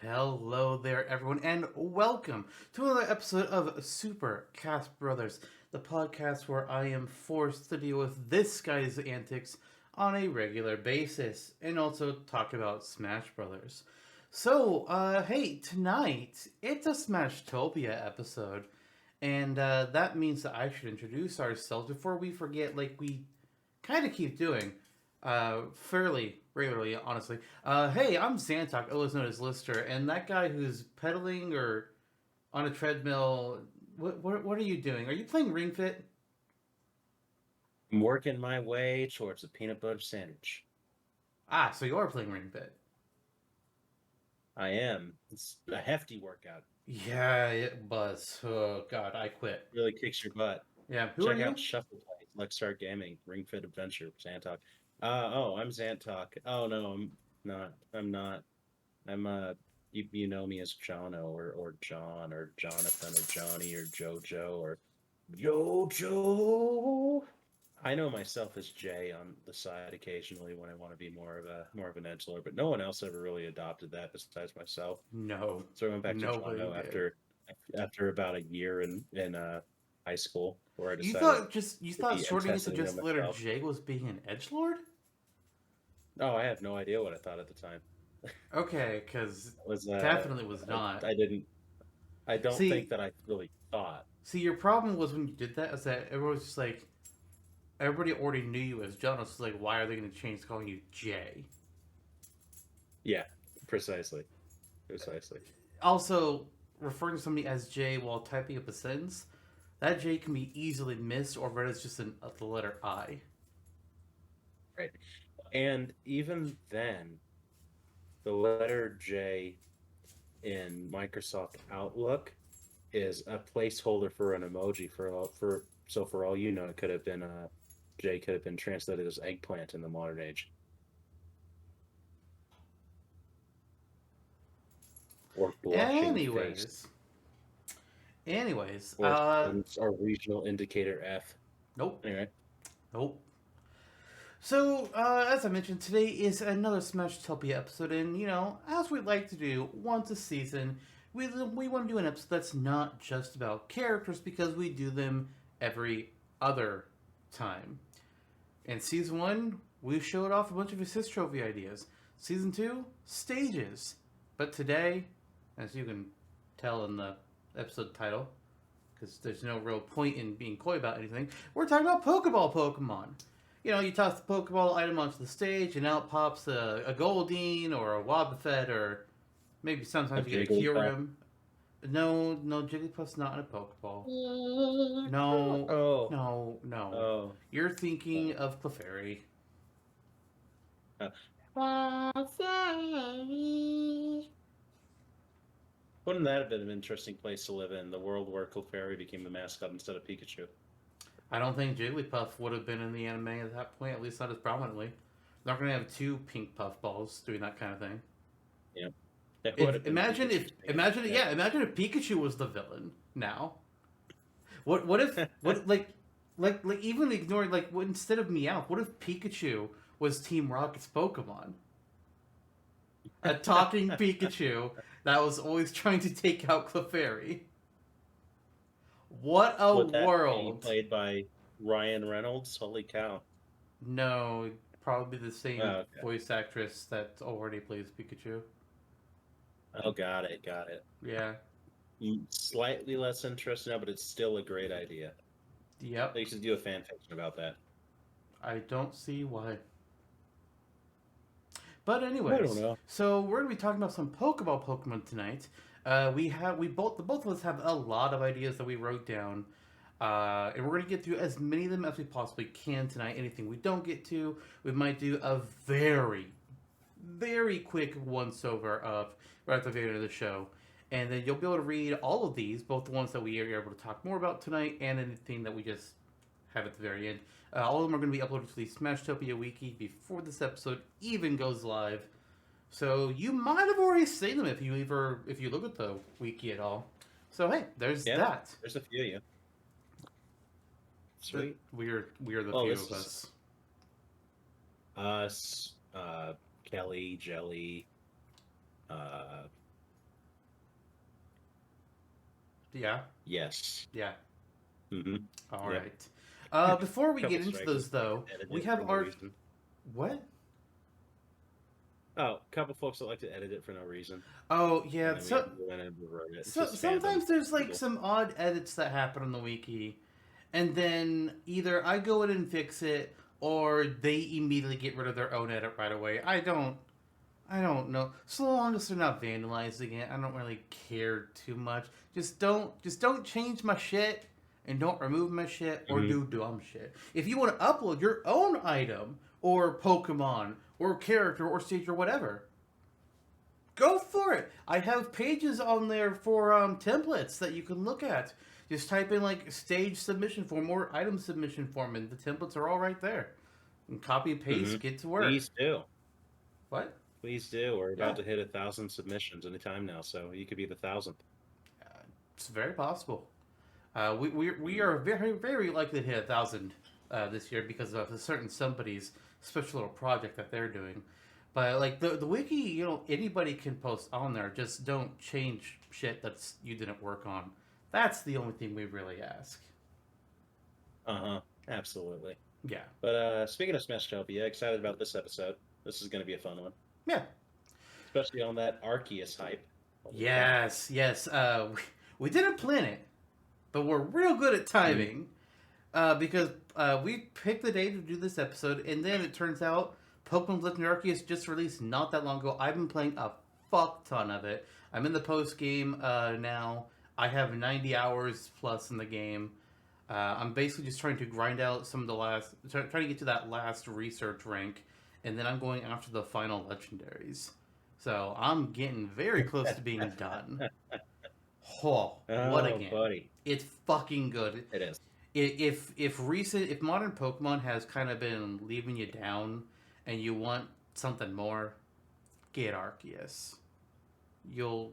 Hello there, everyone, and welcome to another episode of Super Cast Brothers, the podcast where I am forced to deal with this guy's antics on a regular basis and also talk about Smash Brothers. So, hey, tonight it's a Smashtopia episode, and that means that I should introduce ourselves before we forget, like we kind of keep doing fairly regularly, honestly. Hey, I'm Zantok, otherwise known as Lister, and that guy who's pedaling or on a treadmill. What are you doing? Are you playing Ring Fit? I'm working my way towards a peanut butter sandwich. Ah, so you are playing Ring Fit. I am. It's a hefty workout. Yeah, it was. Oh God, I quit. Really kicks your butt. Yeah, who are Check you? out Shuffle Play, Let's Start Gaming, Ring Fit Adventure, Zantok. I'm Zantok. Oh no, I'm not. I'm not. I'm you know me as Jonno or John or Jonathan or Johnny or Jojo or Jojo. I know myself as Jay on the side occasionally when I want to be more of an edgelord, but no one else ever really adopted that besides myself. No, So I went back to nobody Jonno did. after about a year in high school where I You decided thought just you to thought be shortening it to testing just on the letter myself. J was being an edge lord? No, I have no idea what I thought at the time. Okay, because It was definitely was not. I didn't I don't think See, that I really thought. see, your problem was when you did that is that everyone was just like, everybody already knew you as Jonas. So like, why are they going to change calling you Jay? Yeah, precisely. Precisely. Also, referring to somebody as Jay while typing up a sentence, that J can be easily missed or read as just the letter I. Right. And even then, the letter J in Microsoft Outlook is a placeholder for an emoji for all you know, it could have been J could have been translated as eggplant in the modern age, or blushing face, Anyways, anyways, or our regional indicator F. nope, Anyway, nope. So, as I mentioned, today is another Smashtopia episode, and as we like to do once a season, we want to do an episode that's not just about characters because we do them every other time. In season one, we showed off a bunch of assist trophy ideas. Season two, stages. But today, as you can tell in the episode title, because there's no real point in being coy about anything, we're talking about Pokeball Pokemon. You toss the Pokeball item onto the stage, and out pops a Goldeen or a Wobbuffet, or maybe a sometimes you get a Jigglypuff. Kyurem. No, no, Jigglypuff's not in a Pokeball. Oh, No, oh, no, no. oh. You're thinking of Clefairy. Wouldn't that have been an interesting place to live in? The world where Clefairy became the mascot instead of Pikachu. I don't think Jigglypuff would have been in the anime at that point, at least not as prominently. They're not going to have two pink puffballs doing that kind of thing. Yeah. That would If have been Pikachu's imagine if Pikachu was the villain now. What if like even ignoring instead of Meowth, what if Pikachu was Team Rocket's Pokemon? A talking Pikachu that was always trying to take out Clefairy. What a Would that be world! played by Ryan Reynolds? Holy cow. No, probably the same Oh, okay. voice actress that already plays Pikachu. Oh, got it, got it. Yeah. Slightly less interesting now, but it's still a great idea. Yep. They should do a fan fiction about that. I don't see why. But I don't anyways, know. so we're gonna be talking about some Pokeball Pokemon tonight. We both of us have a lot of ideas that we wrote down, and we're gonna get through as many of them as we possibly can tonight. Anything we don't get to, we might do a very quick once over of right at the very end of the show, and then you'll be able to read all of these, both the ones that we are able to talk more about tonight, and anything that we just have at the very end. All of them are going to be uploaded to the Smashtopia wiki before this episode even goes live. So you might have already seen them if you look at the wiki at all. So hey, there's that. There's a few of you. Sweet. We are the Oh, few this of is us. us, Kelly, Jelly, Yeah. Yes. Yeah. Mm-hmm. All Yep. right. Before we Couple get into strikers those, though, edit we it for have no our reason. what? Oh, a couple folks that like to edit it for no reason, Oh and yeah. then we have to go in and rewrite it. It's So just fandom sometimes there's like people. some odd edits that happen on the wiki, and then either I go in and fix it, or they immediately get rid of their own edit right away. I don't know. So long as they're not vandalizing it, I don't really care too much. Just don't change my shit and don't remove my shit or Mm-hmm. do dumb shit. If you want to upload your own item or Pokemon or character or stage or whatever, go for it. I have pages on there for templates that you can look at. Just type in like stage submission form or item submission form, and the templates are all right there. And copy Mm-hmm. paste, get to work. Please do. What? Please do. We're Yeah. about to hit 1,000 submissions anytime now, so you could be the 1,000th. It's very possible. We are very likely to hit 1,000 this year because of a certain somebody's special little project that they're doing. But like the wiki, anybody can post on there. Just don't change shit that's you didn't work on. That's the only thing we really ask. Uh-huh. Absolutely. Yeah. But speaking of Smashtopia, excited about this episode. This is going to be a fun one. Yeah. Especially on that Arceus hype. Yes. Yes. We didn't plan it, but we're real good at timing. Because we picked the day to do this episode, and then it turns out Pokemon Legendary Arceus just released not that long ago. I've been playing a fuck ton of it. I'm in the post game now. I have 90 hours plus in the game. I'm basically just trying to grind out some of the trying to get to that last research rank, and then I'm going after the final legendaries. So I'm getting very close to being done. Oh, what a game! Buddy. It's fucking good. It is. If modern Pokemon has kind of been leaving you down, and you want something more, get Arceus. You'll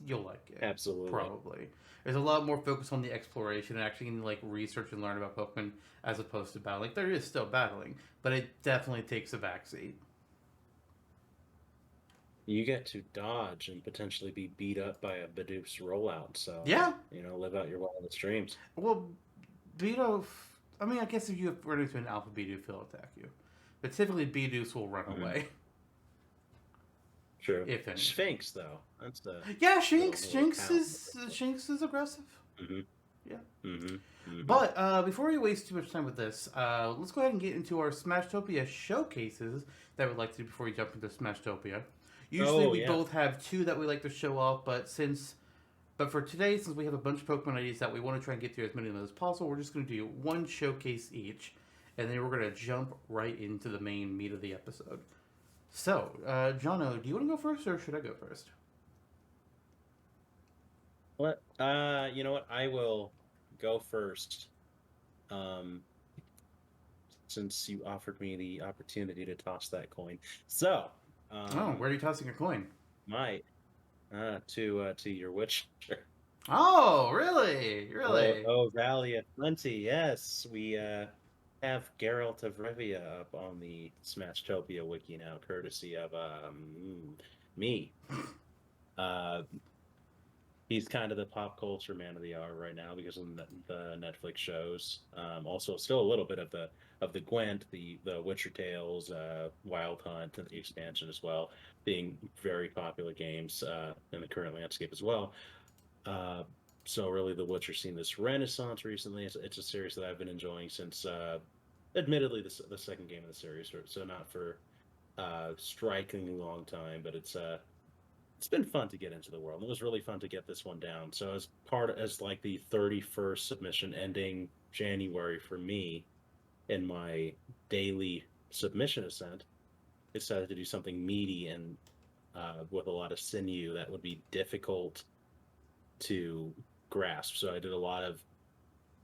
like it. Absolutely. Probably. There's a lot more focus on the exploration and actually getting like research and learn about Pokemon as opposed to battling. There is still battling, but it definitely takes a backseat. You get to dodge and potentially be beat up by a Bidoof rollout, so Yeah. Live out your wildest dreams. Well, Bidoof. I mean, I guess if you run into an Alpha Bidoof, he'll attack you, but typically Bidoofs will run away. True. If any. Sphinx, though, that's the Shinx. little Shinx is aggressive. Mm-hmm. Yeah. Mm-hmm. Mm-hmm. But before we waste too much time with this, let's go ahead and get into our Smashtopia showcases that we'd like to do before we jump into Smashtopia. Usually we both have two that we like to show off, but for today, since we have a bunch of Pokemon IDs that we want to try and get through as many of them as possible, we're just going to do one showcase each, and then we're going to jump right into the main meat of the episode. So, Jonno, do you want to go first, or should I go first? What? You know what? I will go first. Since you offered me the opportunity to toss that coin. So. Where are you tossing your coin? To your Witcher. Oh, really? Really? Oh, Valley of Plenty. Yes, we have Geralt of Rivia up on the Smashtopia wiki now, courtesy of me. He's kind of the pop culture man of the hour right now because of the Netflix shows. Also, still a little bit of the Gwent, the Witcher Tales, Wild Hunt, and the expansion as well, being very popular games in the current landscape as well. So really, the Witcher's seen this renaissance recently. It's a series that I've been enjoying since, admittedly, the second game of the series. So not for strikingly long time, but it's been fun to get into the world. It was really fun to get this one down. So as like the 31st submission ending January for me in my daily submission ascent, I decided to do something meaty and with a lot of sinew that would be difficult to grasp. So I did a lot of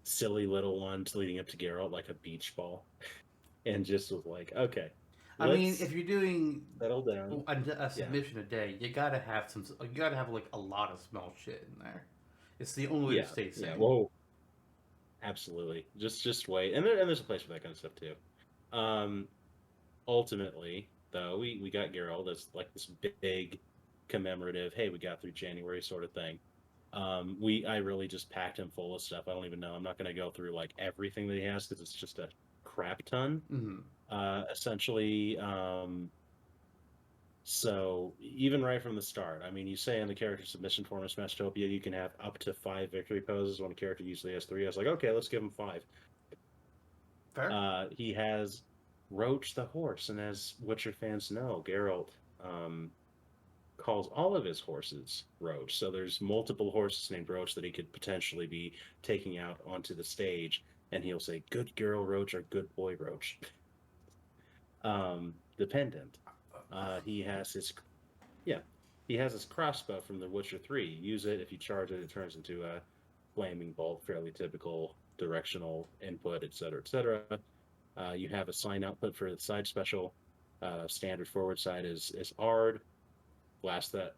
silly little ones leading up to Geralt, like a beach ball, and just was like, okay. I mean, if you're doing settle down a submission a day, you gotta have like a lot of small shit in there. It's the only way to stay sane. Yeah, whoa. Absolutely. Just wait. And there's a place for that kind of stuff too. Ultimately, though, we got Geralt as like this big commemorative, hey, we got through January sort of thing. I really just packed him full of stuff. I don't even know. I'm not going to go through like everything that he has because it's just a crap ton. Essentially, so even right from the start, I mean, you say in the character submission form of Smashtopia, you can have up to 5 victory poses when a character usually has 3. I was like, okay, let's give him 5. Fair. He has Roach the horse, and as Witcher fans know, Geralt calls all of his horses Roach. So there's multiple horses named Roach that he could potentially be taking out onto the stage, and he'll say, "Good girl Roach" or "Good boy Roach." Dependent. He has his he has his crossbow from The Witcher 3. Use it. If you charge it, it turns into a flaming bolt, fairly typical directional input, etc., etc. You have a sign output for the side special. Standard forward side is Ard. Blast that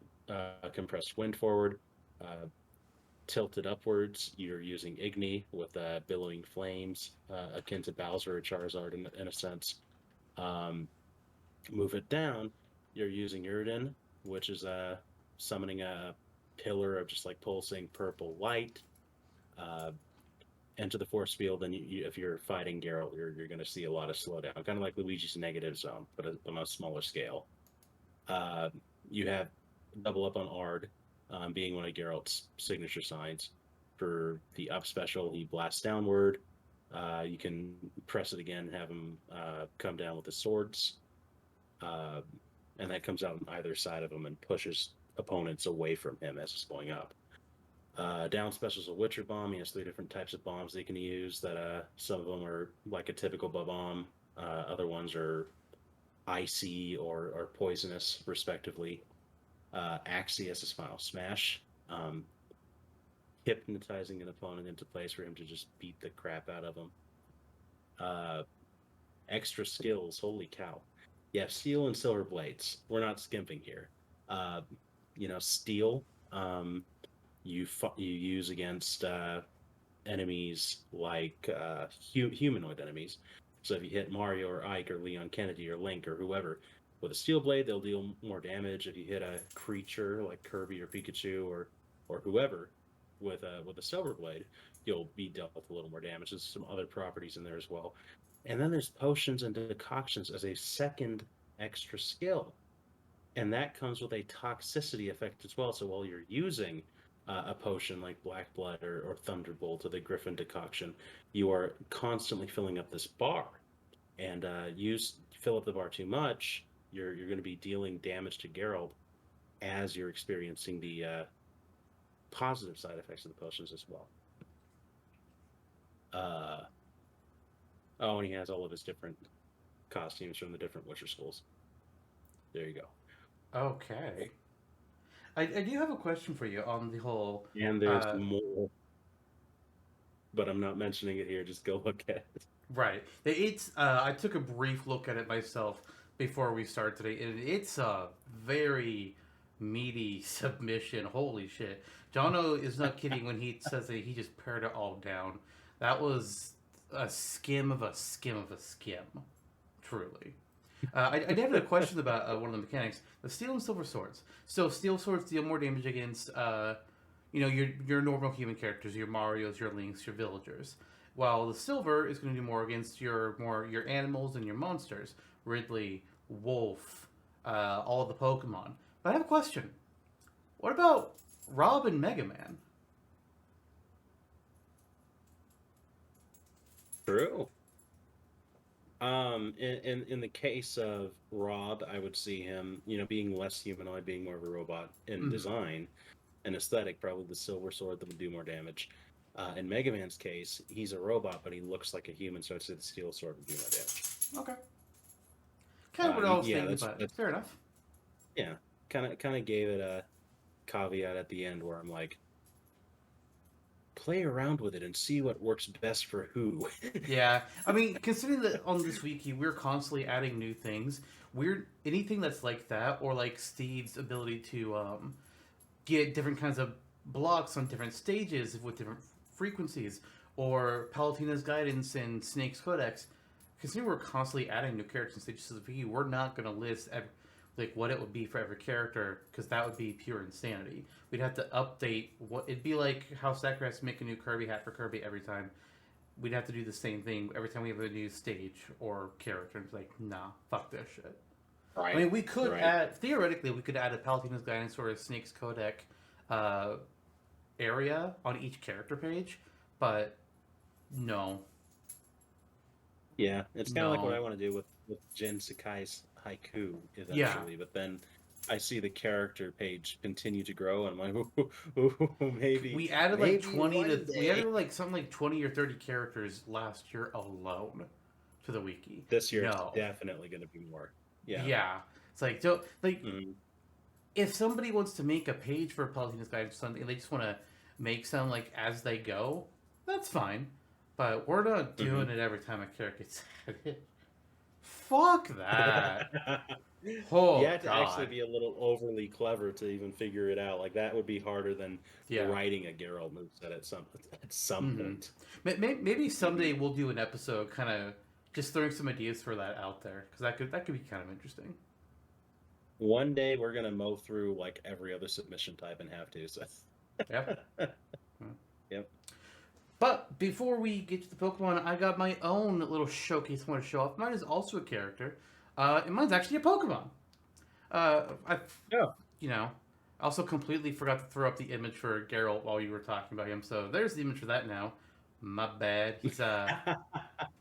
compressed wind forward. Tilted upwards, you're using Igni with billowing flames, akin to Bowser or Charizard in a sense. Move it down, you're using Yrden, which is summoning a pillar of just like pulsing purple light. Enter the force field, and if you're fighting Geralt, you're going to see a lot of slowdown, kind of like Luigi's negative zone, but on a smaller scale. You have double up on Ard, being one of Geralt's signature signs. For the up special, he blasts downward. You can press it again, have him come down with the swords, and that comes out on either side of him and pushes opponents away from him as he's going up. Down special is a Witcher bomb. He has 3 different types of bombs that he can use. That some of them are like a typical bomb. Other ones are icy or poisonous, respectively. Axios is Final Smash, hypnotizing an opponent into place for him to just beat the crap out of him. Extra skills, holy cow. You have Steel and Silver Blades. We're not skimping here. Steel, you use against enemies like humanoid enemies. So if you hit Mario or Ike or Leon Kennedy or Link or whoever with a steel blade, they'll deal more damage. If you hit a creature like Kirby or Pikachu or whoever with a silver blade, you'll be dealt with a little more damage. There's some other properties in there as well. And then there's potions and decoctions as a second extra skill. And that comes with a toxicity effect as well. So while you're using a potion like Black Blood or Thunderbolt or the Griffin decoction, you are constantly filling up this bar. And fill up the bar too much, you're going to be dealing damage to Geralt as you're experiencing the positive side effects of the potions as well. And he has all of his different costumes from the different Witcher schools. There you go. Okay. I do have a question for you on the whole. And there's more, but I'm not mentioning it here. Just go look at it. Right. It's. I took a brief look at it myself before we started today, and it's a very meaty submission. Holy shit! Jonno is not kidding when he says that he just pared it all down. That was a skim of a skim of a skim. Truly. I did have a question about one of the mechanics: the steel and silver swords. So steel swords deal more damage against, your normal human characters, your Mario's, your Links, your villagers. While the silver is going to do more against your animals and your monsters, Ridley, Wolf, all of the Pokemon. But I have a question: what about Rob and Mega Man? True. In the case of Rob, I would see him, being less humanoid, being more of a robot in design and aesthetic. Probably the silver sword that would do more damage. In Mega Man's case, he's a robot, but he looks like a human, so I'd say the steel sword would do more damage. Okay. Kind of what I was thinking, but fair enough. Yeah, kind of gave it a caveat at the end where I'm like, play around with it and see what works best for who. Yeah, I mean, considering that on this wiki we're constantly adding new things, anything that's like that, or like Steve's ability to get different kinds of blocks on different stages with different frequencies, or Palatina's guidance and Snake's codex. Considering we're constantly adding new characters and stages to the wiki, we're not going to list like what it would be for every character, because that would be pure insanity. We'd have to update what it'd be like how Sakurai has to make a new Kirby hat for Kirby every time. We'd have to do the same thing every time we have a new stage or character. It's like, nah, fuck this shit. Right. I mean, we could add, theoretically, we could add a Palutena's Guidance or a Snake's Codec area on each character page, but no. Yeah, it's kind of like what I want to do with Jin Sakai's haiku eventually, but then I see the character page continue to grow, and I'm like, ooh, maybe we added maybe like 20 to day. we added like something like 20 or 30 characters last year alone to the wiki. This year it's definitely going to be more. Yeah. It's like if somebody wants to make a page for Palutena's Guide or something, they just want to make some like as they go, that's fine. But we're not doing it every time a character gets added. Fuck that. Oh, you have to actually be a little overly clever to even figure it out. Like that would be harder than writing a Geralt moveset at some point. Maybe someday we'll do an episode, kind of just throwing some ideas for that out there, because that could be kind of interesting. One day we're gonna mow through like every other submission type and have to. So. Yep. Yep. But before we get to the Pokemon, I got my own little showcase I want to show off. Mine is also a character, and mine's actually a Pokemon. Also completely forgot to throw up the image for Geralt while you were talking about him. So there's the image for that now. My bad. He's there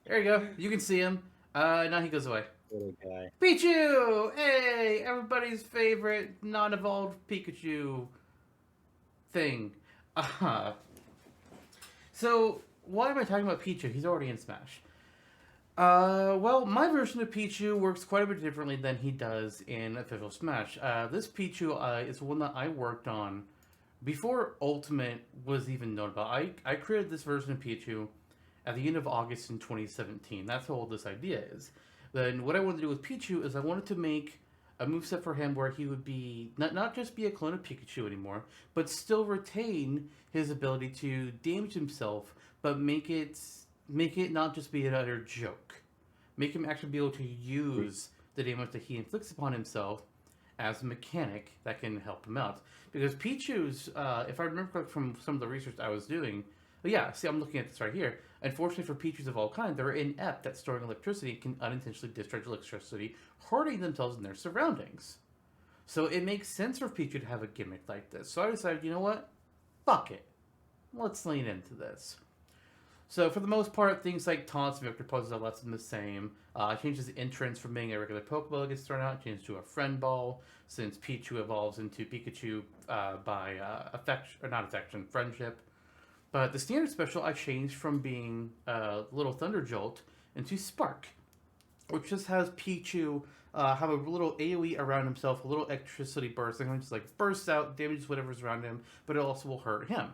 you go. You can see him. Now he goes away. Little guy. Pichu! Hey! Everybody's favorite non-evolved Pikachu thing. So, why am I talking about Pichu? He's already in Smash. Well, my version of Pichu works quite a bit differently than he does in official Smash. This Pichu is one that I worked on before Ultimate was even known about. I created this version of Pichu at the end of August in 2017. That's how old this idea is. Then what I wanted to do with Pichu is I wanted to make a moveset for him where he would be not just be a clone of Pikachu anymore, but still retain his ability to damage himself, but make it not just be another joke. Make him actually be able to use the damage that he inflicts upon himself as a mechanic that can help him out. Because Pichu's, if I remember correctly from some of the research I was doing, see, I'm looking at this right here. Unfortunately for Pichus of all kinds, they're inept at storing electricity and can unintentionally discharge electricity, hurting themselves and their surroundings. So it makes sense for Pichu to have a gimmick like this. So I decided, you know what? Fuck it. Let's lean into this. So for the most part, things like taunts and victory poses are less than the same. I changed his entrance from being a regular Pokeball that gets thrown out, changed to a friend ball, since Pichu evolves into Pikachu by friendship. But the standard special I changed from being Little Thunder Jolt into Spark, which just has Pichu have a little AoE around himself, a little electricity burst, and just like bursts out, damages whatever's around him, but it also will hurt him.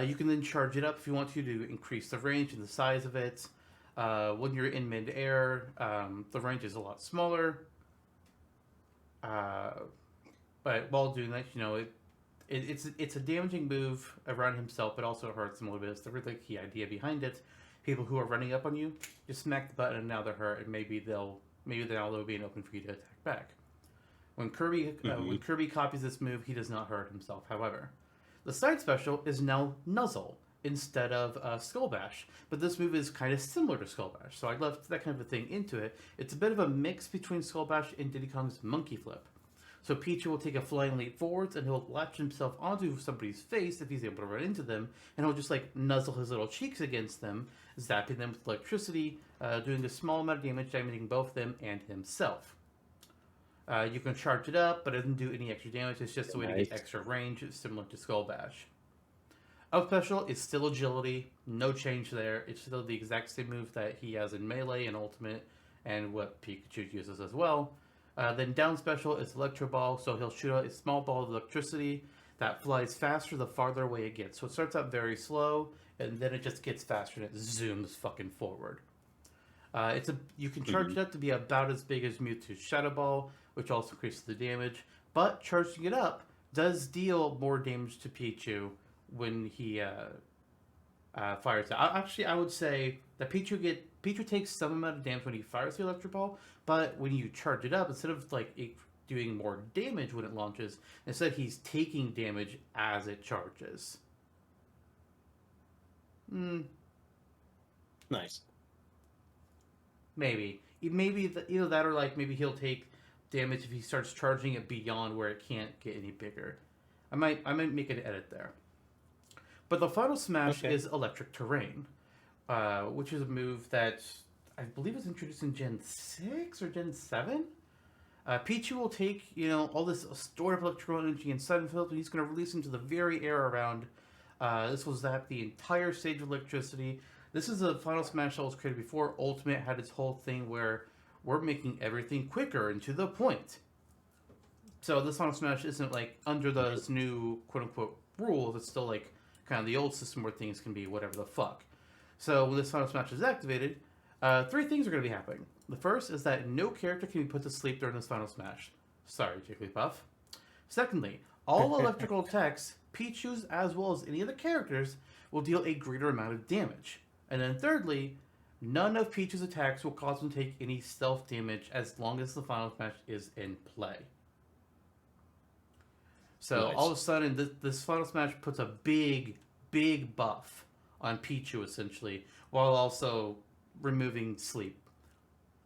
You can then charge it up if you want to increase the range and the size of it. When you're in mid-air, the range is a lot smaller. But while doing that, it's a damaging move around himself, but also hurts him a little bit. It's the really key idea behind it. People who are running up on you, just smack the button and now they're hurt, and maybe they'll be an open for you to attack back. When Kirby copies this move, he does not hurt himself. However, the side special is now Nuzzle instead of Skull Bash, but this move is kind of similar to Skull Bash, so I left that kind of a thing into it. It's a bit of a mix between Skull Bash and Diddy Kong's Monkey Flip. So Pichu will take a flying leap forwards, and he'll latch himself onto somebody's face if he's able to run into them, and he'll just like nuzzle his little cheeks against them, zapping them with electricity, doing a small amount of damage, damaging both them and himself. You can charge it up, but it doesn't do any extra damage. It's just a way to get extra range, similar to Skull Bash. Up special is still agility, no change there. It's still the exact same move that he has in Melee and Ultimate, and what Pikachu uses as well. Then down special is Electro Ball, so he'll shoot out a small ball of electricity that flies faster the farther away it gets. So it starts out very slow, and then it just gets faster and it zooms fucking forward. You can charge it up to be about as big as Mewtwo's Shadow Ball, which also increases the damage. But charging it up does deal more damage to Pichu when he fires it. Actually, I would say that Pichu takes some amount of damage when he fires the Electro Ball, but when you charge it up, instead of like it doing more damage when it launches. Instead, he's taking damage as it charges. Nice. Maybe either that or like maybe he'll take damage if he starts charging it beyond where it can't get any bigger. I might make an edit there. But the final smash is Electric Terrain, which is a move that I believe was introduced in Gen 6 or Gen 7. Pichu will take, all this stored up electrical energy in Sunfield, and he's going to release into the very air around. This will zap the entire stage of electricity. This is a final smash that was created before Ultimate had its whole thing where we're making everything quicker and to the point. So this final smash isn't like under those new quote-unquote rules. It's still like kind of the old system where things can be whatever the fuck. So when this final smash is activated, 3 things are going to be happening. The first is that no character can be put to sleep during this final smash. Sorry, Jigglypuff. Secondly, all electrical attacks, Pichu's as well as any other characters, will deal a greater amount of damage. And then thirdly, none of Pichu's attacks will cause him to take any stealth damage as long as the final smash is in play. So nice. All of a sudden, this final smash puts a big buff on Pichu, essentially, while also removing sleep.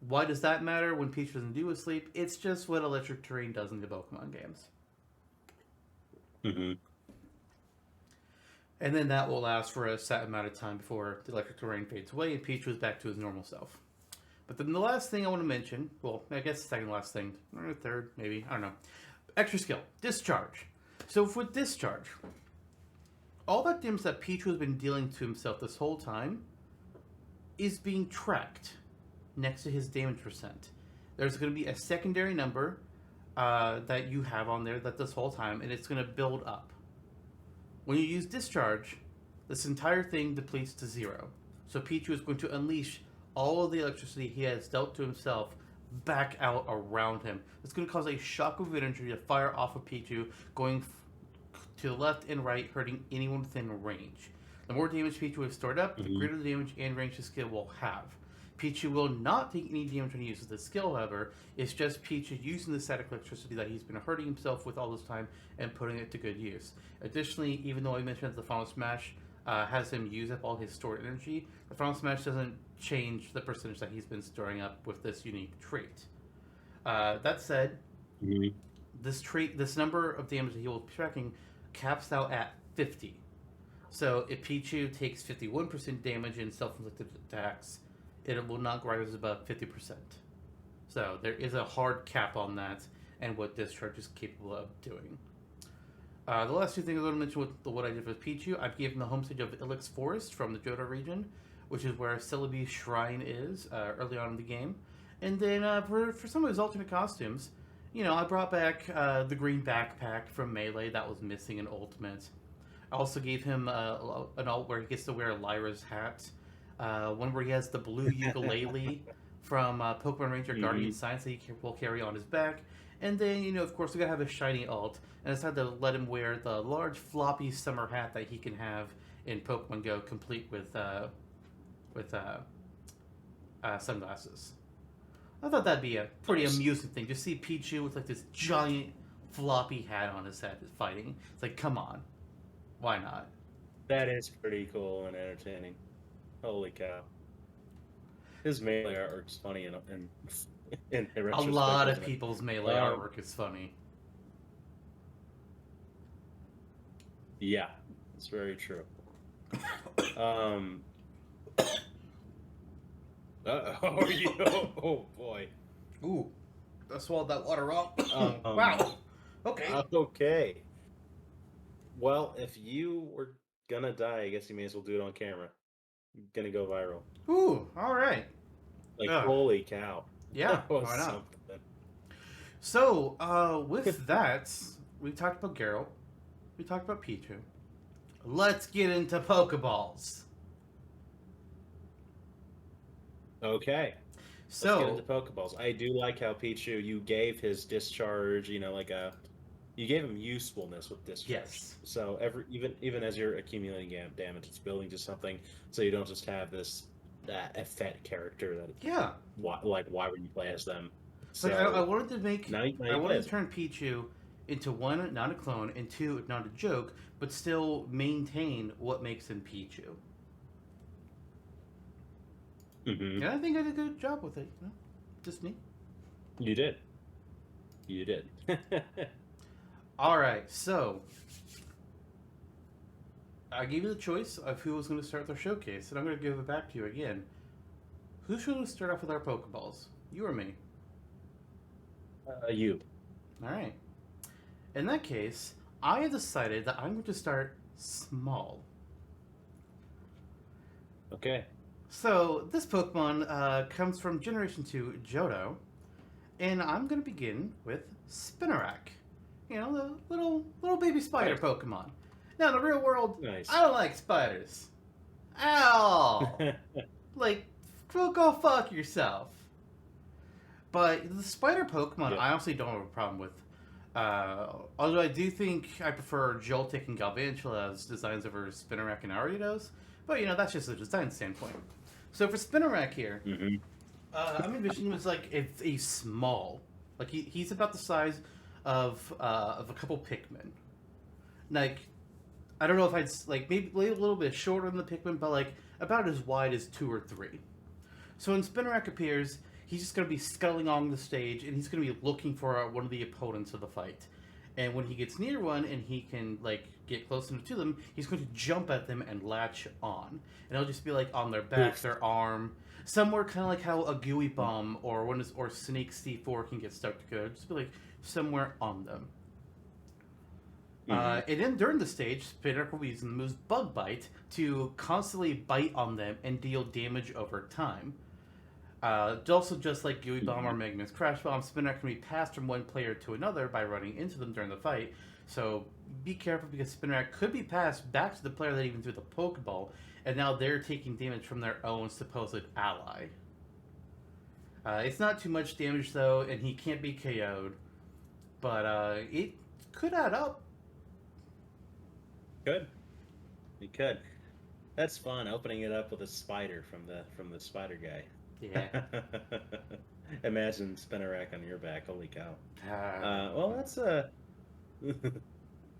Why does that matter when Pichu doesn't do with sleep? It's just what Electric Terrain does in the Pokemon games. Mm-hmm. And then that will last for a set amount of time before the Electric Terrain fades away and Pichu is back to his normal self. But then the last thing I want to mention, well, I guess the second last thing, or third, maybe, I don't know. Extra skill, Discharge. So for Discharge, all that damage that Pichu has been dealing to himself this whole time is being tracked next to his damage percent. There's going to be a secondary number that you have on there that this whole time, and it's going to build up. When you use Discharge, this entire thing depletes to 0. So Pichu is going to unleash all of the electricity he has dealt to himself back out around him. It's going to cause a shock of energy to fire off of Pichu, going to the left and right, hurting anyone within range. The more damage Pichu has stored up, the greater the damage and range his skill will have. Pichu will not take any damage when he uses the skill, however. It's just Pichu using the static electricity that he's been hurting himself with all this time and putting it to good use. Additionally, even though I mentioned that the Final Smash has him use up all his stored energy, the Final Smash doesn't change the percentage that he's been storing up with this unique trait. That said, this number of damage that he will be tracking caps out at 50. So if Pichu takes 51% damage in self-inflicted attacks, it will not rise above 50%. So there is a hard cap on that and what Discharge is capable of doing. The last 2 things I'm going to mention with what I did with Pichu, I've given the homestage of Ilex Forest from the Johto region, which is where Celebi's Shrine is early on in the game. And then for some of his alternate costumes, I brought back the green backpack from Melee that was missing in Ultimate. I also gave him an alt where he gets to wear Lyra's hat. One where he has the blue ukulele from Pokemon Ranger Guardian Science that he will carry on his back. And then, of course, we gotta have a shiny alt. And I decided to let him wear the large floppy summer hat that he can have in Pokemon Go, complete with sunglasses. I thought that'd be a pretty amusing thing. Just see Pichu with like this giant floppy hat on his head fighting. It's like, come on. Why not? That is pretty cool and entertaining. Holy cow. His Melee artwork's funny in a lot of people's Melee artwork is funny. Yeah, it's very true. Oh boy. Ooh, I swallowed that water wrong. Wow. Okay. Okay. Well, if you were gonna die, I guess you may as well do it on camera. You're gonna go viral. Ooh, all right. Like, holy cow. Yeah, why not? Something. So, with that, we talked about Geralt. We talked about Pichu. Let's get into Pokeballs. Okay. So, let's get into Pokeballs. I do like how Pichu, you gave his Discharge, you gave him usefulness with Discharge. Yes. So even as you're accumulating damage, it's building to something. So you don't just have that effect character that. Yeah. Why would you play as them? Like I So wanted to make, now I you wanted guys. to turn Pichu into one, not a clone, and two, not a joke, but still maintain what makes him Pichu. Hmm. And I think I did a good job with it. You know? Just me. You did. You did. All right, so I gave you the choice of who was going to start their showcase, and I'm going to give it back to you again. Who should we start off with our Pokeballs? You or me? You. All right. In that case, I have decided that I'm going to start small. Okay. So this Pokemon comes from Generation 2 Johto, and I'm going to begin with Spinarak. You know, the little baby spider Nice. Pokemon. Now, in the real world, Nice. I don't like spiders. Ow! Like, go fuck yourself. But the spider Pokemon, Yep. I honestly don't have a problem with. Although I do think I prefer Joltik and Galvantula's designs over Spinarak and Ariados. But, you know, that's just a design standpoint. So for Spinarak here, Hmm. I'm envisioning him as like a small. Like, he's about the size of a couple Pikmin. Like, I don't know if I'd, like, maybe a little bit shorter than the Pikmin, but, like, about as wide as 2 or 3. So when Spinarak appears, he's just going to be scuttling along the stage, and he's going to be looking for one of the opponents of the fight. And when he gets near one, and he can like get close enough to them, he's going to jump at them and latch on. And it'll just be like on their back, Oof. their arm, somewhere kind of like how a Gooey Bomb or Snake C4 can get stuck together. Just be like somewhere on them. Hmm. And then during the stage, Spinarak will be using the move's Bug Bite to constantly bite on them and deal damage over time. Also, just like Gooey Bomb or Mega Man's Crash Bomb, Spinarak can be passed from one player to another by running into them during the fight. So be careful because Spinarak could be passed back to the player that even threw the Pokeball, and now they're taking damage from their own supposed ally. It's not too much damage though, and he can't be KO'd, but it could add up. Good. You could. That's fun. Opening it up with a spider from the spider guy. Yeah. Imagine Spinarak on your back. Holy cow. Well, that's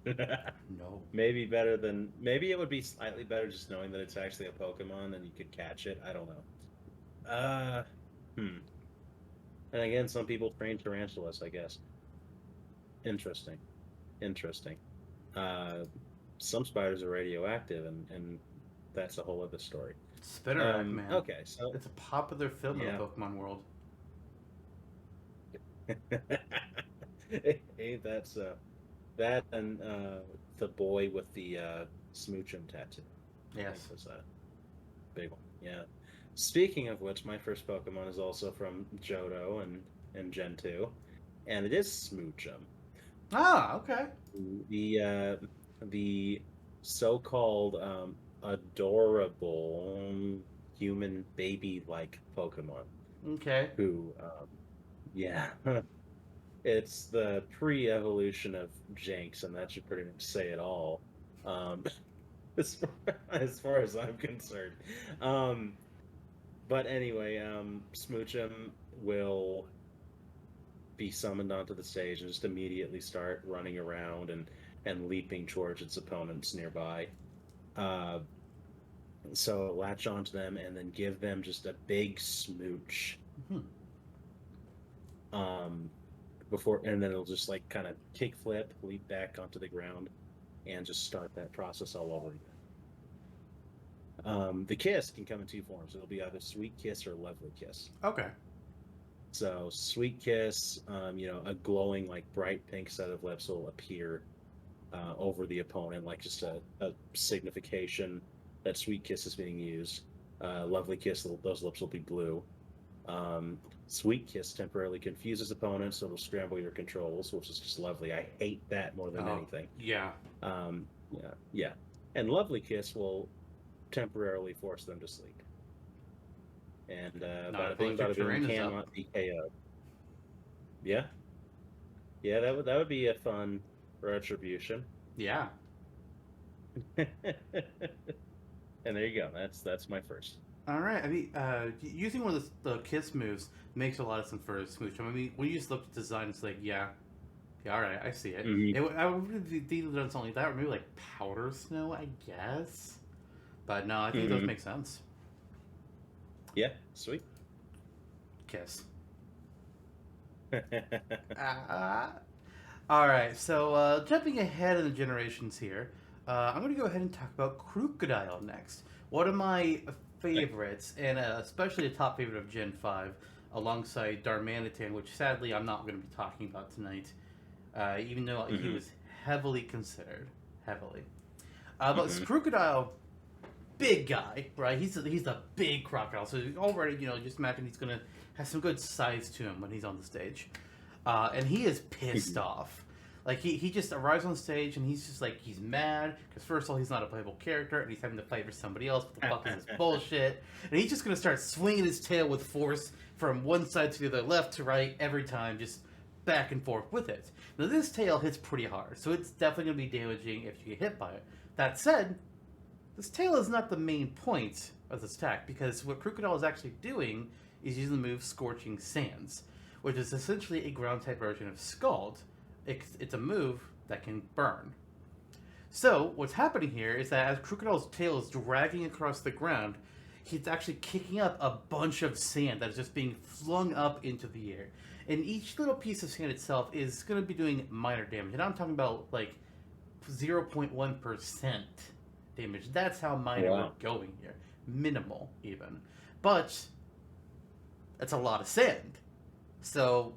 No. maybe better than maybe it would be slightly better just knowing that it's actually a Pokemon and you could catch it. I don't know. Hmm. And again, some people train tarantulas, I guess. Interesting. Interesting. Some spiders are radioactive, and that's a whole other story. Spinarak, man. Okay, so It's a popular film in yeah. the Pokemon world. Ain't that so? That and the boy with the Smoochum tattoo. I Yes. think was a big one. Yeah. Speaking of which, my first Pokemon is also from Johto and Gen 2, and it is Smoochum. Ah, okay. The so-called adorable human baby-like Pokemon Okay. who, yeah, it's the pre-evolution of Jinx, and that should pretty much say it all. As far as I'm concerned. But anyway, Smoochum will be summoned onto the stage and just immediately start running around and leaping towards its opponents nearby. So latch onto them and then give them just a big smooch. Before, and then it'll just like kind of kick flip, leap back onto the ground, and just start that process all over again. The kiss can come in 2 forms. It'll be either Sweet Kiss or Lovely Kiss. Okay. So Sweet Kiss, a glowing like bright pink set of lips will appear over the opponent, like just a signification that Sweet Kiss is being used. Lovely Kiss, those lips will be blue. Sweet Kiss temporarily confuses opponents, so it'll scramble your controls, which is just lovely. I hate that more than anything. Yeah. Yeah. And Lovely Kiss will temporarily force them to sleep. And bada bing, bada boom, cannot be KO'd. Yeah. Yeah, that would be a fun retribution. Yeah. And there you go. That's my first. All right. I mean, using one of the kiss moves makes a lot of sense for a Smoochum. I mean, when you just look at design, it's like, yeah, yeah, all right, I see it. Hmm. I would really have done something like that, or maybe like powder snow, I guess. But no, I think those Hmm. make sense. Yeah, sweet. Kiss. Ah. All right. So jumping ahead in the generations here, I'm going to go ahead and talk about Crocodile next. One of my favorites, and especially the top favorite of Gen 5, alongside Darmanitan, which sadly I'm not going to be talking about tonight, even though he Hmm. was heavily considered. Heavily. But Hmm. Crocodile, big guy, right? He's a big crocodile. So already, just imagine he's going to have some good size to him when he's on the stage. And he is pissed Hmm. off. Like he just arrives on stage and he's just like he's mad because first of all he's not a playable character and he's having to fight for somebody else. What the fuck is this bullshit? And he's just gonna start swinging his tail with force from one side to the other, left to right, every time, just back and forth with it. Now this tail hits pretty hard, so it's definitely gonna be damaging if you get hit by it. That said, this tail is not the main point of this attack because what Crocodile is actually doing is using the move Scorching Sands, which is essentially a ground type version of Scald. It's a move that can burn. So what's happening here is that as Crocodile's tail is dragging across the ground, he's actually kicking up a bunch of sand that is just being flung up into the air. And each little piece of sand itself is going to be doing minor damage. And I'm talking about like 0.1% damage. That's how minor we're Wow. going here. Minimal, even. But that's a lot of sand. So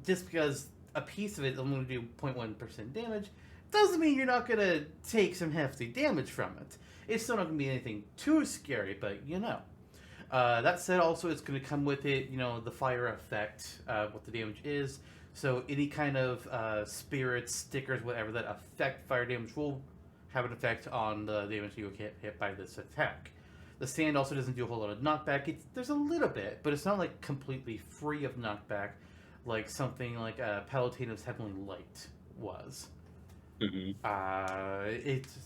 just because a piece of it is only going to do 0.1% damage doesn't mean you're not going to take some hefty damage from it. It's still not going to be anything too scary, but you know. That said, also it's going to come with it, the fire effect, what the damage is. So any kind of spirits, stickers, whatever that affect fire damage will have an effect on the damage you get hit by this attack. The sand also doesn't do a whole lot of knockback. There's a little bit, but it's not like completely free of knockback, like something like Palutena's Heavenly Light was. Hmm. It's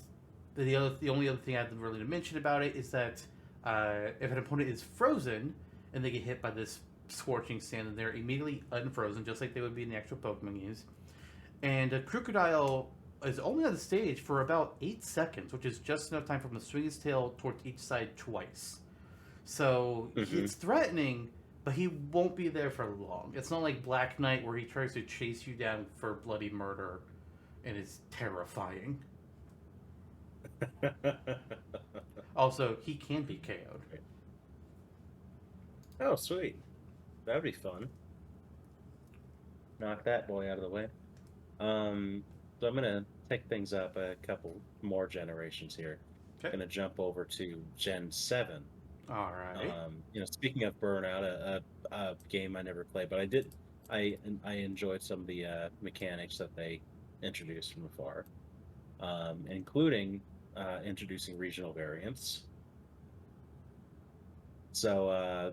the only other thing I have really to mention about it is that if an opponent is frozen and they get hit by this scorching sand, then they're immediately unfrozen, just like they would be in the actual Pokemon games. And a Crocodile is only on the stage for about 8 seconds, which is just enough time for him to swing his tail towards each side twice. So Hmm. it's threatening, but he won't be there for long. It's not like Black Knight where he tries to chase you down for bloody murder and it's terrifying. Also, he can be KO'd. Oh, sweet. That'd be fun. Knock that boy out of the way. So I'm gonna take things up a couple more generations here. Okay. Gonna jump over to Gen 7. All right. Speaking of Burnout, a game I never played, but I did. I enjoyed some of the mechanics that they introduced from afar, including introducing regional variants. So,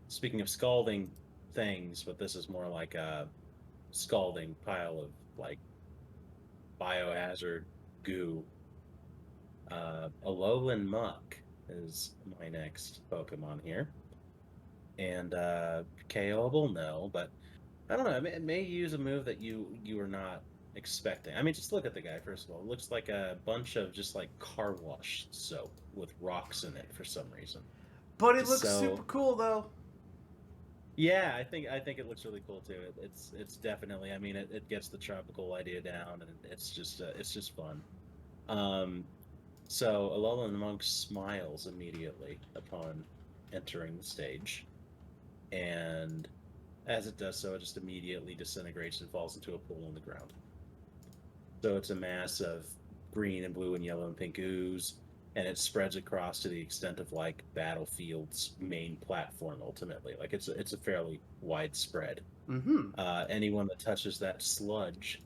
speaking of scalding things, but this is more like a scalding pile of like biohazard goo. Alolan Muck is my next Pokemon here. And KOable, no, but I don't know. It may use a move that you were not expecting. I mean, just look at the guy first of all. It looks like a bunch of just like car wash soap with rocks in it for some reason. But it looks super So cool, though. yeah, I think it looks really cool too. It's definitely. I mean, it gets the tropical idea down, and it's just fun. Um, so Alolan Monk smiles immediately upon entering the stage, and as it does so, it just immediately disintegrates and falls into a pool on the ground. So it's a mass of green and blue and yellow and pink ooze, and it spreads across to the extent of like Battlefield's main platform. Ultimately, like it's a fairly widespread. Mm-hmm. Anyone that touches that sludge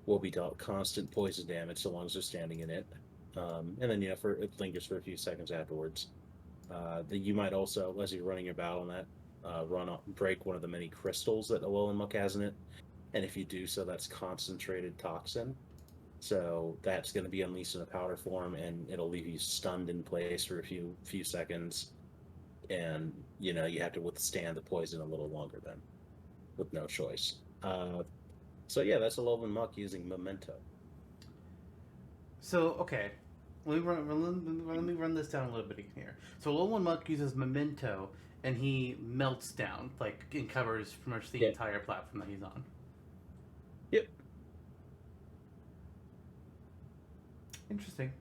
will be dealt constant poison damage so long as they're standing in it. And then it lingers for a few seconds afterwards. You might also, as you're running your battle net, break one of the many crystals that Alolan Muck has in it, and if you do so, that's concentrated toxin. So that's going to be unleashed in a powder form, and it'll leave you stunned in place for a few seconds. and you have to withstand the poison a little longer then, with no choice. So yeah, that's a Alolan Muck using Memento. So okay, let me run this down a little bit here. So Alolan Muck uses Memento, and he melts down, like, and covers pretty much the Yeah. entire platform that he's on. Yep. Interesting.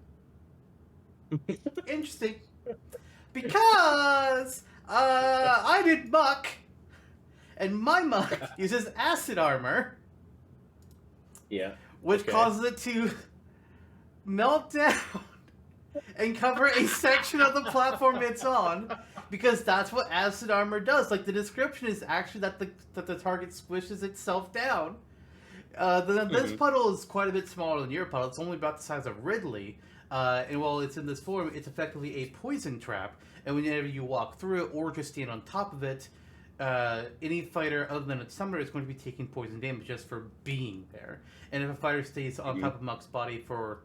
Interesting. Because I did Muck, and my Muck uses Acid Armor, Yeah. which Okay. causes it to melt down and cover a section of the platform it's on, because that's what Acid Armor does. Like, the description is actually that the target squishes itself down. This puddle is quite a bit smaller than your puddle. It's only about the size of Ridley. And while it's in this form, it's effectively a poison trap. And whenever you walk through it or just stand on top of it, any fighter other than its summoner is going to be taking poison damage just for being there. And if a fighter stays on top of Muck's body for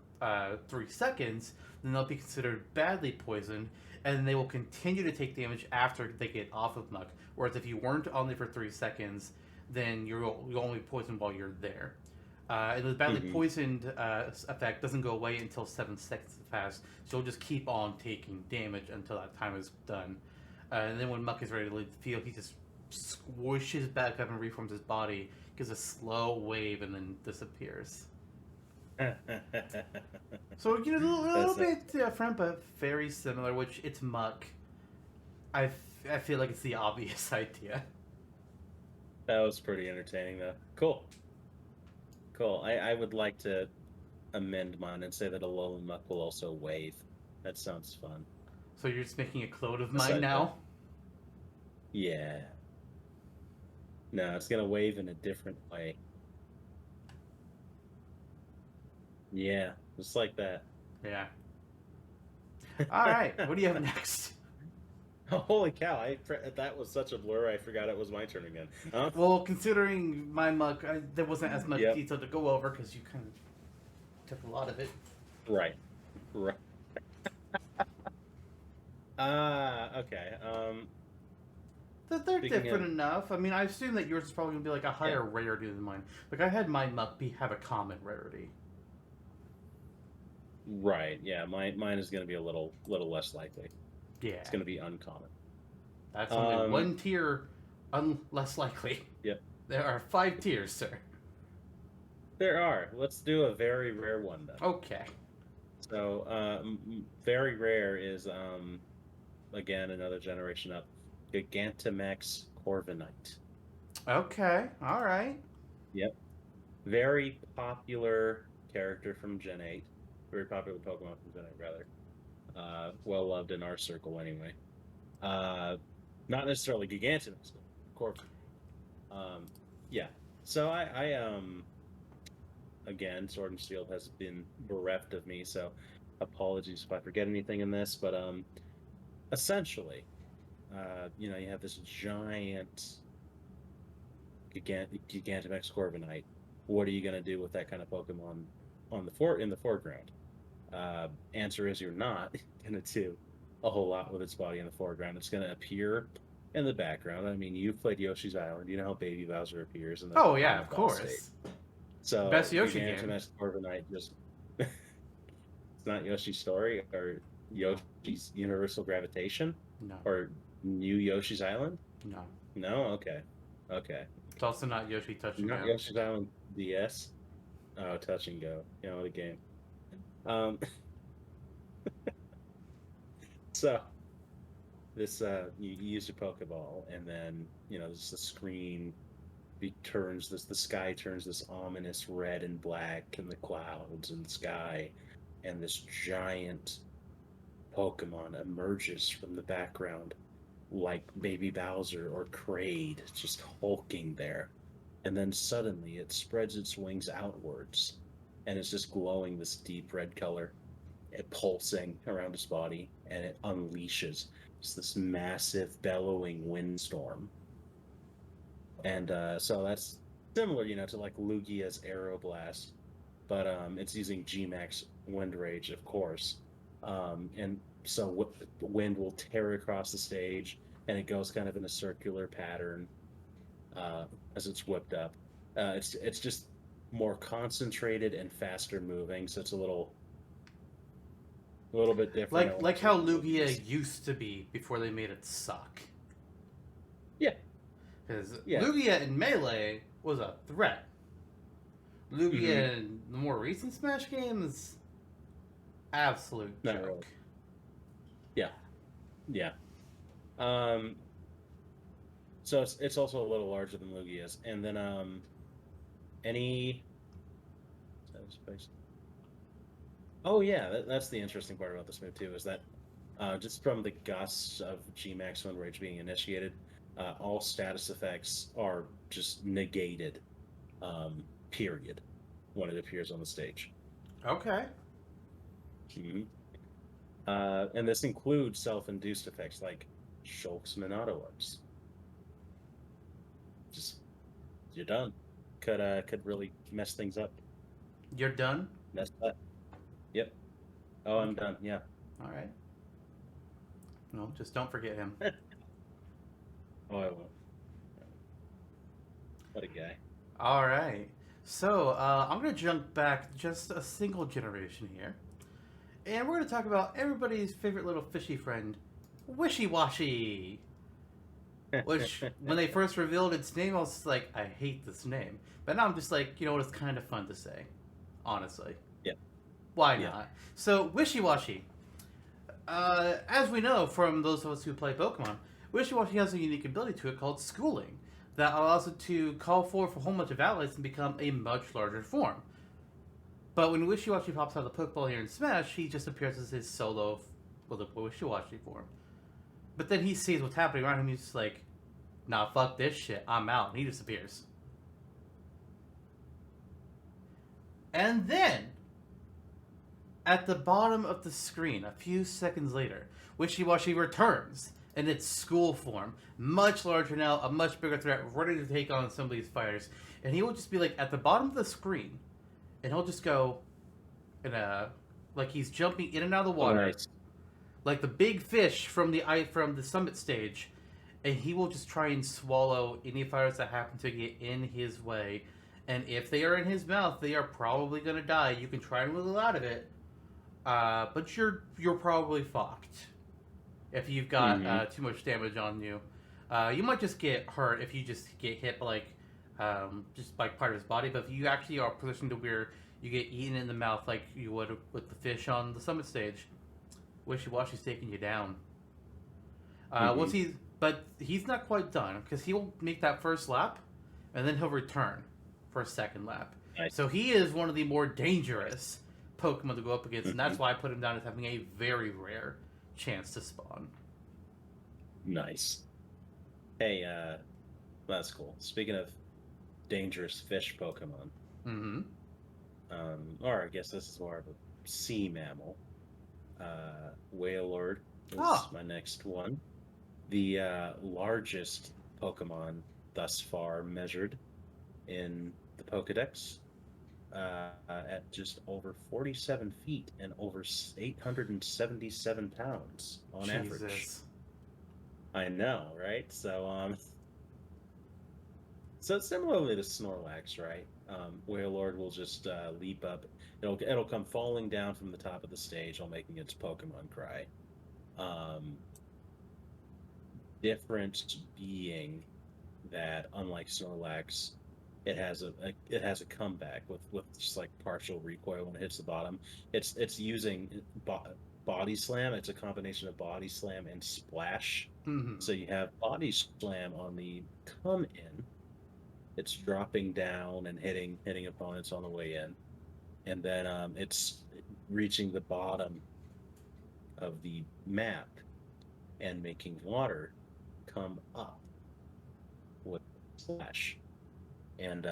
3 seconds, then they'll be considered badly poisoned, and they will continue to take damage after they get off of Muck. Whereas if you weren't on there for 3 seconds, then you'll only poisoned while you're there. And the badly poisoned effect doesn't go away until 7 seconds have passed, so you'll just keep on taking damage until that time is done. And then when Muck is ready to leave the field, he just squishes back up and reforms his body, gives a slow wave, and then disappears. So, a little bit different, but very similar, which it's Muck. I feel like it's the obvious idea. That was pretty entertaining, though. Cool. I would like to amend mine and say that Alolan Muck will also wave. That sounds fun. So you're just making a clone of mine now? Yeah. No, it's going to wave in a different way. Yeah, just like that. Yeah. Alright, what do you have next? Oh, holy cow, that was such a blur, I forgot it was my turn again. Huh? Well, considering my Muck, there wasn't as much Yep. detail to go over because you kind of took a lot of it. Right. Okay. They're Speaking different of- enough. I mean, I assume that yours is probably going to be like a higher rarity than mine. Like, I had my Muck have a common rarity. Right, yeah, mine is going to be a little less likely. Yeah. It's going to be uncommon. That's only one tier less likely. Yep. There are 5 tiers, sir. There are. Let's do a very rare one, then. Okay. So, very rare is, again, another generation up. Gigantamax Corviknight. Okay, alright. Yep. Very popular character from Gen 8. Very popular Pokemon from Gen 8, rather. Well loved in our circle, anyway. Not necessarily Gigantamax, Corviknight. Yeah. So I again, Sword and Shield has been bereft of me, so apologies if I forget anything in this, but essentially, you have this giant Gigantamax Corviknight. What are you going to do with that kind of Pokemon in the foreground? Answer is you're not going to do a whole lot with its body in the foreground. It's going to appear in the background. I mean, you've played Yoshi's Island. You know how Baby Bowser appears in the Oh, yeah, of course. State. So, Best Yoshi game. Gigantamax Corviknight just... it's not Yoshi's Story or Yoshi's Universal Gravitation? No. Or New Yoshi's Island? No. No? Okay. It's also not Yoshi Touch and Not Go. Yoshi's Island DS? Oh, Touch and Go. What a game. So, this, you use your Pokeball, and then, the screen the sky turns this ominous red and black, and the clouds and the sky, and this giant Pokemon emerges from the background like Baby Bowser or Kraid, just hulking there. And then suddenly it spreads its wings outwards, and it's just glowing this deep red color, it pulsing around its body, and it unleashes just this massive bellowing windstorm. And so that's similar, to like Lugia's Aeroblast, but it's using G-Max Wind Rage, of course. and so the wind will tear across the stage, and it goes kind of in a circular pattern as it's whipped up. It's just more concentrated and faster moving, so it's a little bit different. Like how Lugia used to be before they made it suck. Yeah. Because Yeah. Lugia in Melee was a threat. Lugia in the more recent Smash games, absolute Not joke. really. Yeah. Yeah. So it's also a little larger than Lugia's. And then any space. Oh yeah, that's the interesting part about this move too, is that just from the gusts of G-Max Wind Rage being initiated, all status effects are just negated, period, when it appears on the stage. Okay. Mm-hmm. And this includes self-induced effects like Shulk's Minato Arts. Just, you're done. Could really mess things up. You're done? Mess up. Yep. Oh, I'm done. Yeah. All right. No, just don't forget him. Oh, I won't. What a guy. All right. So I'm going to jump back just a single generation here. And we're going to talk about everybody's favorite little fishy friend, Wishy Washy. Which, when they first revealed its name, I was like, I hate this name. But now I'm just like, you know what, it's kind of fun to say. Honestly. Yeah. Why not? So, Wishy Washy. As we know from those of us who play Pokemon, Wishy Washy has a unique ability to it called Schooling that allows it to call forth a whole bunch of allies and become a much larger form. But when Wishy Washy pops out of the Pokeball here in Smash, he just appears as his solo with a Wishy Washy form. But then he sees what's happening around him, he's just like, nah, fuck this shit, I'm out. And he disappears. And then, at the bottom of the screen, a few seconds later, Wishy Washy returns in its school form, much larger now, a much bigger threat, ready to take on some of these fighters. And he will just be like at the bottom of the screen, and he'll just go in a like he's jumping in and out of the water, like the big fish from the summit stage, and he will just try and swallow any fighters that happen to get in his way. And if they are in his mouth, they are probably gonna die. You can try and wiggle out of it, but you're probably fucked if you've got too much damage on you. You might just get hurt if you just get hit by just by part of his body. But if you actually are positioned to where you get eaten in the mouth like you would with the fish on the summit stage, Wishy Washy's taking you down. But he's not quite done, because he'll make that first lap, and then he'll return for a second lap. Nice. So he is one of the more dangerous Pokemon to go up against, and that's why I put him down as having a very rare chance to spawn. Nice. Hey, that's cool. Speaking of dangerous fish Pokemon, or I guess this is more of a sea mammal. Waylord is my next one. The largest Pokemon thus far measured in the Pokedex, at just over 47 feet and over 877 pounds on average. I know, right? So, so similarly to Snorlax, right? Waylord will just leap up. It'll come falling down from the top of the stage while making its Pokemon cry. Difference being that, unlike Snorlax, it has a comeback with just like partial recoil when it hits the bottom. It's using Body Slam. It's a combination of Body Slam and Splash. So you have Body Slam on the come in. It's dropping down and hitting opponents on the way in, and then it's reaching the bottom of the map and making water come up with Splash. And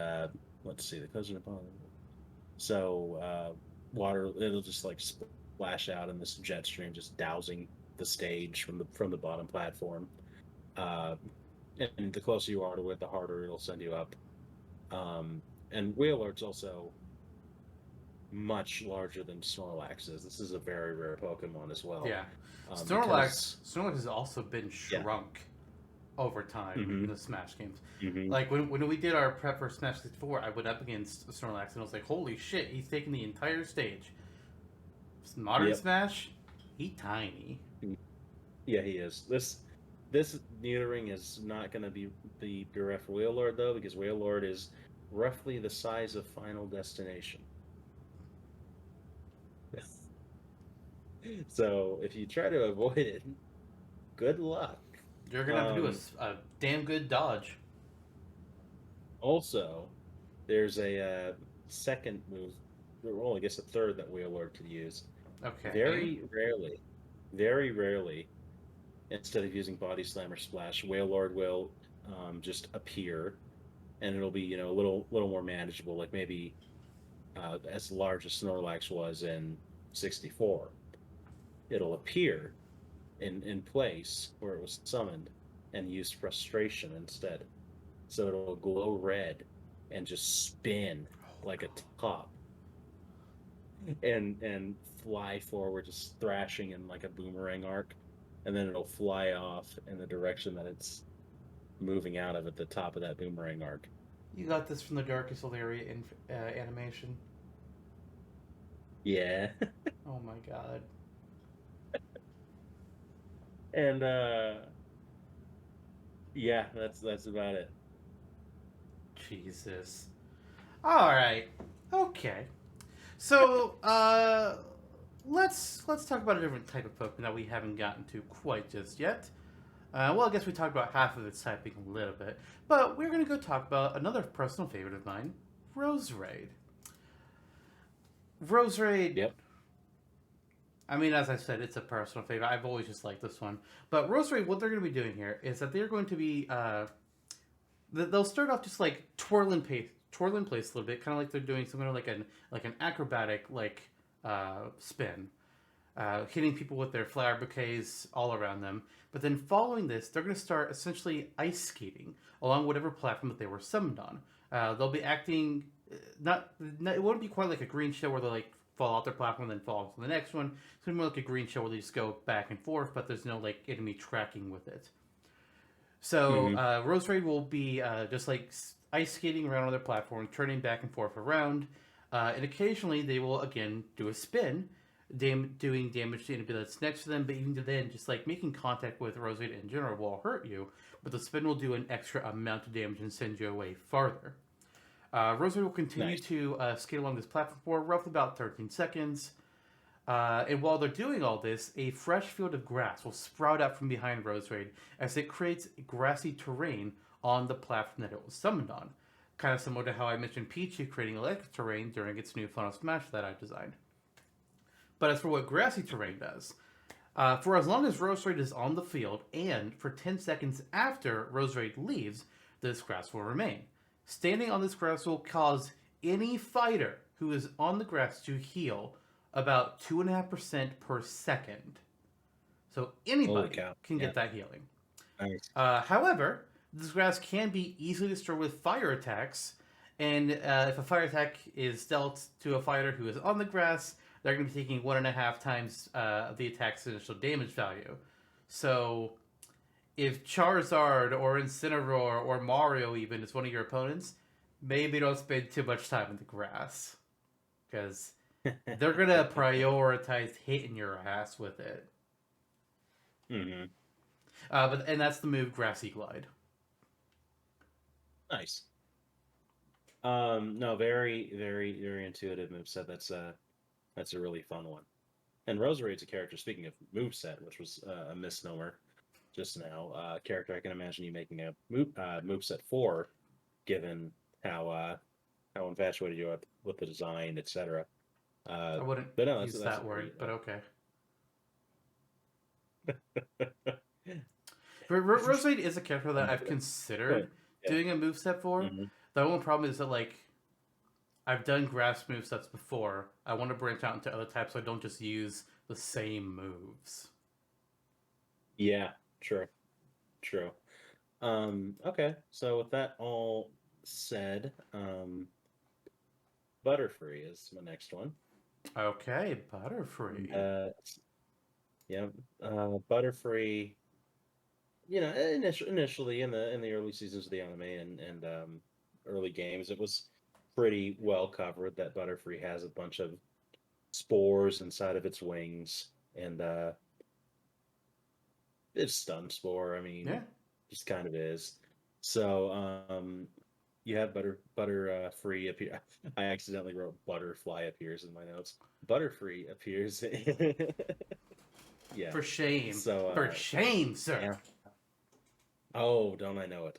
let's see, the coast of the bottom. So water, it'll just like splash out in this jet stream, just dousing the stage from the bottom platform. And the closer you are to it, the harder it'll send you up. And Waylord's also much larger than Snorlax is. This is a very rare Pokemon as well. Yeah. Because, Snorlax has also been yeah. shrunk over time Mm-hmm. in the Smash games. Mm-hmm. Like when we did our prep for Smash 64, I went up against Snorlax and I was like, holy shit, he's taking the entire stage. Modern Yep. Smash, he tiny. Yeah, he is. This neutering is not going to be the bereft Waylord though, because Waylord is roughly the size of Final Destination. So if you try to avoid it, good luck. You're gonna have to do a damn good dodge. Also, there's a second move, well, I guess a third that Waylord could use. Okay. Very rarely, instead of using Body Slam or Splash, Waylord will just appear, and it'll be a little more manageable, like maybe as large as Snorlax was in 64. It'll appear in place where it was summoned and use Frustration instead. So it'll glow red and just spin like a top and fly forward, just thrashing in like a boomerang arc, and then it'll fly off in the direction that it's moving out of at the top of that boomerang arc. You got this from the Darkest Area in animation. Yeah. Oh my god. And yeah, that's about it. Jesus. All right. Okay. So, let's talk about a different type of Pokemon that we haven't gotten to quite just yet. Well, I guess we talked about half of its typing a little bit, but we're going to go talk about another personal favorite of mine, Roserade. Roserade. Yep. I mean, as I said, it's a personal favorite. I've always just liked this one. But Roserade, what they're going to be doing here is that they're going to be, they'll start off just like twirling place a little bit, kind of like they're doing something like an acrobatic spin, hitting people with their flower bouquets all around them. But then following this, they're going to start essentially ice skating along whatever platform that they were summoned on. They'll be acting it won't be quite like a green shell where they like fall off their platform and then fall to the next one. It's going to be more like a green shell where they just go back and forth, but there's no like enemy tracking with it. So Roserade will be just like ice skating around on their platform, turning back and forth around, and occasionally they will again do a spin, doing damage to anybody that's next to them. But even then, just like making contact with Roserade in general will hurt you, but the spin will do an extra amount of damage and send you away farther. Roserade will continue to skate along this platform for roughly about 13 seconds. And while they're doing all this, a fresh field of grass will sprout out from behind Roserade as it creates grassy terrain on the platform that it was summoned on. Kind of similar to how I mentioned Pichu creating electric terrain during its new Final Smash that I designed. But as for what grassy terrain does, for as long as Roserade is on the field and for 10 seconds after Roserade leaves, this grass will remain. Standing on this grass will cause any fighter who is on the grass to heal about 2.5% per second. So anybody can get that healing. Nice. However, this grass can be easily destroyed with fire attacks. And if a fire attack is dealt to a fighter who is on the grass, they're going to be taking 1.5 times the attack's initial damage value. So if Charizard or Incineroar or Mario even is one of your opponents, maybe don't spend too much time in the grass. Because they're going to prioritize hitting your ass with it. Mm-hmm. And that's the move Grassy Glide. Nice. No, very, very, very intuitive moveset. That's a really fun one. And Roserade's a character, speaking of moveset, which was a misnomer just now, character I can imagine you making a moveset for, given how infatuated you are with the design, etc. I wouldn't use that word, but okay. Roserade is a character that I've considered doing a moveset for. Mm-hmm. The only problem is that, like, I've done grass movesets before. I want to branch out into other types so I don't just use the same moves. Yeah, true. Okay, so with that all said, Butterfree is my next one. Okay, And, Butterfree. yeah, Butterfree. Initially in the early seasons of the anime and early games, it was pretty well covered that Butterfree has a bunch of spores inside of its wings, and it's stun spore. I Yeah. mean, just kind of is. So you have Free appear. I accidentally wrote Butterfly appears in my notes. Butterfree appears. Yeah. For shame. So For shame, sir. yeah. Oh, don't I know it?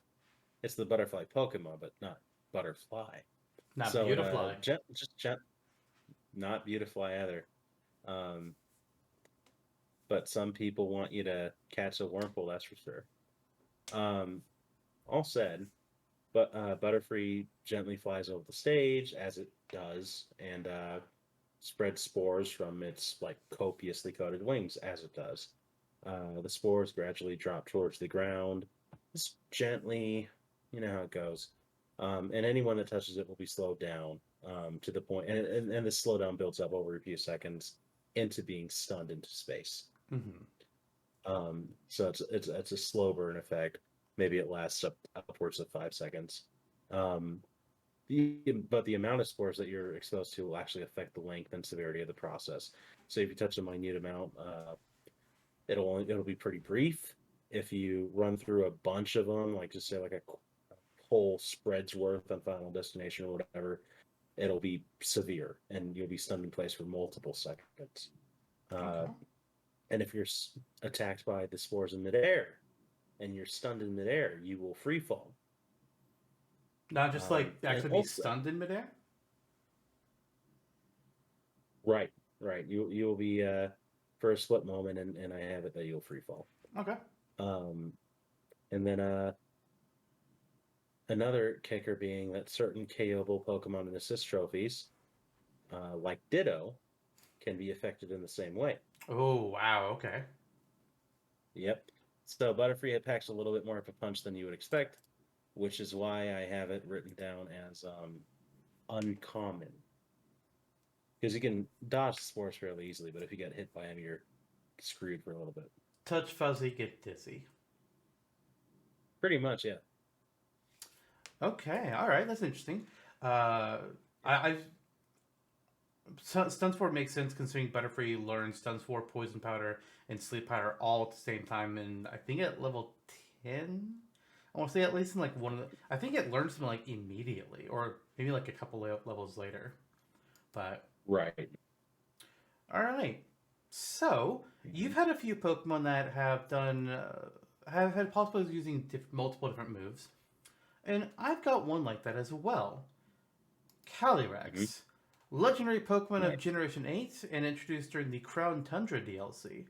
It's the butterfly Pokemon, but not butterfly. Not So beautiful. not Beautifly either. Um, but some people want you to catch a Wurmple, that's for sure. All said, but Butterfree gently flies over the stage as it does, and spreads spores from its like copiously coated wings as it does. The spores gradually drop towards the ground, just gently. You know how it goes. And anyone that touches it will be slowed down to the point, and the slowdown builds up over a few seconds into being stunned into space. So it's a slow burn effect. Maybe it lasts upwards of 5 seconds. But the amount of spores that you're exposed to will actually affect the length and severity of the process. So if you touch a minute amount, it'll be pretty brief. If you run through a bunch of them, like just say like a whole spread's worth on Final Destination or whatever, it'll be severe and you'll be stunned in place for multiple seconds. Okay. And if you're attacked by the spores in midair and you're stunned in midair, you will free fall. Not just like actually be stunned in midair? Right. You'll be for a split moment, and I have it that you'll free fall. Okay. And then another kicker being that certain KOable Pokemon and assist trophies, like Ditto, can be affected in the same way. Oh, wow, okay. Yep. So Butterfree packs a little bit more of a punch than you would expect, which is why I have it written down as uncommon. Because you can dodge spores fairly easily, but if you get hit by them, you're screwed for a little bit. Touch fuzzy, get dizzy. Pretty much, yeah. Okay, all right, that's interesting. Stun Spore makes sense considering Butterfree learns Stun Spore, Poison Powder, and Sleep Powder all at the same time, and I think at level 10. I want to say at least in like one of the. I think it learns them like immediately, or maybe like a couple levels later. But right. All right. So you've had a few Pokemon that have done have had possibilities using multiple different moves, and I've got one like that as well. Cali Rex, legendary Pokemon of Generation 8, and introduced during the Crown Tundra DLC.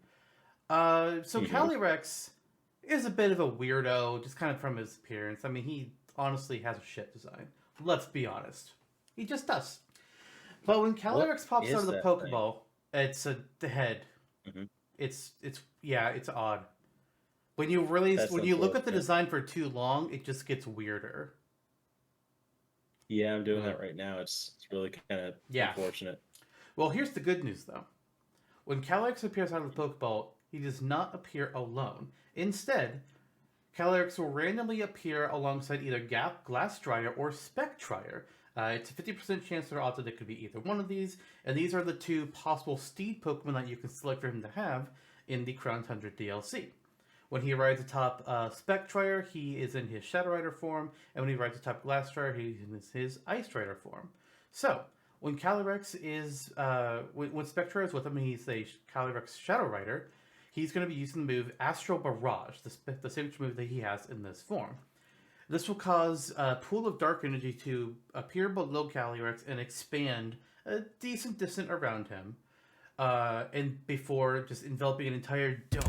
So Cali Rex is a bit of a weirdo, just kind of from his appearance. I mean, he honestly has a shit design. Let's be honest. He just does. But when Cali Rex pops out of the Pokeball, it's the head. It's odd. When you look at the design for too long, it just gets weirder. Yeah, I'm doing that right now. It's really kind of unfortunate. Well, here's the good news though. When Calyrex appears out of the Pokeball, he does not appear alone. Instead, Calyrex will randomly appear alongside either Glastrier or Spectrier. It's a 50% chance or odds that it could be either one of these, and these are the two possible Steed Pokemon that you can select for him to have in the Crown Tundra DLC. When he arrives atop Spectrier, he is in his Shadow Rider form, and when he arrives atop Glastrier, he's in his Ice Rider form. So, when Calyrex is, when Spectrier is with him and he's a Calyrex Shadow Rider, he's going to be using the move Astral Barrage, the signature move that he has in this form. This will cause a pool of dark energy to appear below Calyrex and expand a decent distance around him, and before just enveloping an entire dome.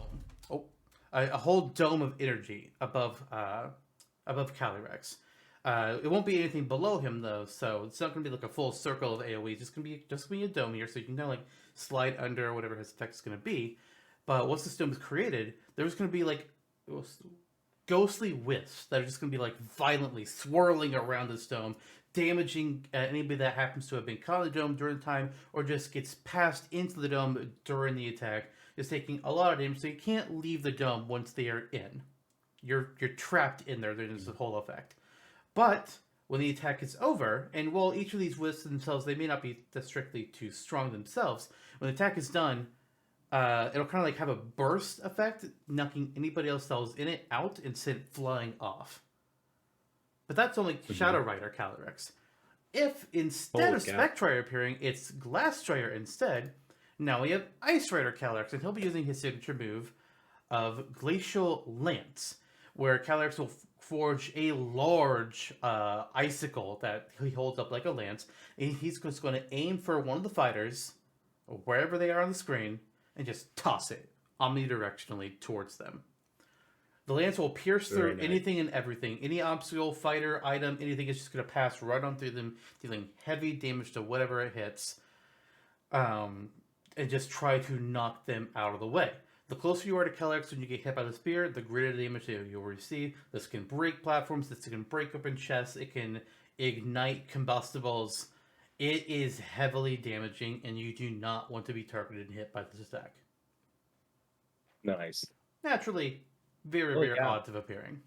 A whole dome of energy above Calyrex. It won't be anything below him though, so it's not going to be like a full circle of AoE. It's just going to be a dome here, so you can kind of like slide under whatever his effect is going to be. But once this dome is created, there's going to be like ghostly wisps that are just going to be like violently swirling around this dome, damaging anybody that happens to have been caught in the dome during the time, or just gets passed into the dome during the attack, is taking a lot of damage. So you can't leave the dome once they are in. You're trapped in there. There's the whole effect. But when the attack is over, and while each of these wisps themselves, they may not be strictly too strong themselves, when the attack is done, it'll kind of like have a burst effect, knocking anybody else that was in it out and sent flying off. But that's only Shadow Rider Calyrex. If instead of Spectrider appearing, it's Glass Strider instead, now we have Ice Rider Calyrex, and he'll be using his signature move of Glacial Lance, where Calyrex will forge a large icicle that he holds up like a lance, and he's just going to aim for one of the fighters, wherever they are on the screen, and just toss it omnidirectionally towards them. The lance will pierce through anything and everything. Any obstacle, fighter, item, anything is just going to pass right on through them, dealing heavy damage to whatever it hits, and just try to knock them out of the way. The closer you are to Calyrex when you get hit by the spear, the greater the damage you'll receive. This can break platforms, this can break open chests, it can ignite combustibles. It is heavily damaging, and you do not want to be targeted and hit by this attack. Nice. Naturally, very odds of appearing.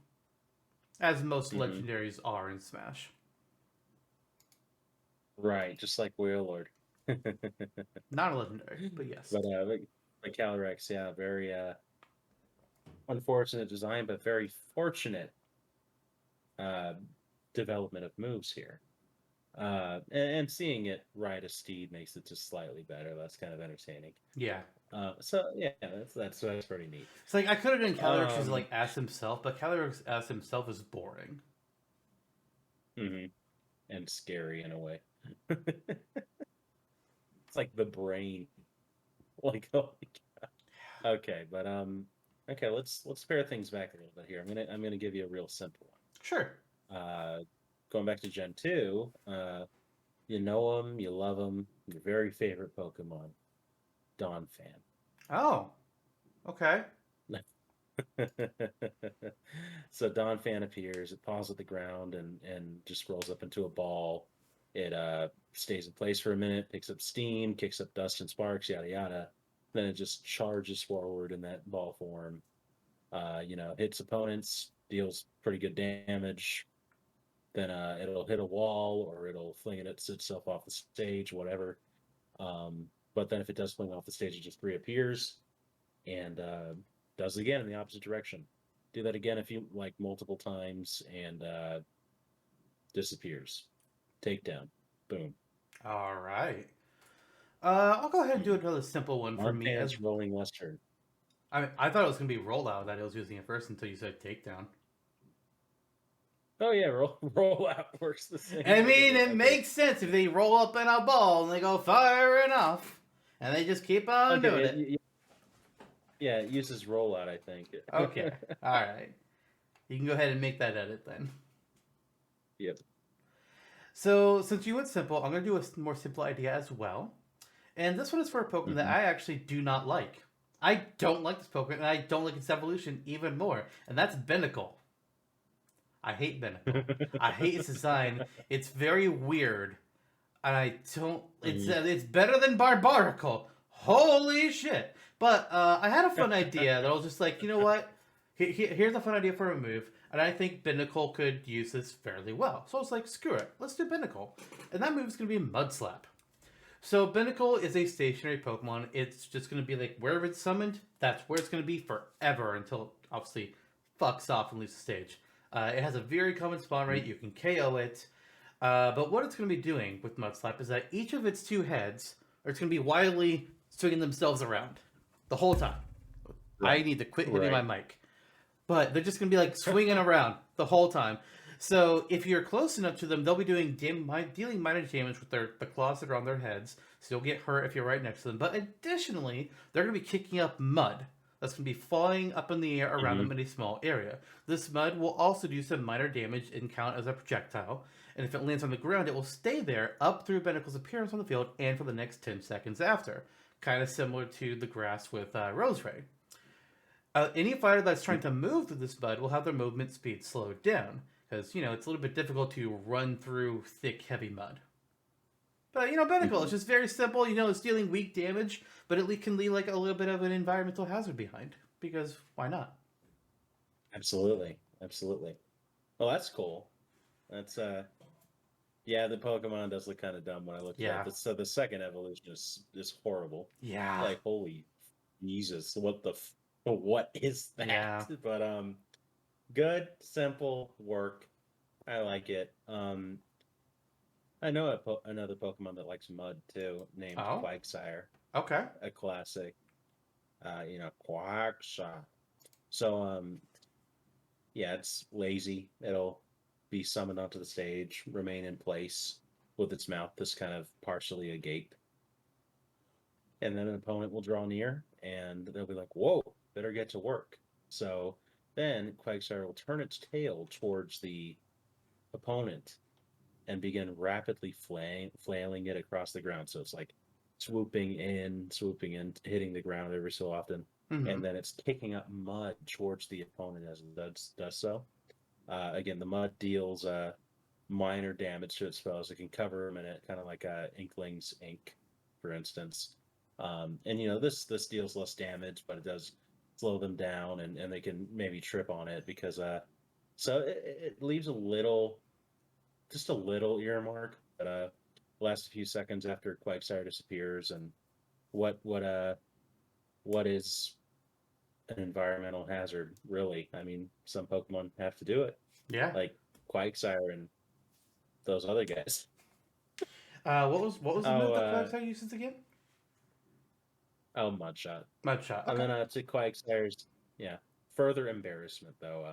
As most legendaries are in Smash. Right, just like Waylord. Not a legendary, but yes. But Calyrex, yeah, very unfortunate design, but very fortunate development of moves here. And seeing it ride a steed makes it just slightly better. That's kind of entertaining. Yeah. So yeah, that's pretty neat. It's like I could have done Calyrex as like as himself, but Calyrex as himself is boring. And scary in a way. It's like the brain. Like, oh my god. Okay, but okay, let's pair things back a little bit here. I'm gonna give you a real simple one. Sure. Going back to Gen 2, you know him, you love him, your very favorite Pokemon, Donphan. Oh, okay. So Donphan appears, it paws at the ground and just rolls up into a ball. It stays in place for a minute, picks up steam, kicks up dust and sparks, yada yada. Then it just charges forward in that ball form. Hits opponents, deals pretty good damage. Then it'll hit a wall or it'll fling it itself off the stage, whatever. But then if it does fling off the stage, it just reappears and does it again in the opposite direction. Do that again multiple times and disappears. Takedown. Boom. All right. I'll go ahead and do another simple one for me. As rolling Western. I thought it was going to be rollout that I was using it first until you said takedown. Oh yeah, roll out works the same. I mean, it makes sense if they roll up in a ball and they go firing off, and they just keep on doing it. Yeah, it uses rollout, I think. Okay, all right. You can go ahead and make that edit then. Yep. So since you went simple, I'm going to do a more simple idea as well, and this one is for a Pokemon that I actually do not like. I don't like this Pokemon, and I don't like its evolution even more, and that's Binnacle. I hate Binnacle. I hate its design. It's very weird. And I don't... It's better than Barbarical. Holy shit. But I had a fun idea that I was just like, you know what? Here's a fun idea for a move. And I think Binnacle could use this fairly well. So I was like, screw it. Let's do Binnacle. And that move is going to be Mud Slap. So Binnacle is a stationary Pokemon. It's just going to be like, wherever it's summoned, that's where it's going to be forever until it obviously fucks off and leaves the stage. It has a very common spawn rate. You can KO it. But what it's going to be doing with Mud Slap is that each of its two heads are going to be wildly swinging themselves around the whole time. Right. I need to quit hitting my mic. But they're just going to be like swinging around the whole time. So if you're close enough to them, they'll be dealing minor damage with the claws that are on their heads. So you'll get hurt if you're right next to them. But additionally, they're going to be kicking up mud. That's going to be flying up in the air around them in a small area. This mud will also do some minor damage and count as a projectile. And if it lands on the ground, it will stay there up through Binnacle's appearance on the field and for the next 10 seconds after. Kind of similar to the grass with Roserade. Any fighter that's trying to move through this mud will have their movement speed slowed down. because it's a little bit difficult to run through thick, heavy mud. But Binacle, it's just very simple. It's dealing weak damage, but it can leave like a little bit of an environmental hazard behind. Because why not? Absolutely. Well, that's cool. That's yeah, the Pokemon does look kind of dumb when I look at it. So the second evolution is horrible. Yeah. Like holy Jesus, what is that? Yeah. But good, simple work. I like it. I know another Pokemon that likes mud too, named Quagsire. Okay. A classic. Quagsire. So yeah, it's lazy. It'll be summoned onto the stage, remain in place with its mouth just kind of partially agape. And then an opponent will draw near and they'll be like, whoa, better get to work. So then Quagsire will turn its tail towards the opponent and begin rapidly flailing it across the ground. So it's like swooping in, hitting the ground every so often. Mm-hmm. And then it's kicking up mud towards the opponent as it does so. Again, the mud deals minor damage to its foes. It can cover them in it, kind of like Inkling's ink, for instance. And this deals less damage, but it does slow them down, and they can maybe trip on it because so it leaves just a little earmark, but lasts a few seconds after Quagsire disappears. And what is an environmental hazard, really? I mean, some Pokemon have to do it. Yeah. Like Quagsire and those other guys. What was the move that Quagsire uses again? Oh, Mudshot. Mudshot. Okay. And then to Quagsire's, further embarrassment though,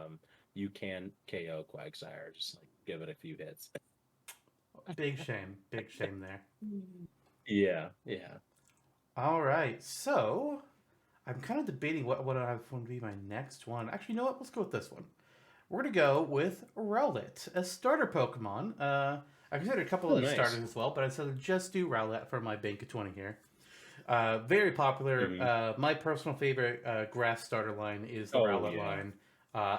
you can KO Quagsire, just like give it a few hits. Big shame there. Yeah. All right, so I'm kind of debating what I want to be my next one. Actually, you know what? Let's go with this one. We're going to go with Rowlet, a starter Pokemon. I considered a couple of these starters as well, but I decided to just do Rowlet for my bank of 20 here. Very popular. Mm-hmm. My personal favorite grass starter line is the Rowlet line.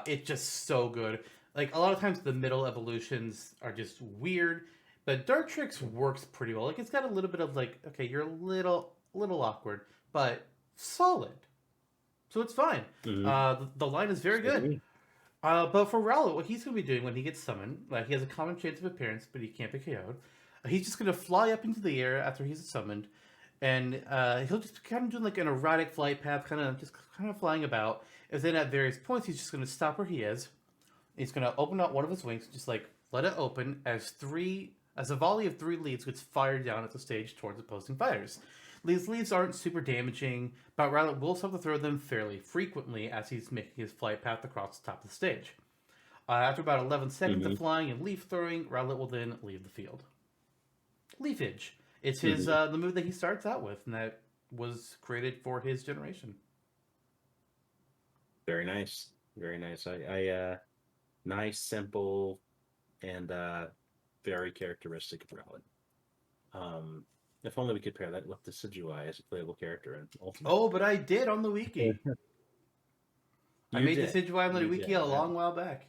It's just so good. Like, a lot of times the middle evolutions are just weird, but Dartrix works pretty well. Like, it's got a little bit of like, okay, you're a little awkward, but solid. So it's fine. Mm-hmm. The line is very good. But for Rowlet, what he's going to be doing when he gets summoned, he has a common chance of appearance, but he can't be KO'd. He's just going to fly up into the air after he's summoned, and he'll just kind of do like an erratic flight path, kind of flying about. And then at various points, he's just going to stop where he is. He's going to open up one of his wings, just like let it open as a volley of 3 leads gets fired down at the stage towards opposing fighters. These leads aren't super damaging, but Rowlet will have to throw them fairly frequently as he's making his flight path across the top of the stage. After about 11 seconds of flying and leaf throwing, Rowlet will then leave the field. Leafage. It's his the move that he starts out with, and that was created for his generation. Very nice. Very nice. Nice, simple, and very characteristic of Rowlet. If only we could pair that with the Decidueye as a playable character in Ultimate. Oh, but I did on the wiki. I made the Decidueye on the wiki a long while back.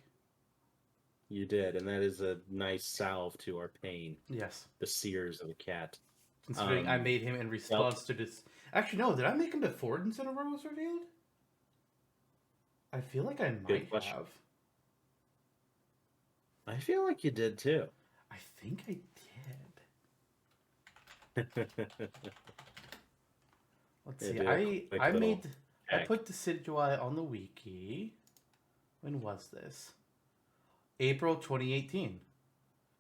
You did, and that is a nice salve to our pain. Yes. The sears of the cat. Considering I made him in response to this. Actually, no, did I make him before Incineroar was revealed? I feel like I might have. I feel like you did too. I think I did. Let's see. I put the Decidueye on the wiki. When was this? April 2018,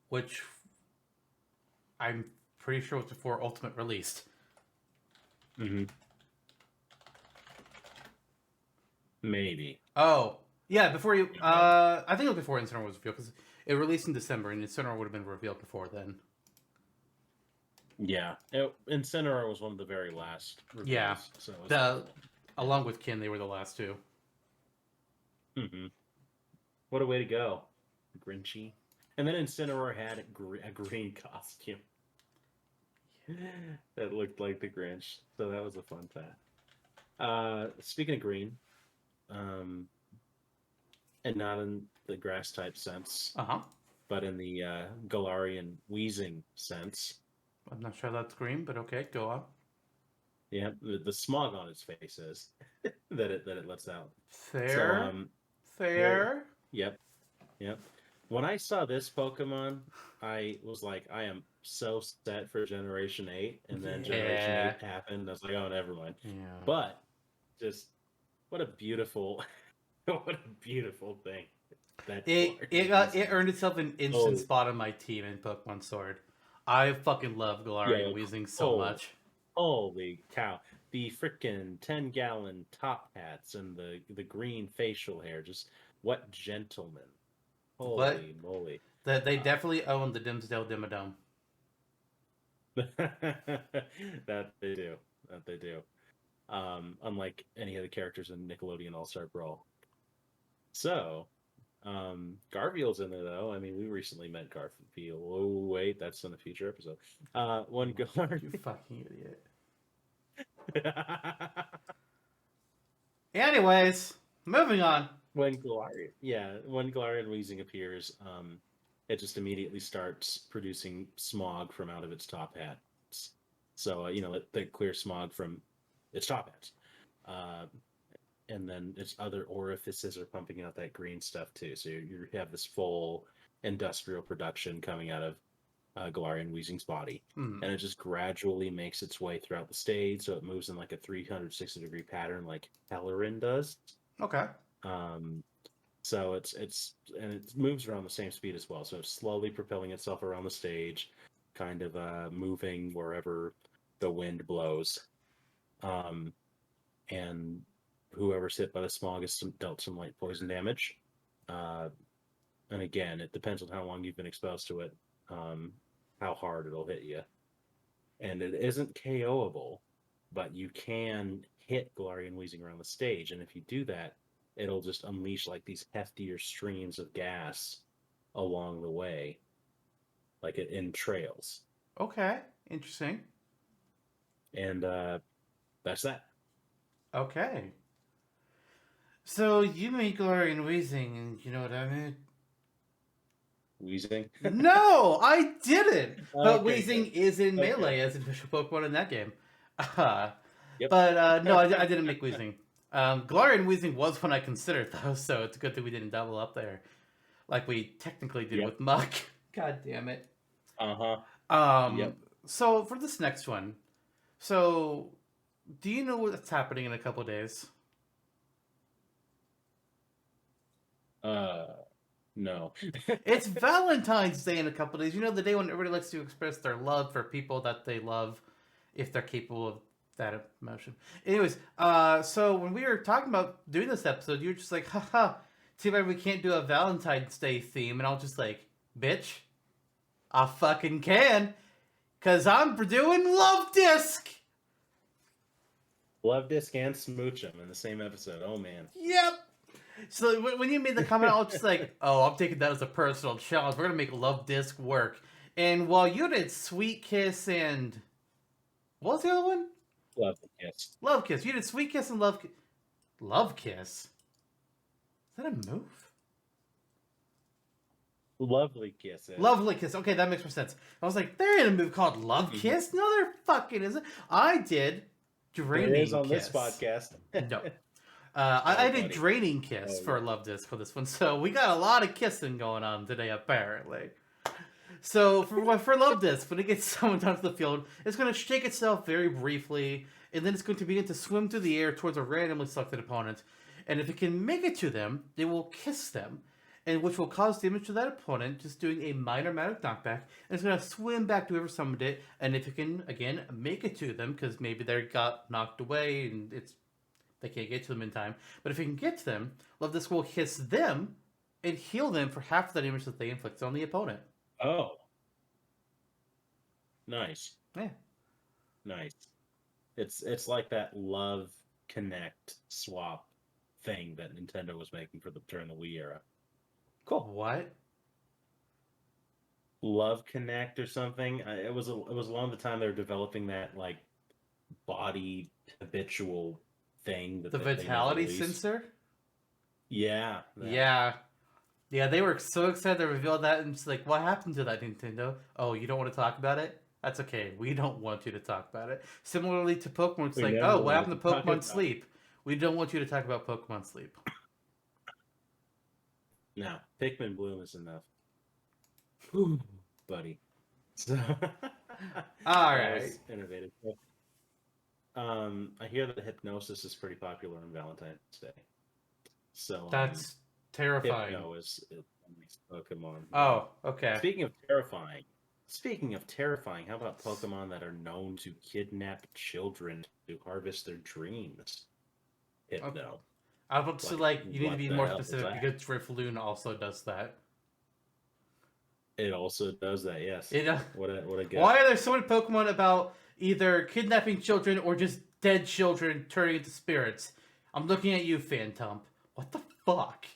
which I'm pretty sure was before Ultimate released. Mm-hmm. Maybe. Oh, yeah, before you. I think it was before Incineroar was revealed because it released in December, and Incineroar would have been revealed before then. Yeah, Incineroar was one of the very last reveals. Yeah, so along with Kin, they were the last two. Mm-hmm. What a way to go, Grinchy. And then Incineroar had a green costume that looked like the Grinch, so that was a fun time. Speaking of green, and not in the grass type sense, Uh-huh. but in the Galarian wheezing sense. I'm not sure that's green, but okay, go on. Yeah, the smog on its face is that it lets out. So Fair. there. Fair. Yep, yep. When I saw this Pokemon, I was like, I am so set for Generation 8, and then Generation Yeah. 8 happened. I was like, oh, never mind. Yeah. But just what a beautiful, what a beautiful thing. That It earned itself an instant Oh, spot on my team in Pokemon Sword. I fucking love Galarian yeah, Weezing so much. holy cow! The freaking 10-gallon top hats and the green facial hair. Just what gentlemen! What? Holy moly! That they definitely own the Dimsdale Dimmadome. That they do. That they do. Unlike any of the characters in Nickelodeon All-Star Brawl. So, Garfield's in there though. I mean, we recently met Garfield. Oh wait, that's in a future episode. One guard. You fucking idiot. Anyways, moving on. when Galarian Weezing appears, it just immediately starts producing smog from out of its top hats. So they clear smog from its top hats, and then its other orifices are pumping out that green stuff too. So you have this full industrial production coming out of Galarian Weezing's body, and it just gradually makes its way throughout the stage. So it moves in like a 360-degree pattern, like Hellerin does. Okay. So it moves around the same speed as well. So it's slowly propelling itself around the stage, kind of moving wherever the wind blows. And whoever's hit by the smog is dealt some light poison damage. And again, it depends on how long you've been exposed to it, how hard it'll hit you. And it isn't KOable, but you can hit Galarian Weezing around the stage. And if you do that, it'll just unleash like these heftier streams of gas along the way, like in trails. Okay. Interesting. And that's that. Okay. So you make Galarian Weezing, and you know what I mean? Weezing? No, I didn't. But Okay, Weezing good. is in Okay. Melee as an official Pokemon in that game. Yep. But no, I didn't make Weezing. Galarian Weezing was one I considered, though, so it's good that we didn't double up there. Like we technically did Yep. with Muck. God damn it. Uh-huh. Yep. So for this next one, so do you know what's happening in a couple days? No. It's Valentine's Day in a couple days. You know, the day when everybody likes to express their love for people that they love, if they're capable of that emotion. Anyways, so when we were talking about doing this episode, you were just like, haha, too bad we can't do a Valentine's Day theme. And I was just like, bitch, I fucking can. Because I'm doing Love Disc. Love Disc and Smoochum in the same episode. Oh, man. Yep. So when you made the comment, I was just like, oh, I'm taking that as a personal challenge. We're going to make Love Disc work. And while you did Sweet Kiss and... what was the other one? Love Kiss. Love Kiss. You did Sweet Kiss and Love Kiss. Love Kiss? Is that a move? Lovely Kiss. Lovely Kiss. Okay, that makes more sense. I was like, there ain't a move called Love Kiss? No, there fucking isn't. I did Draining It is on Kiss. this podcast. No. I did buddy. Draining Kiss for Love Disc for this one, so we got a lot of kissing going on today, apparently. So for Love Disc, when it gets summoned onto the field, it's going to shake itself very briefly, and then it's going to begin to swim through the air towards a randomly selected opponent. And if it can make it to them, it will kiss them, and which will cause damage to that opponent, just doing a minor amount of knockback. And it's going to swim back to whoever summoned it, and if it can, again, make it to them, because maybe they got knocked away, and they can't get to them in time. But if it can get to them, Love Disc will hiss them and heal them for half the damage that they inflict on the opponent. Oh. Nice. Yeah. Nice. It's like that Love Connect swap thing that Nintendo was making during the Wii era. Cool. What? Love Connect or something. It was along the time they were developing that like body habitual thing that The they vitality released. sensor? Yeah. Yeah. Yeah, they were so excited to reveal that, and it's like, what happened to that, Nintendo? Oh, you don't want to talk about it? That's okay. We don't want you to talk about it. Similarly to Pokemon, it's We like, never oh, what wanted happened to to talk Pokemon about Sleep? We don't want you to talk about Pokemon Sleep. No, Pikmin Bloom is enough. Ooh, buddy. So All that right. was innovative. I hear that Hypnosis is pretty popular on Valentine's Day. So That's terrifying. Hypno is a nice Pokemon. Yeah. Oh, okay. Speaking of terrifying, how about Pokemon that are known to kidnap children to harvest their dreams? Hypno. Okay. I was about to say, like, you need to What be the more hell is specific that? because Drifloon also does that. It also does that, yes. It, What a guess. why are there so many Pokemon about either kidnapping children or just dead children turning into spirits? I'm looking at you, Phantom. What the fuck?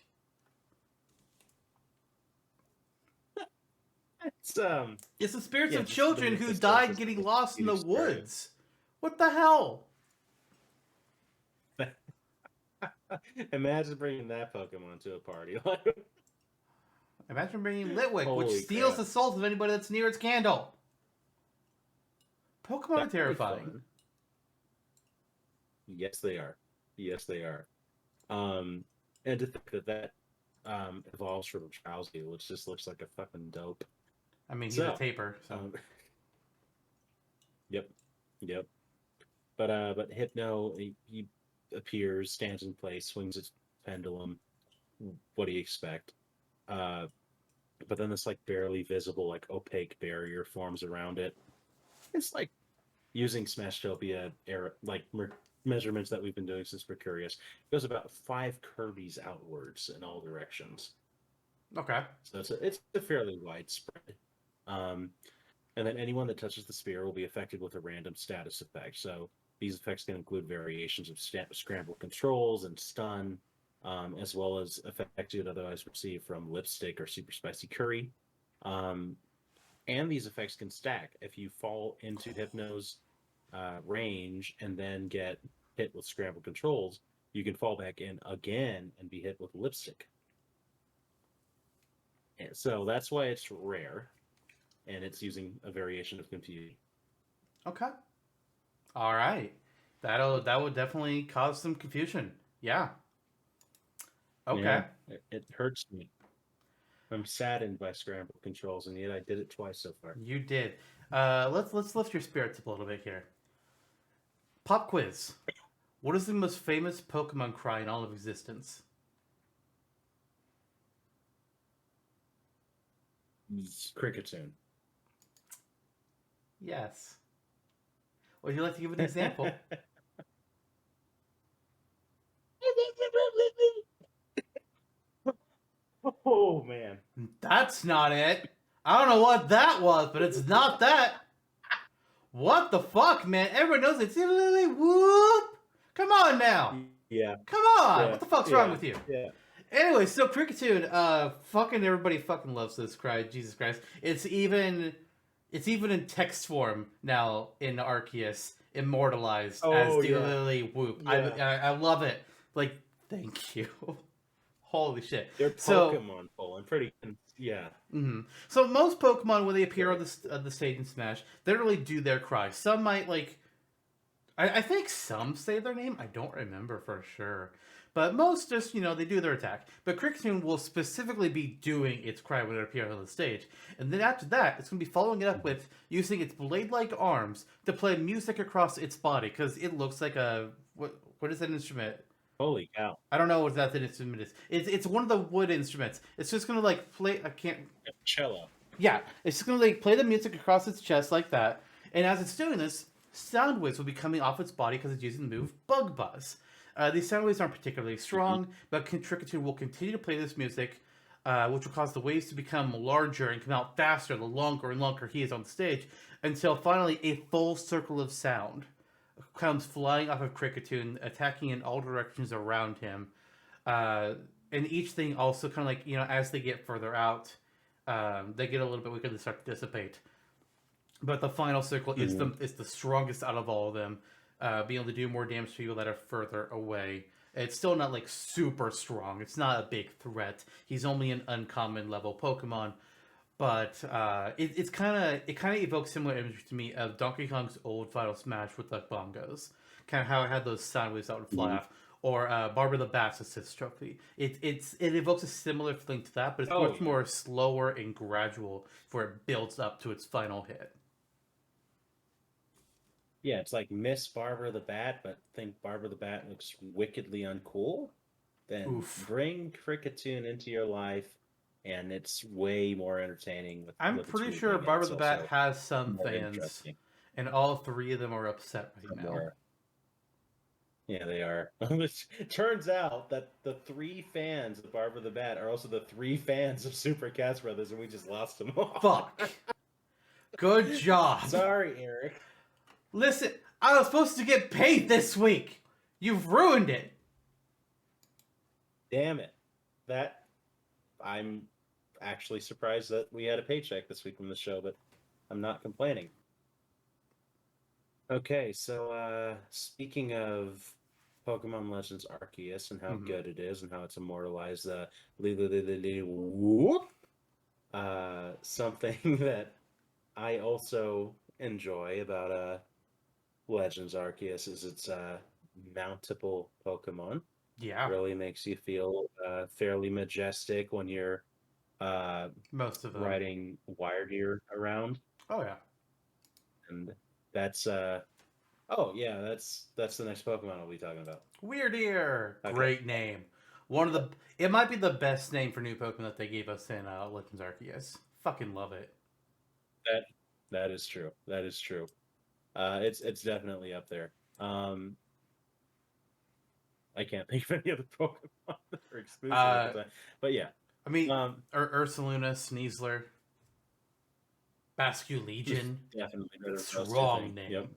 It's the spirits of children who died getting lost in the woods. What the hell? Imagine bringing that Pokemon to a party. Imagine bringing Litwick, Holy which steals crap. the souls of anybody that's near its candle. Pokemon are That'd be terrifying. fun. Yes, they are. Yes, they are. And to think that evolves from Drowsy, which just looks like a fucking dope. I mean, he's a taper, so. Yep. But Hypno, he appears, stands in place, swings its pendulum. What do you expect? But then this like barely visible, like opaque barrier forms around it. It's like using Smashtopia measurements that we've been doing since we're curious. It goes about 5 Kirby's outwards in all directions. Okay. So it's a fairly wide spread. And then anyone that touches the sphere will be affected with a random status effect. So these effects can include variations of scramble controls and stun, as well as effects you'd otherwise receive from lipstick or super spicy curry. And these effects can stack. If you fall into Hypno's range and then get hit with scramble controls, you can fall back in again and be hit with lipstick. And so that's why it's rare, and it's using a variation of confusion. Okay. All right. That would definitely cause some confusion. Yeah. Okay. Yeah, it hurts me. I'm saddened by scramble controls, and yet I did it twice so far. You did. Let's lift your spirits up a little bit here. Pop quiz. What is the most famous Pokemon cry in all of existence? Cricketune. Yes. Would you like to give an example? Oh man, That's not it. I don't know what that was, but it's not that. What the fuck, man? Everyone knows it's literally whoop. Come on now. Yeah. Come on. Yeah. What the fuck's wrong with you? Yeah. Anyway, so Cricketune, fucking everybody fucking loves this cry. Jesus Christ. It's even in text form now in Arceus, immortalized as literally whoop. Yeah. I love it. Like, thank you. Holy shit. They're Pokemon full. I'm pretty. Yeah. Mm-hmm. So most Pokemon, when they appear on the stage in Smash, they don't really do their cry. Some might like. I think some say their name. I don't remember for sure. But most just, they do their attack. But Cricketune will specifically be doing its cry when it appears on the stage. And then after that, it's going to be following it up with using its blade-like arms to play music across its body. Because it looks like a... What is that instrument? Holy cow. I don't know what that instrument is. It's one of the wood instruments. It's just going to, like, play... I can't... Cello. Yeah. It's just going to, like, play the music across its chest like that. And as it's doing this, sound waves will be coming off its body because it's using the move Bug Buzz. These sound waves aren't particularly strong, but Cricketune will continue to play this music, which will cause the waves to become larger and come out faster the longer and longer he is on the stage, until finally a full circle of sound comes flying off of Cricketune, attacking in all directions around him. And each thing also kind of like, as they get further out, they get a little bit weaker, they start to dissipate. But the final circle is the strongest out of all of them. being able to do more damage to people that are further away. It's still not like super strong. It's not a big threat. He's only an uncommon level Pokemon, but it kind of evokes similar imagery to me of Donkey Kong's old Final Smash with like bongos, kind of how it had those sound waves that would fly off, or Barbara the Bat's assist trophy. It evokes a similar feeling to that, but it's much more slower and gradual before it builds up to its final hit. Yeah, it's like Miss Barbara the Bat, but think Barbara the Bat looks wickedly uncool. Then bring Cricketune into your life, and it's way more entertaining. I'm pretty sure Barbara the Bat has some fans, and all 3 of them are upset right now. Yeah, they are. It turns out that the 3 fans of Barbara the Bat are also the 3 fans of Super Cats Brothers, and we just lost them all. Fuck. Good job. Sorry, Eric. Listen, I was supposed to get paid this week. You've ruined it. Damn it. I'm actually surprised that we had a paycheck this week from the show, but I'm not complaining. Okay, so speaking of Pokemon Legends Arceus and how good it is and how it's immortalized something that I also enjoy about Legends Arceus is its mountable Pokemon. Yeah. Really makes you feel fairly majestic when you're most of them riding Wyrdeer around. Oh yeah. And that's that's the next Pokemon I'll be talking about. Wyrdeer. Okay. Great name. It might be the best name for new Pokemon that they gave us in Legends Arceus. Fucking love it. That is true. That is true. It's definitely up there. I can't think of any other Pokemon that are exclusive, but yeah. I mean, Ursaluna, Sneasler, Basculegion. Definitely strong name. Yep.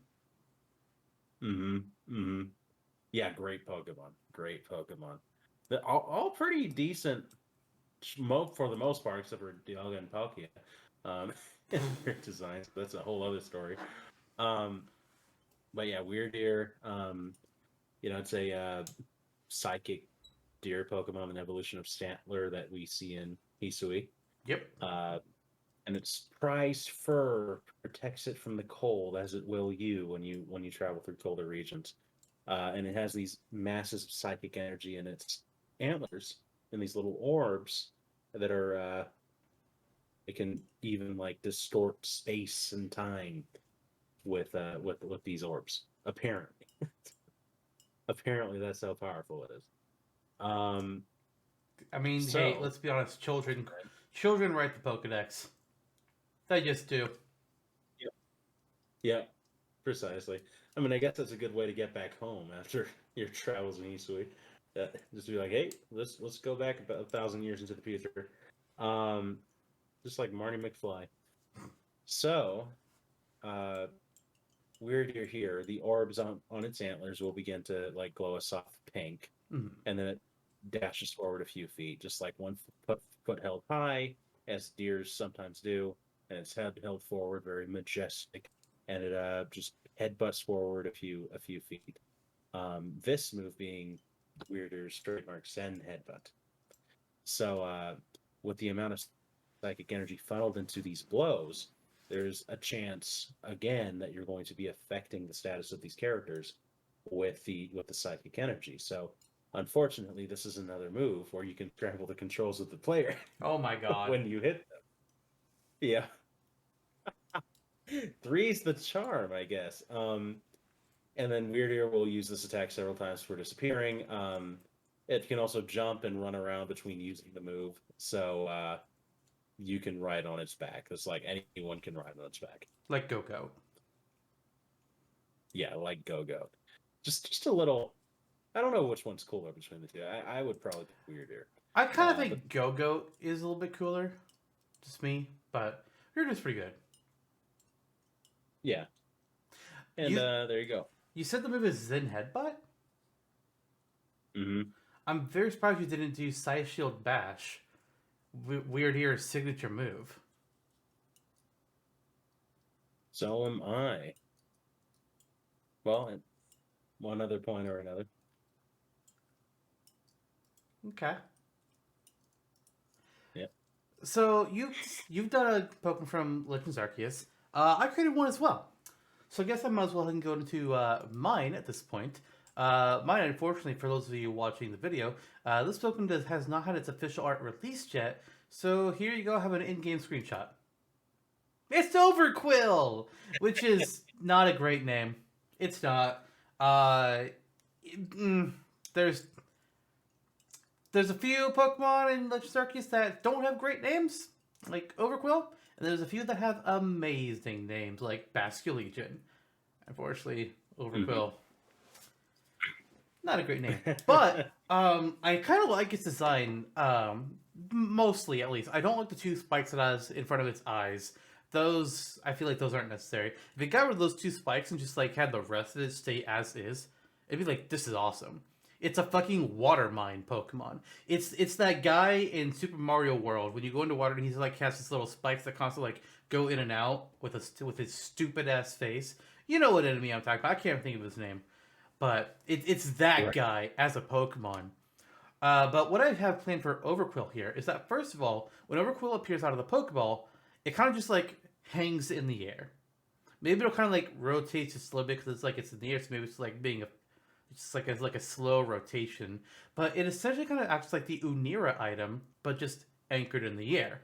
Yeah, great Pokemon. Great Pokemon. All pretty decent for the most part, except for Dialga and Palkia. In their designs. That's a whole other story. But yeah, Wyrdeer. It's a psychic deer Pokemon, an evolution of Stantler that we see in Hisui. Yep. And its prized fur protects it from the cold, as it will you when you travel through colder regions. And it has these massive psychic energy in its antlers, and these little orbs that are it can even like distort space and time with these orbs. Apparently that's how powerful it is. I mean, hey, let's be honest. Children write the Pokedex. They just do. Yeah, precisely. I mean, I guess that's a good way to get back home after your travels in Hisui. Just be like, hey, let's go back about 1,000 years into the future. Just like Marty McFly. So, Wyrdeer here, the orbs on its antlers will begin to like glow a soft pink, and then it dashes forward a few feet, just like one foot held high, as deers sometimes do, and its head held forward, very majestic, and it just headbutts forward a few feet. This move being Wyrdeer's trademark Zen headbutt. So, with the amount of psychic energy funneled into these blows, there's a chance again that you're going to be affecting the status of these characters with the psychic energy. So unfortunately, this is another move where you can scramble the controls of the player. Oh my god. When you hit them. Yeah. 3's the charm, I guess. And then Wyrdeer will use this attack several times for disappearing. It can also jump and run around between using the move. So you can ride on its back. It's like anyone can ride on its back. Like Go-Go. Yeah, like Go-Go. Just a little... I don't know which one's cooler between the two. I would probably pick Wyrdeer. I kind of think Go-Go is a little bit cooler. Just me. But Wyrdeer's pretty good. Yeah. And there you go. You said the move is Zen Headbutt? Mm-hmm. I'm very surprised you didn't do Side Shield Bash. Wyrdeer's signature move. So am I. Well, one other point or another. Okay. Yep. So you've done a Pokemon from Legends Arceus. I created one as well. So I guess I might as well go into mine at this point. Mine, unfortunately, for those of you watching the video, this Pokemon has not had its official art released yet. So here you go, I have an in-game screenshot. It's Overquill, which is not a great name. It's not. Uh, there's a few Pokemon in Legends Arceus that don't have great names, like Overquill, and there's a few that have amazing names, like Basculegion. Unfortunately, Overquill, not a great name. But I kind of like its design, mostly at least. I don't like the two spikes it has in front of its eyes. Those, I feel like those aren't necessary. If it got rid of those two spikes and just like had the rest of it stay as is, it'd be like, this is awesome. It's a fucking water mine Pokemon. It's that guy in Super Mario World when you go into water and he's like has these little spikes that constantly like go in and out with his stupid ass face. You know what enemy I'm talking about. I can't think of his name, but it's that Right. guy as a Pokemon. But what I have planned for Overquill here is that first of all, when Overquill appears out of the Pokeball, it kind of just like hangs in the air. Maybe it'll kind of like rotate just a little bit because it's like it's in the air, so maybe it's like being it's like a slow rotation. But it essentially kind of acts like the Unira item, but just anchored in the air.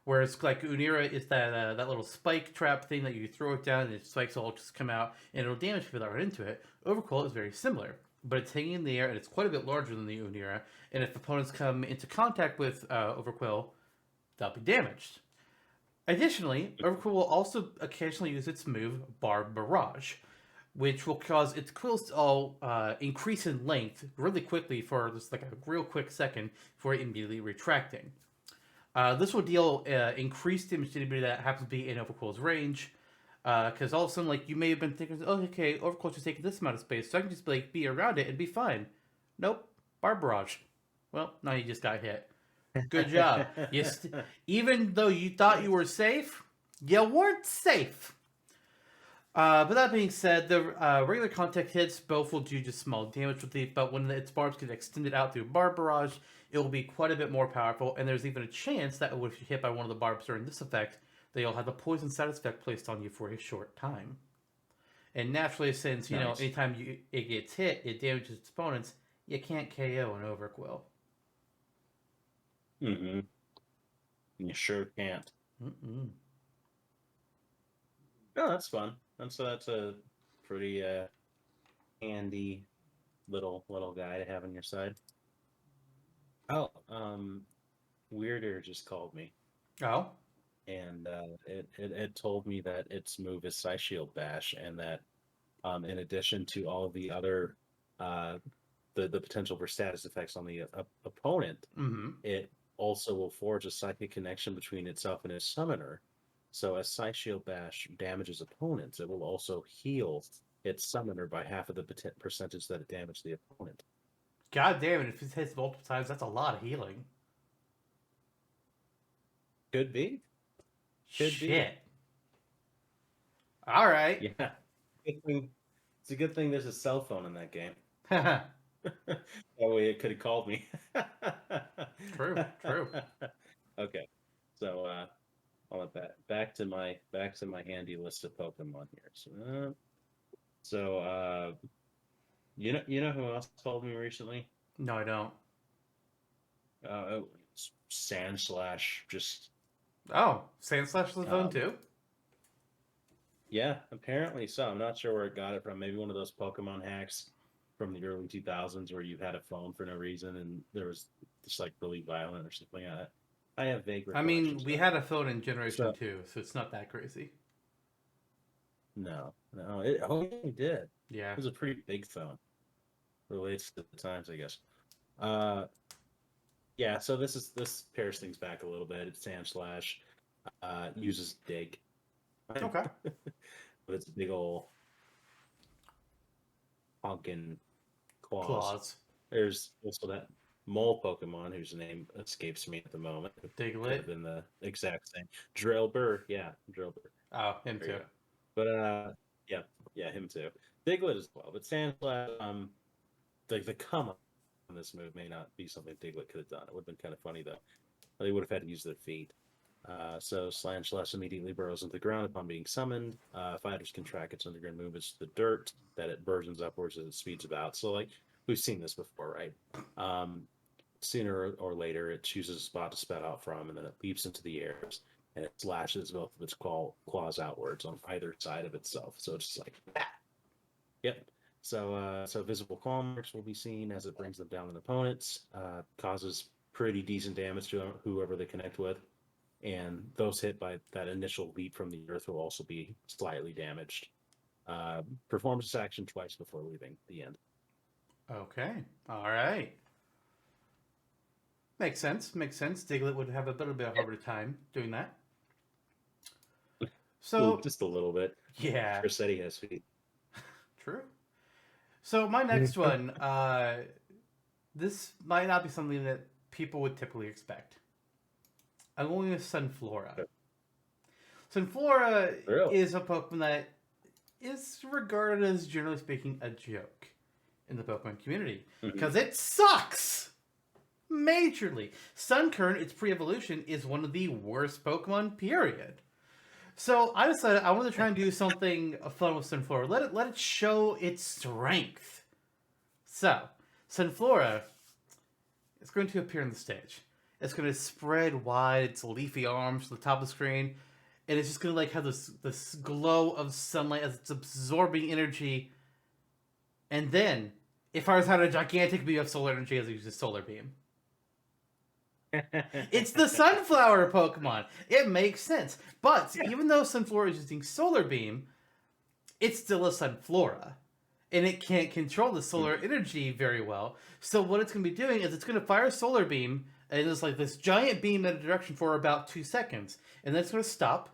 Whereas like Unira is that little spike trap thing that you throw it down and its spikes all just come out and it'll damage people that are into it. Overquill is very similar, but it's hanging in the air and it's quite a bit larger than the Unira. And if opponents come into contact with Overquill, they'll be damaged. Additionally, Overquill will also occasionally use its move Barb Barrage, which will cause its quills to all increase in length really quickly for just like a real quick second before immediately retracting. This will deal increased damage to anybody that happens to be in Overquill's range. Because all of a sudden, like, you may have been thinking, oh, okay, Overquill's just taking this amount of space, so I can just like be around it and be fine. Nope, Barb Barrage. Well, now you just got hit. Good job. Even though you thought you were safe, you weren't safe. But that being said, the regular contact hits both will do just small damage with it, but when its barbs get extended out through Barb Barrage, it will be quite a bit more powerful, and there's even a chance that if you're hit by one of the barbs during this effect, they'll have the poison status effect placed on you for a short time. And naturally, since, you know, anytime it gets hit, it damages its opponents, you can't KO an Overquill. Mm-hmm. You sure can't. Mm-mm. Oh, that's fun. That's a pretty handy little guy to have on your side. Oh, Weirder just called me. Oh? And it told me that its move is Psyshield Bash, and that in addition to all of the other the potential for status effects on the opponent, it also will forge a psychic connection between itself and its summoner. So as Psyshield Bash damages opponents, it will also heal its summoner by half of the percentage that it damaged the opponent. God damn it, if it hits multiple times, that's a lot of healing. Could be. Shit. All right. Yeah. It's a good thing there's a cell phone in that game. That way it could have called me. True. Okay. So I'll let back to my handy list of Pokemon here. So you know who else called me recently? No, I don't. Sandslash just. Oh, Sandslash was phone too? Yeah, apparently so. I'm not sure where it got it from. Maybe one of those Pokemon hacks from the early 2000s where you had a phone for no reason and there was just like really violent or something like that. I have vague recollections. I mean, we had a phone in Generation 2, so it's not that crazy. No. It did. Yeah. It was a pretty big phone. Relates to the times, I guess. Yeah, so this pairs things back a little bit. It's Sandslash. Uses Dig. Okay. With its big ol' honkin' claws. There's also that mole Pokemon whose name escapes me at the moment. Diglett. Could have been the exact same. Drillbur. Yeah, Drillbur. Oh, him too. But yeah, him too. Diglett as well, but Sandslash, the come up on this move may not be something Diglett could have done. It would have been kind of funny though. They would have had to use their feet. So Sandslash immediately burrows into the ground upon being summoned. Fighters can track its underground movements to the dirt that it burgeons upwards as it speeds about. So like we've seen this before, right? Sooner or later, it chooses a spot to spout out from, and then it leaps into the air and it slashes both of its claws outwards on either side of itself. So it's just like, ah! Yep. So visible claw marks will be seen as it brings them down on opponents, causes pretty decent damage to whoever they connect with, and those hit by that initial leap from the earth will also be slightly damaged. Performs this action twice before leaving. The end. Okay. All right. Makes sense. Makes sense. Diglett would have a little bit harder time doing that. So just a little bit. yeah, Rossetti has feet. True. So my next one, this might not be something that people would typically expect. I'm going with Sunflora. Sunflora is a Pokemon that is regarded as, generally speaking, a joke in the Pokemon community because it sucks majorly. Sunkern, its pre-evolution, is one of the worst Pokemon, period. So I decided I wanted to try and do something fun with Sunflora. Let it show its strength. So, Sunflora is going to appear on the stage. It's going to spread wide its leafy arms to the top of the screen, and it's just going to like have this glow of sunlight as it's absorbing energy. And then it fires out a gigantic beam of solar energy as it uses Solar Beam. It's the Sunflower Pokemon. It makes sense. But even though Sunflora is using Solar Beam, it's still a Sunflora. And it can't control the solar energy very well. So what it's going to be doing is it's going to fire Solar Beam, and it's like this giant beam in a direction for about 2 seconds. And then it's going to stop.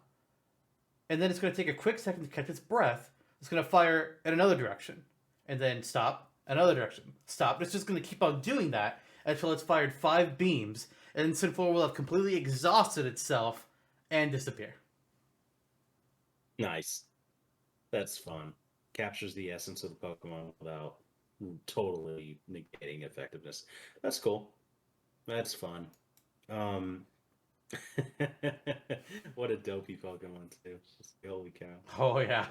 And then it's going to take a quick second to catch its breath. It's going to fire in another direction. And then stop, another direction. Stop. It's just going to keep on doing that until it's fired 5 beams. And Sunflora will have completely exhausted itself and disappear. Nice. That's fun. Captures the essence of the Pokemon without totally negating effectiveness. That's cool. That's fun. What a dopey Pokemon too. Holy cow. Oh yeah.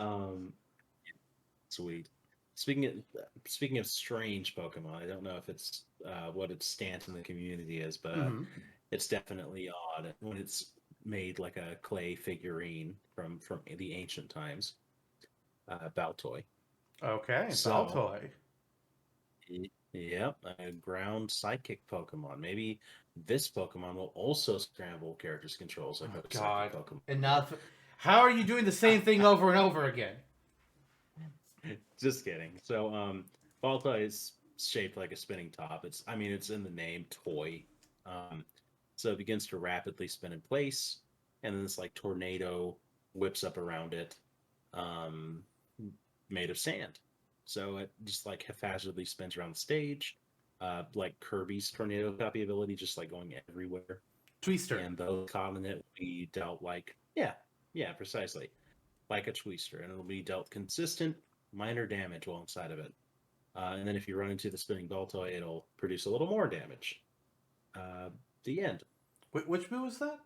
Sweet. Speaking of strange Pokemon, I don't know if it's what its stance in the community is, but it's definitely odd when it's made like a clay figurine from the ancient times. Baltoy. Okay, So, Baltoy. Yep, a ground psychic Pokemon. Maybe this Pokemon will also scramble characters' controls like a psychic Pokemon. Enough. How are you doing the same thing over and over again? Just kidding. So, Baltoy is shaped like a spinning top. It's in the name, toy. So it begins to rapidly spin in place, and then this like tornado whips up around it, made of sand. So it just like haphazardly spins around the stage, like Kirby's tornado copy ability, just like going everywhere. Twister. And those caught in it will be dealt like, yeah, precisely, like a Twister, and it'll be dealt consistent minor damage while inside of it. And then if you run into the spinning Baltoy, it'll produce a little more damage. The end. Which move was that?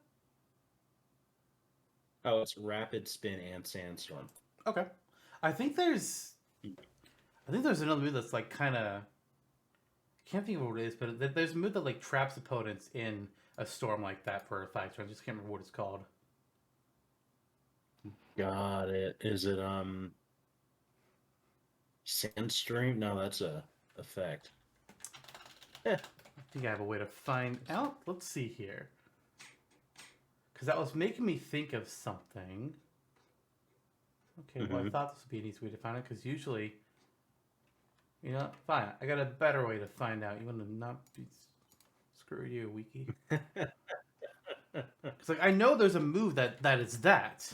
Oh, it's Rapid Spin and Sandstorm. Okay. I think there's another move that's like kind of... I can't think of what it is, but there's a move that like traps opponents in a storm like that for 5 turns. I just can't remember what it's called. Got it. Is it Sandstream? No, that's a effect. I think I have a way to find out. Let's see here. Because that was making me think of something. Okay, well, I thought this would be an easy way to find it, because usually... You know, fine. I got a better way to find out. You want to not be... Screw you, Wiki. It's like, I know there's a move that is that.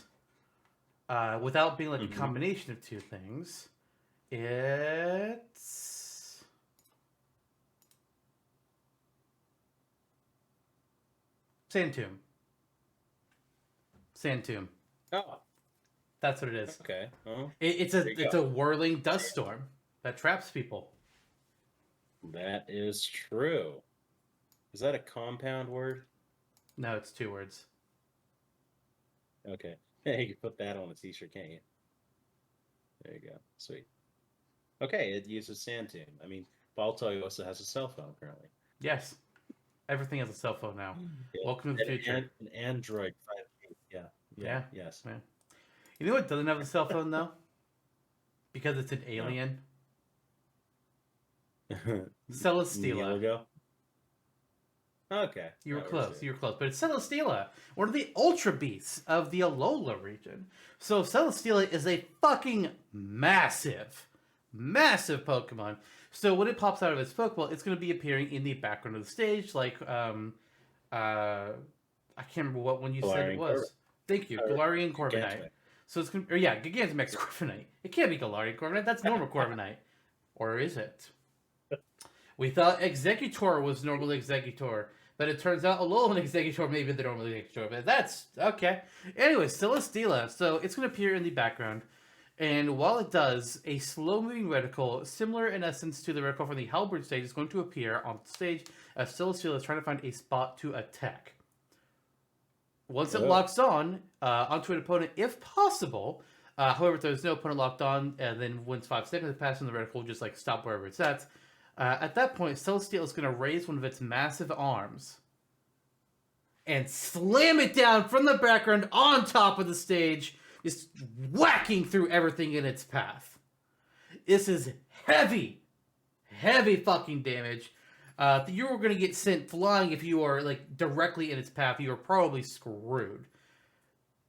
Without being like a combination of two things. It's... Sand Tomb. Oh. That's what it is. Okay. Well, It's a whirling dust storm that traps people. that is true. Is that a compound word? No, it's 2 words. Okay. Hey, you can put that on a t-shirt, can't you? There you go. Sweet. Okay, it uses sand tune. I mean, Baltoy also has a cell phone currently. Yes. Everything has a cell phone now. Yeah. Welcome to the future. An Android 5G. Yeah. Yes. Yeah. You know what doesn't have a cell phone though? Because it's an alien. Celesteela. Okay. You were close. You were close. But it's Celesteela, one of the Ultra Beasts of the Alola region. So Celesteela is a fucking massive Pokemon. So when it pops out of its Pokeball, it's going to be appearing in the background of the stage, like I can't remember what one you said it was. Thank you, Galarian Corviknight. So it's Gigantamax Corviknight. It can't be Galarian Corviknight. That's normal Corviknight, or is it? We thought Executor was normal Executor, but it turns out Alolan Executor may be the normal Executor. But that's okay. Anyway, Celesteela. So it's going to appear in the background. And while it does, a slow-moving reticle, similar in essence to the reticle from the Halberd stage, is going to appear on stage as Celesteela is trying to find a spot to attack. Once it locks on onto an opponent, if possible, however, if there's no opponent locked on, and then once 5 seconds pass, and the reticle will just like stop wherever it's at that point, Celesteela is going to raise one of its massive arms and slam it down from the background on top of the stage, just whacking through everything in its path. This is heavy fucking damage. You were going to get sent flying if you are like directly in its path. You are probably screwed.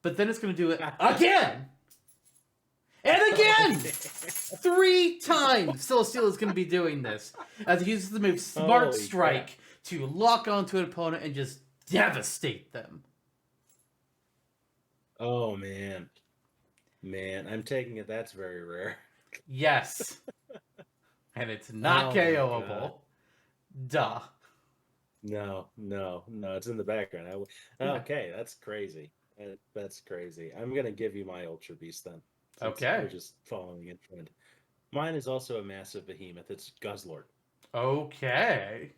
But then it's going to do it again. And again! 3 times Celesteela is going to be doing this. As it uses the move Smart Strike to lock onto an opponent and just devastate them. Oh, man. Man, I'm taking it that's very rare. Yes. And it's not KOable. Duh. No, it's in the background. Okay, that's crazy. That's crazy. I'm going to give you my Ultra Beast then. Okay. We're just following in trend. Mine is also a massive behemoth. It's Guzzlord. Okay.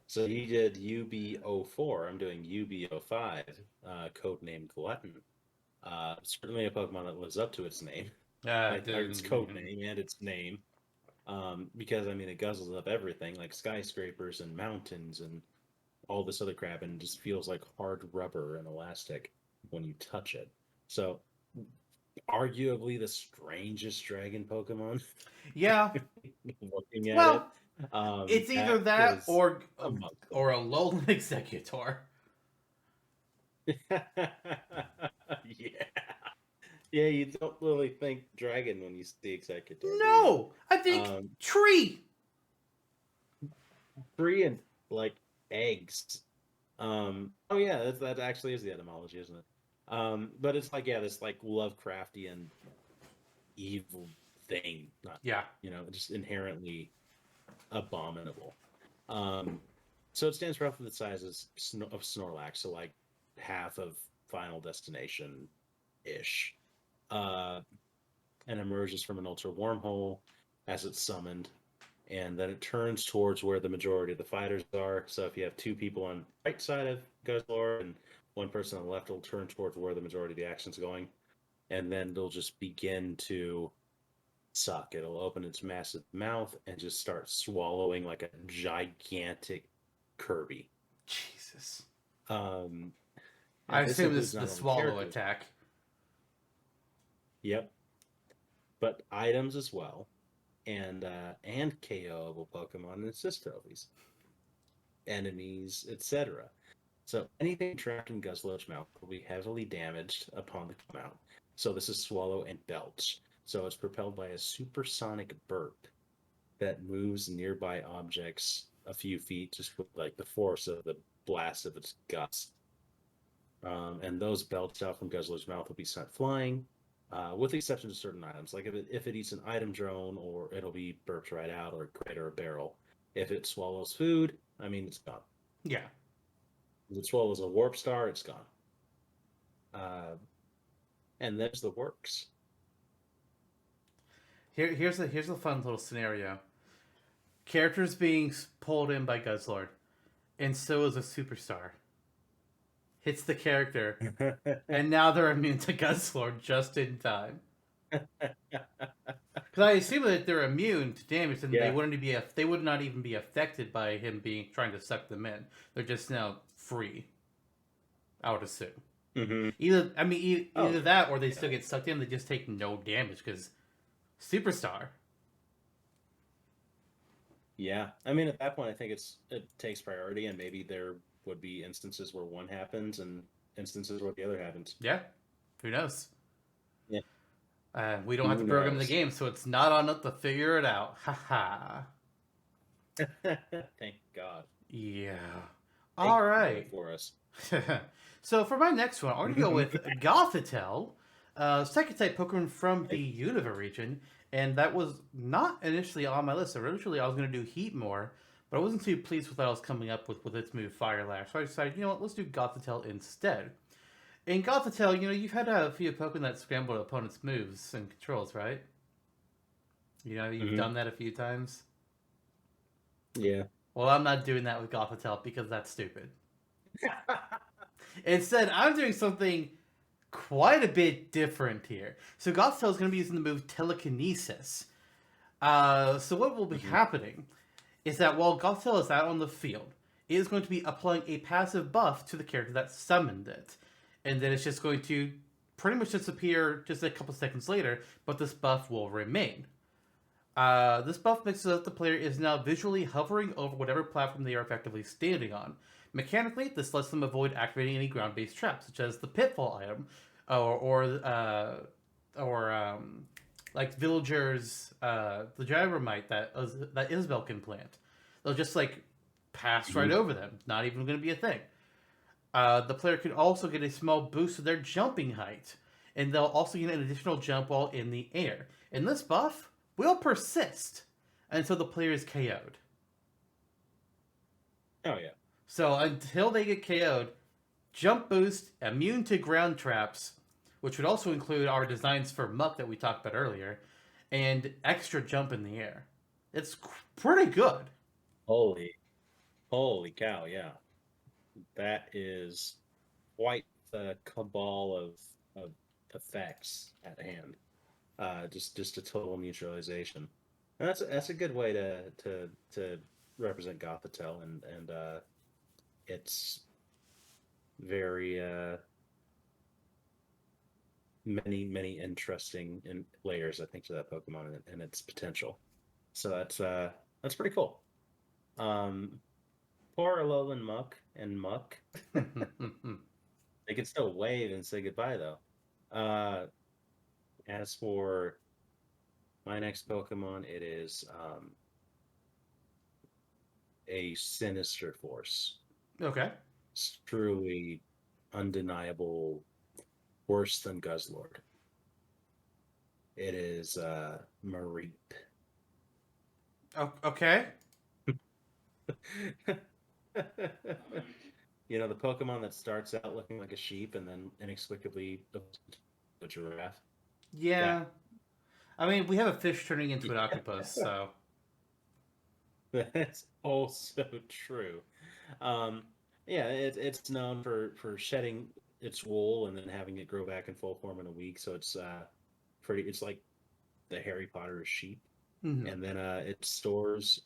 So he did UB04. I'm doing UB05, codename Glutton. Certainly a Pokemon that lives up to its name. Its code name and its name. Because, I mean, it guzzles up everything, like skyscrapers and mountains and all this other crap, and it just feels like hard rubber and elastic when you touch it. So, arguably the strangest dragon Pokemon. Yeah. Looking at it. It's either that or a Alolan Executor. Yeah, you don't really think dragon when you see Executor. No! I think tree! Tree and, like, eggs. Oh, yeah, that actually is the etymology, isn't it? But it's like, this, like, Lovecraftian evil thing. Just inherently abominable. So it stands roughly the size of Snorlax, so, like, half of Final Destination-ish. And emerges from an ultra wormhole as it's summoned, and then it turns towards where the majority of the fighters are. So if you have 2 people on the right side of Guzzlord and 1 person on the left, it'll turn towards where the majority of the action's going, and then it'll just begin to suck. It'll open its massive mouth and just start swallowing like a gigantic Kirby. Jesus. I assume this is the swallow attack. Yep. But items as well, and KOable Pokemon and assist trophies, enemies, etc. So anything trapped in Guzzlord's mouth will be heavily damaged upon the come out. So this is Swallow and Belch. So it's propelled by a supersonic burp that moves nearby objects a few feet just with like the force of the blast of its guts. And those belched out from Guzzlord's mouth will be sent flying. With the exception of certain items, like if it eats an item drone, or it'll be burped right out, or a crate or a barrel. If it swallows food, I mean, it's gone. Yeah. If it swallows a warp star, it's gone. and there's the works. Here's a fun little scenario. Characters being pulled in by Guzzlord, and so is a superstar. Hits the character, and now they're immune to Guzzlord just in time. Because I assume that they're immune to damage, and Yeah. they would not even be affected by him trying to suck them in. They're just now free. I would assume. Mm-hmm. Either that or they still get sucked in. They just take no damage because superstar. Yeah, I mean, at that point, I think it takes priority, and maybe there would be instances where one happens and instances where the other happens. Yeah, who knows? Yeah, we don't have to program the game, so it's not on us to figure it out. Haha. Thank God. Yeah. Thank All you right. for us. So for my next one, I'm going to go with Gothitelle, second type Pokemon from the Unova region, and that was not initially on my list. Originally, I was going to do Heat more, but I wasn't too pleased with what I was coming up with its move Fire Lash. So I decided, you know what, let's do Gothitelle instead. In Gothitelle, you've had a few Pokemon that scramble opponents' moves and controls, right? You've done that a few times. Yeah. Well, I'm not doing that with Gothitelle because that's stupid. Instead, I'm doing something quite a bit different here. So Gothitelle is going to be using the move Telekinesis. So what will be happening is that while Gothitelle is out on the field, it is going to be applying a passive buff to the character that summoned it. And then it's just going to pretty much disappear just a couple seconds later, but this buff will remain. This buff makes it so that the player is now visually hovering over whatever platform they are effectively standing on. Mechanically, this lets them avoid activating any ground-based traps, such as the Pitfall item, like villagers, the Gyromite that Isabel can plant. They'll just pass right over them, not even going to be a thing. The player can also get a small boost to their jumping height, and they'll also get an additional jump while in the air. And this buff will persist until the player is KO'd. Oh, yeah. So until they get KO'd, jump boost, immune to ground traps, which would also include our designs for Muck that we talked about earlier, and extra jump in the air. It's pretty good. Holy cow, yeah. That is quite the cabal of effects at hand. Just a total neutralization. And that's a good way to represent Gothitelle, and it's very many interesting layers, I think, to that Pokemon and its potential. So that's pretty cool. Poor Alolan Muck and Muck. They can still wave and say goodbye, though. As for my next Pokemon, it is a Sinister Force. Okay. It's truly undeniable, worse than Guzzlord. It is Mareep. Okay. The Pokemon that starts out looking like a sheep and then inexplicably a giraffe. Yeah. I mean, we have a fish turning into an octopus, so. That's also true. It's known for shedding its wool and then having it grow back in full form in a week. So it's it's like the Harry Potter sheep. Mm-hmm. And then it stores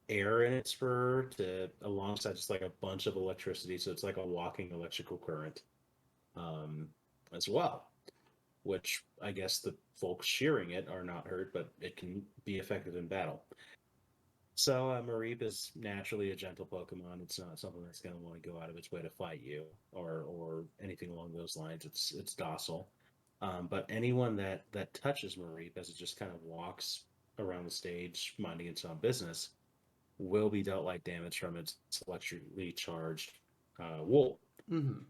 air in its fur alongside just like a bunch of electricity. So it's like a walking electrical current as well, which I guess the folks shearing it are not hurt, but it can be effective in battle. So Mareep is naturally a gentle Pokemon. It's not something that's going to want to go out of its way to fight you or anything along those lines. It's docile. But anyone that touches Mareep as it just kind of walks around the stage minding its own business will be dealt light damage from its electrically charged wool. Mm-hmm.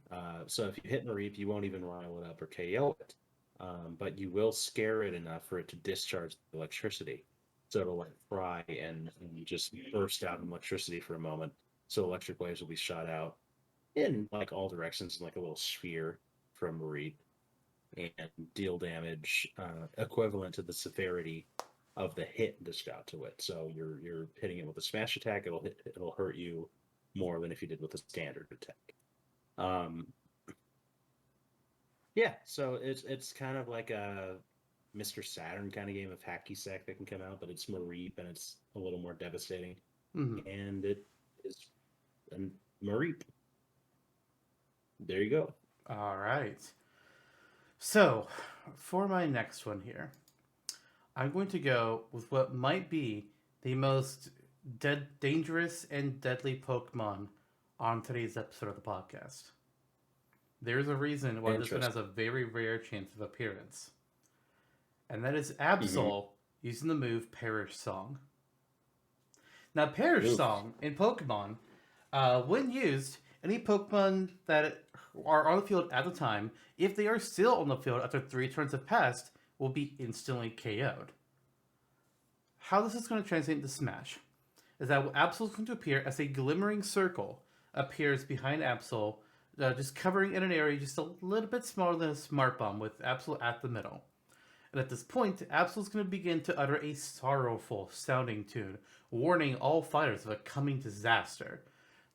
So if you hit Mareep, you won't even rile it up or KO it. But you will scare it enough for it to discharge the electricity. So it'll fry and just burst out in electricity for a moment. So electric waves will be shot out in all directions in a little sphere from Mareep. and deal damage equivalent to the severity of the hit dished out to it. So you're hitting it with a smash attack, it'll hurt you more than if you did with a standard attack. Yeah, so it's kind of like a Mr. Saturn kind of game of hacky sack that can come out, but it's Mareep and it's a little more devastating. Mm-hmm. And it is a Mareep. There you go. All right. So, for my next one here, I'm going to go with what might be the most dangerous and deadly Pokemon on today's episode of the podcast. There's a reason why this one has a very rare chance of appearance. And that is Absol using the move Perish Song. Now, Perish Song in Pokemon, when used, any Pokemon that are on the field at the time, if they are still on the field after 3 turns have passed, will be instantly KO'd. How this is going to translate into Smash is that Absol is going to appear as a glimmering circle appears behind Absol, just covering in an area just a little bit smaller than a Smart Bomb with Absol at the middle. And at this point, Absol is going to begin to utter a sorrowful sounding tune, warning all fighters of a coming disaster.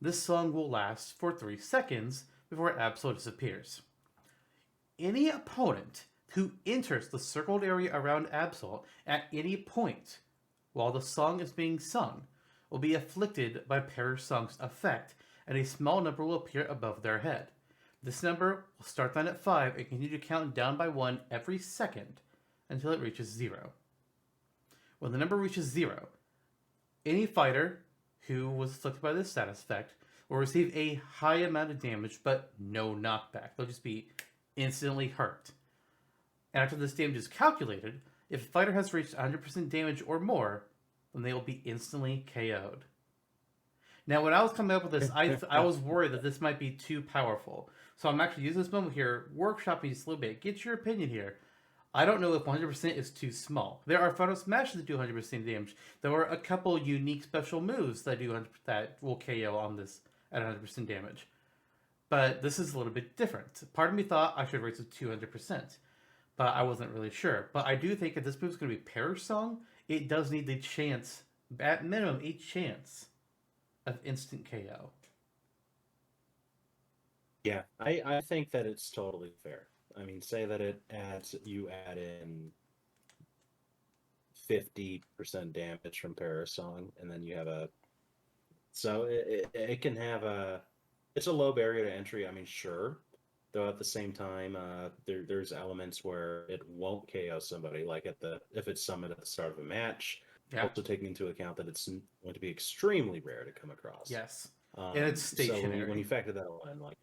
This song will last for 3 seconds before Absol disappears. Any opponent who enters the circled area around Absol at any point while the song is being sung will be afflicted by Perish Song's effect, and a small number will appear above their head. This number will start down at 5 and continue to count down by 1 every second until it reaches 0. When the number reaches 0, any fighter who was afflicted by this status effect will receive a high amount of damage but no knockback. They'll just be instantly hurt. And after this damage is calculated, if a fighter has reached 100% damage or more, then they will be instantly KO'd. Now, when I was coming up with this, I was worried that this might be too powerful. So I'm actually using this moment here, workshopping just a little bit. Get your opinion here. I don't know if 100% is too small. There are Final Smashes that do 100% damage. There are a couple unique special moves that will KO on this at 100% damage. But this is a little bit different. Part of me thought I should raise it to 200%, but I wasn't really sure. But I do think if this move is going to be Perish Song, it does need the chance, at minimum, a chance of instant KO. Yeah, I think that it's totally fair. I mean, say that you add in 50% damage from Perish Song, and then you have so it can have it's a low barrier to entry. I mean, sure, though at the same time, there's elements where it won't KO somebody, like if it's summoned at the start of a match. Yeah. Also taking into account that it's going to be extremely rare to come across. Yes, and it's stationary. So when you factor that all in, like.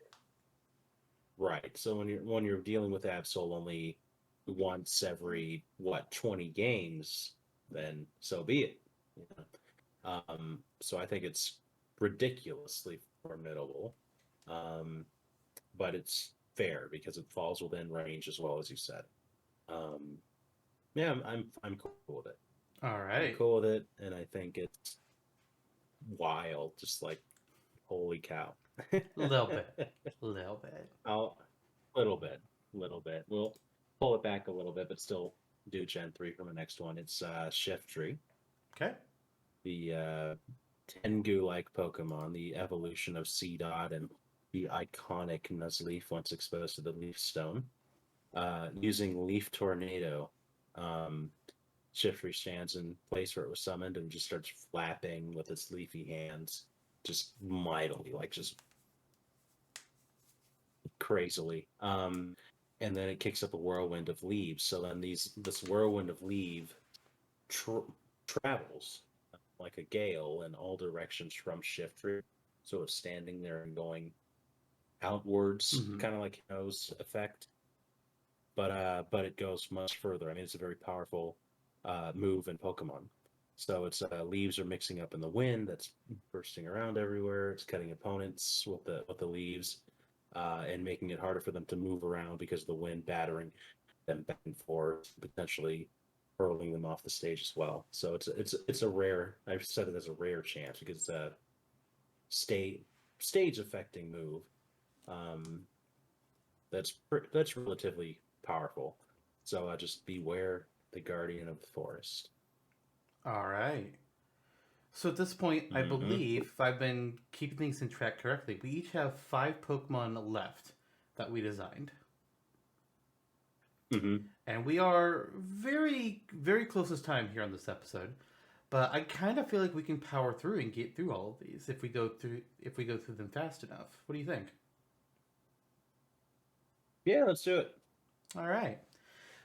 Right. So when you're dealing with Absol only once every 20 games, then so be it. You know? So I think it's ridiculously formidable, but it's fair because it falls within range as well, as you said. Yeah, I'm cool with it. All right, I'm cool with it, and I think it's wild. Just like, holy cow. A little bit. Little bit. We'll pull it back a little bit, but still do Gen 3 from the next one. It's Shiftry. Okay. The Tengu-like Pokemon, the evolution of Seedot and the iconic Nuzleaf once exposed to the Leaf Stone. Using Leaf Tornado, Shiftry stands in place where it was summoned and just starts flapping with its leafy hands, just mightily, like just crazily. And then it kicks up a whirlwind of leaves. So then this whirlwind of leaf travels like a gale in all directions from Shiftry. So it's standing there and going outwards, kind of like Hypno's effect. But it goes much further. I mean, it's a very powerful move in Pokemon. So it's leaves are mixing up in the wind that's bursting around everywhere. It's cutting opponents with the leaves and making it harder for them to move around because of the wind battering them back and forth, potentially hurling them off the stage as well. So it's a rare. I've said it as a rare chance because it's a stage affecting move. That's relatively powerful. So just beware the guardian of the forest. All right. So at this point, I believe, if I've been keeping things in track correctly, we each have 5 Pokemon left that we designed. And we are very, very close to time here on this episode. But I kind of feel like we can power through and get through all of these if we go through them fast enough. What do you think? Yeah, let's do it. All right.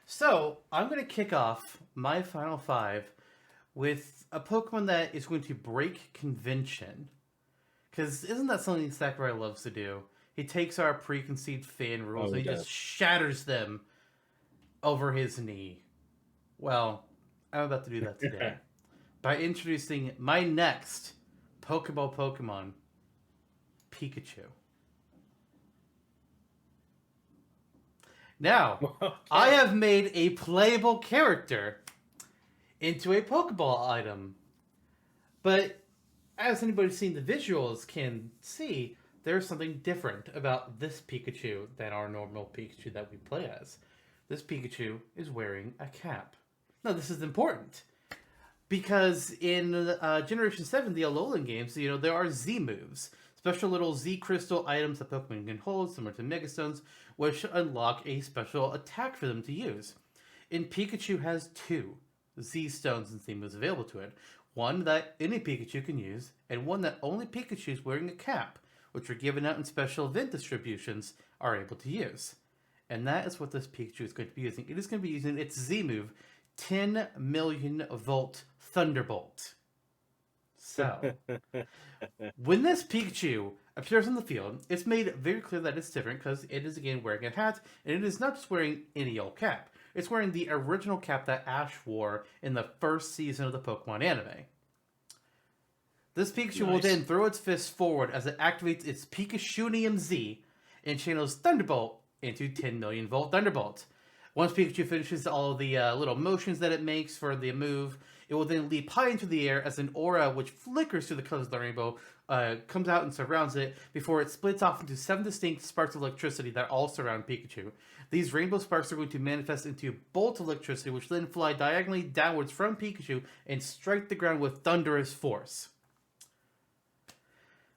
So I'm going to kick off my final 5 with a Pokemon that is going to break convention. Because isn't that something Sakurai loves to do? He takes our preconceived fan rules and he just shatters them over his knee. Well, I'm about to do that today by introducing my next Poke Ball Pokemon, Pikachu. Now, I have made a playable character into a Pokeball item. But as anybody who's seen the visuals can see, there's something different about this Pikachu than our normal Pikachu that we play as. This Pikachu is wearing a cap. Now, this is important because in Generation 7, the Alolan games, there are Z moves. Special little Z crystal items that Pokemon can hold, similar to Megastones, which unlock a special attack for them to use. And Pikachu has 2 Z stones and Z moves available to it. One that any Pikachu can use, and one that only Pikachus wearing a cap, which are given out in special event distributions, are able to use. And that is what this Pikachu is going to be using. It is going to be using its Z move, 10 million volt Thunderbolt. So, when this Pikachu appears on the field, it's made very clear that it's different because it is again wearing a hat, and it is not just wearing any old cap. It's wearing the original cap that Ash wore in the first season of the Pokemon anime. This Pikachu will then throw its fist forward as it activates its Pikachunium Z and channels Thunderbolt into 10 million volt Thunderbolt. Once Pikachu finishes all of the little motions that it makes for the move, it will then leap high into the air as an aura which flickers through the colors of the rainbow comes out and surrounds it before it splits off into 7 distinct sparks of electricity that all surround Pikachu. These rainbow sparks are going to manifest into bolt electricity which then fly diagonally downwards from Pikachu and strike the ground with thunderous force.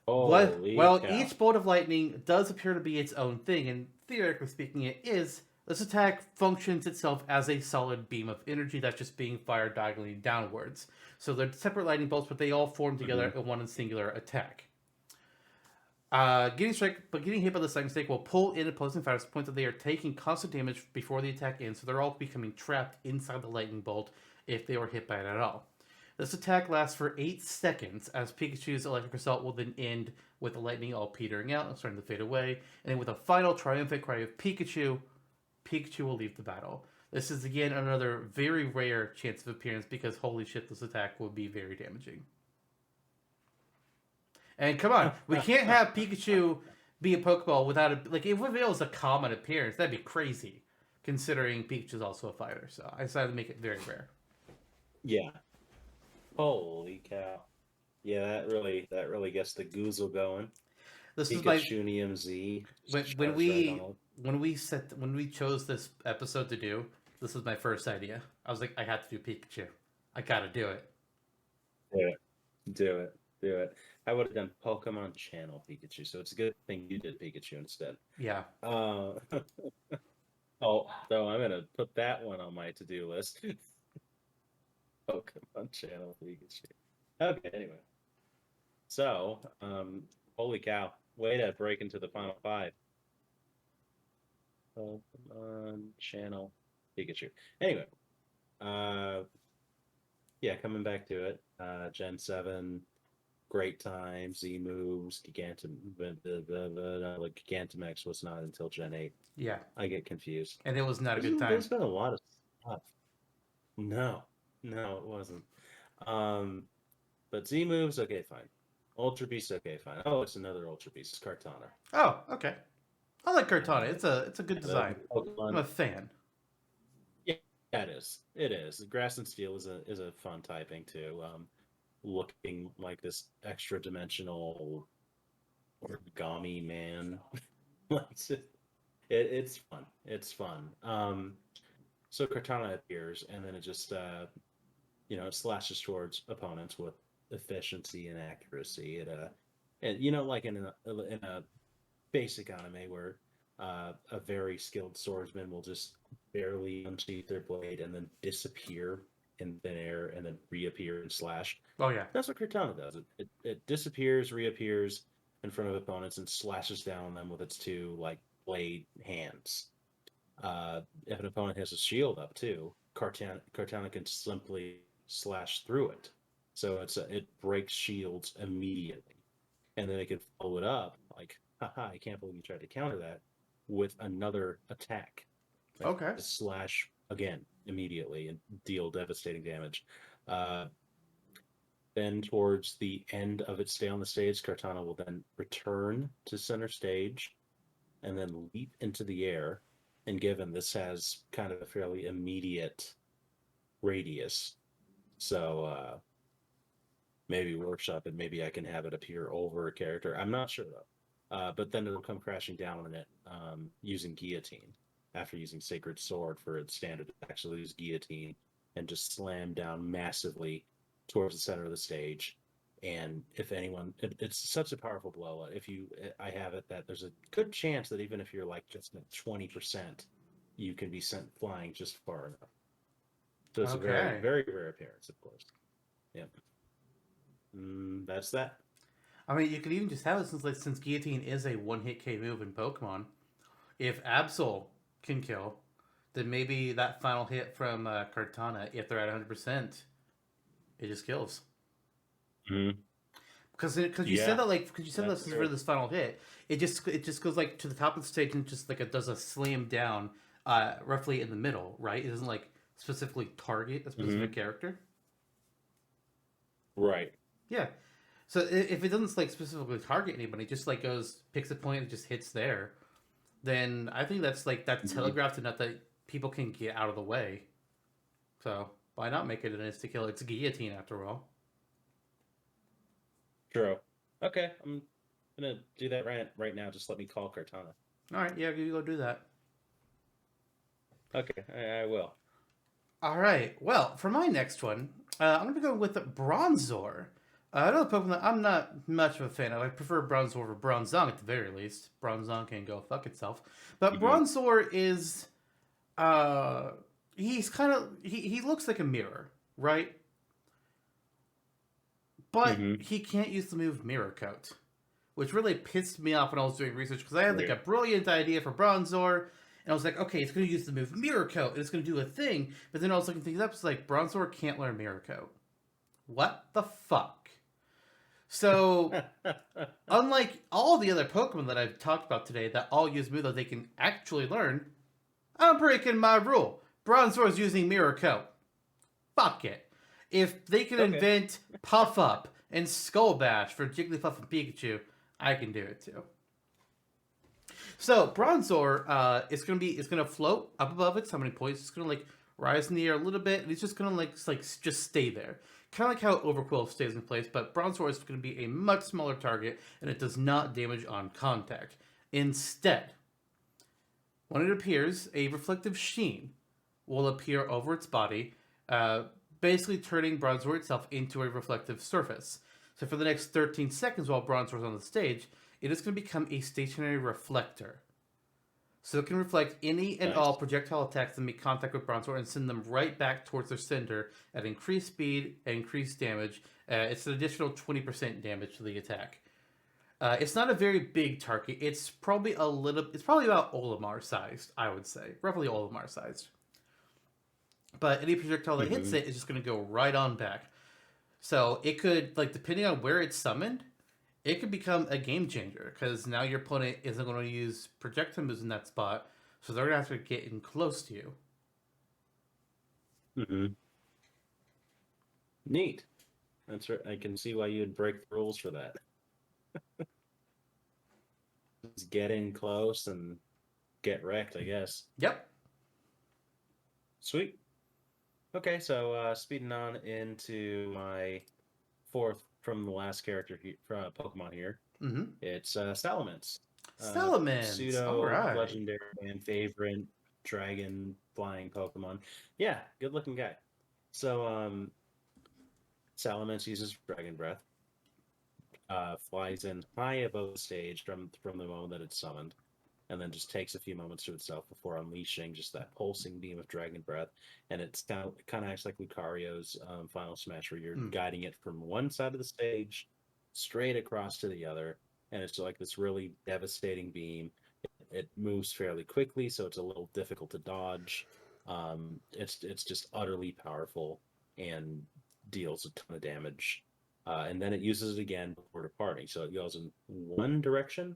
Well, each bolt of lightning does appear to be its own thing, and theoretically speaking it is. This attack functions itself as a solid beam of energy that's just being fired diagonally downwards. So they're separate lightning bolts, but they all form together in one singular attack. Getting hit by the second stake will pull in opposing fighters to the point that they are taking constant damage before the attack ends, so they're all becoming trapped inside the lightning bolt if they were hit by it at all. This attack lasts for 8 seconds, as Pikachu's electric assault will then end with the lightning all petering out and starting to fade away, and then with a final triumphant cry of Pikachu will leave the battle. This is again another very rare chance of appearance because holy shit, this attack will be very damaging. And come on, we can't have Pikachu be a Pokeball without if it was a common appearance, that'd be crazy, considering Pikachu's also a fighter. So I decided to make it very rare. Yeah. Holy cow! Yeah, that really gets the goozle going. This is my Z. When we chose this episode to do, this was my first idea. I was like, I have to do Pikachu. I gotta do it. Do it. I would have done Pokemon Channel Pikachu, so it's a good thing you did Pikachu instead. Yeah. So I'm gonna put that one on my to-do list. Pokemon Channel Pikachu. Okay, anyway. So, holy cow. Way to break into the final 5. Pokemon Channel Pikachu. Anyway. Coming back to it. Gen 7, great time, Z moves, Gigantamax was not until Gen 8. Yeah. I get confused. And it was not a good time. There's been a lot of stuff. No, it wasn't. But Z moves, okay, fine. Ultra Beast, okay, fine. Oh, it's another Ultra Beast. It's Kartana. Oh, okay. I like Kartana. It's a good design. I'm a fan. Yeah, it is. It is. Grass and Steel is a fun typing too. Looking like this extra dimensional origami man. It's fun. It's fun. So Cortana appears, and then it just it slashes towards opponents with efficiency and accuracy. And like in a basic anime where a very skilled swordsman will just barely unsheath their blade and then disappear in thin air and then reappear and slash. Oh yeah. That's what Cortana does. It disappears, reappears in front of opponents and slashes down on them with its two blade hands. If an opponent has a shield up too, Cortana can simply slash through it. So it breaks shields immediately. And then they can follow it up like, haha, I can't believe you tried to counter that with another attack. Okay. Slash again immediately and deal devastating damage. Then towards the end of its stay on the stage, Cortana will then return to center stage and then leap into the air. And given this has kind of a fairly immediate radius, so maybe workshop it, maybe I can have it appear over a character. I'm not sure though. But then it'll come crashing down on it using Guillotine after using Sacred Sword for its standard attack. So use Guillotine and just slam down massively towards the center of the stage. And if anyone, it's such a powerful blow. I have it that there's a good chance that even if you're just at 20%, you can be sent flying just far enough. So it's a very, very rare appearance, of course. Yep. That's that. I mean, you could even just have it since Guillotine is a one-hit K move in Pokemon. If Absol can kill, then maybe that final hit from Cortana, if they're at 100%, it just kills. Because you said that for this final hit, it just goes to the top of the stage and just it does a slam down, roughly in the middle, right? It doesn't specifically target a specific character. Right. Yeah. So if it doesn't specifically target anybody, just picks a point and just hits there, then I think that's telegraphed enough that people can get out of the way. So why not make it an insta kill? It's a Guillotine after all. True. Okay, I'm gonna do that right now. Just let me call Cortana. All right, yeah, you go do that. Okay, I will. All right. Well, for my next one, I'm gonna be going with Bronzor. Another Pokemon that I'm not much of a fan of. I prefer Bronzor over Bronzong at the very least. Bronzong can go fuck itself. But Bronzor is, he's kind of he looks like a mirror, right? But he can't use the move Mirror Coat, which really pissed me off when I was doing research because I had a brilliant idea for Bronzor, and I was like, okay, it's going to use the move Mirror Coat, and it's going to do a thing. But then I was looking things up, it's Bronzor can't learn Mirror Coat. What the fuck? So, unlike all the other Pokemon that I've talked about today that all use moves that they can actually learn, I'm breaking my rule. Bronzor is using Mirror Coat. Fuck it. If they can invent Puff Up and Skull Bash for Jigglypuff and Pikachu, I can do it too. So Bronzor is gonna float up above it. So many points? It's gonna rise in the air a little bit, and it's just gonna just stay there. Kind of like how Overqwil stays in place, but Bronzor is going to be a much smaller target, and it does not damage on contact. Instead, when it appears, a reflective sheen will appear over its body, basically turning Bronzor itself into a reflective surface. So for the next 13 seconds while Bronzor is on the stage, it is going to become a stationary reflector. So it can reflect any and all projectile attacks that make contact with Bronzor and send them right back towards their sender at increased speed and increased damage. It's an additional 20% damage to the attack. It's not a very big target. It's probably about Olimar sized, I would say. Roughly Olimar sized. But any projectile that hits it is just going to go right on back. So it could, depending on where it's summoned, it could become a game changer because now your opponent isn't going to use projectile moves in that spot, so they're going to have to get in close to you. Neat. That's right. I can see why you'd break the rules for that. Just get in close and get wrecked, I guess. Yep. Sweet. Okay, so speeding on into my fourth from the last character Pokemon here. It's Salamance. Salamance. All Pseudo right. legendary fan favorite dragon flying Pokemon. Yeah, good looking guy. So Salamence uses Dragon Breath, flies in high above the stage from the moment that it's summoned, and then just takes a few moments to itself before unleashing just that pulsing beam of Dragon Breath. And it's kind of acts like Lucario's Final Smash, where you're guiding it from one side of the stage straight across to the other, and it's like this really devastating beam. It moves fairly quickly, so it's a little difficult to dodge. It's just utterly powerful and deals a ton of damage. And then it uses it again before departing. So it goes in one direction,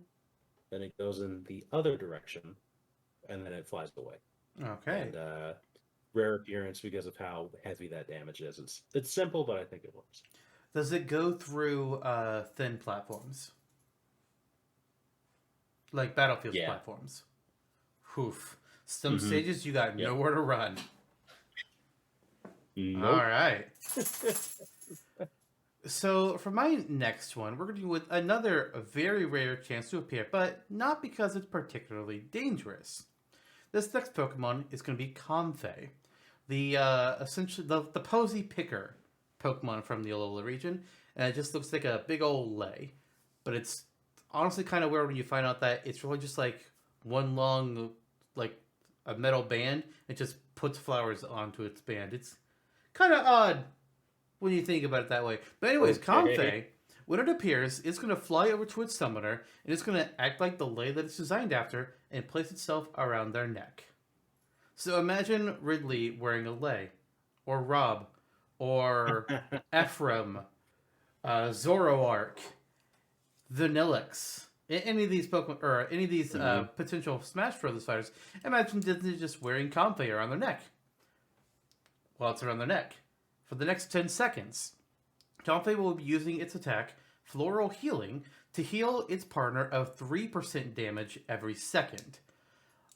then it goes in the other direction, and then it flies away. Okay. And rare appearance because of how heavy that damage is. It's simple, but I think it works. Does it go through thin platforms? Like Battlefield platforms? Oof. Some stages you got nowhere to run. Nope. All right. So for my next one, we're going to do with another very rare chance to appear, but not because it's particularly dangerous. This next Pokemon is going to be Comfey, the essentially the posy picker Pokemon from the Alola region, and it just looks like a big old lay. But it's honestly kind of weird when you find out that it's really just like one long, like a metal band. It just puts flowers onto its band. It's kind of odd when you think about it that way. But anyways, Comfey, when it appears, it's going to fly over to its summoner, and it's going to act like the lay that it's designed after, and place itself around their neck. So imagine Ridley wearing a lay, or Rob, or Ephraim, Zoroark, Vanillix, any of these Pokemon, or any of these potential Smash Bros. Fighters. Imagine Disney just wearing Comfey around their neck. Well, it's around their neck. For the next 10 seconds, Comfey will be using its attack, Floral Healing, to heal its partner of 3% damage every second.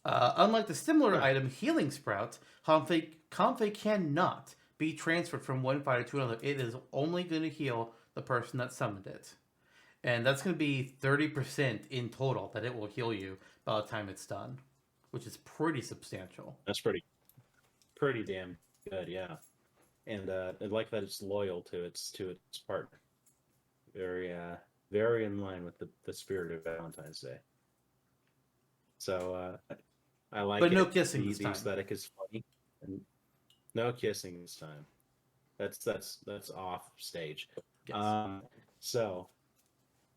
Unlike the similar item Healing Sprout, Comfey cannot be transferred from one fighter to another. It is only going to heal the person that summoned it. And that's going to be 30% in total that it will heal you by the time it's done, which is pretty substantial. That's pretty damn good, yeah. And I like that it's loyal to its partner. Very in line with the spirit of Valentine's Day. So I like it. But no kissing this the time. aesthetic is funny. And no kissing this time. That's off stage. Yes. So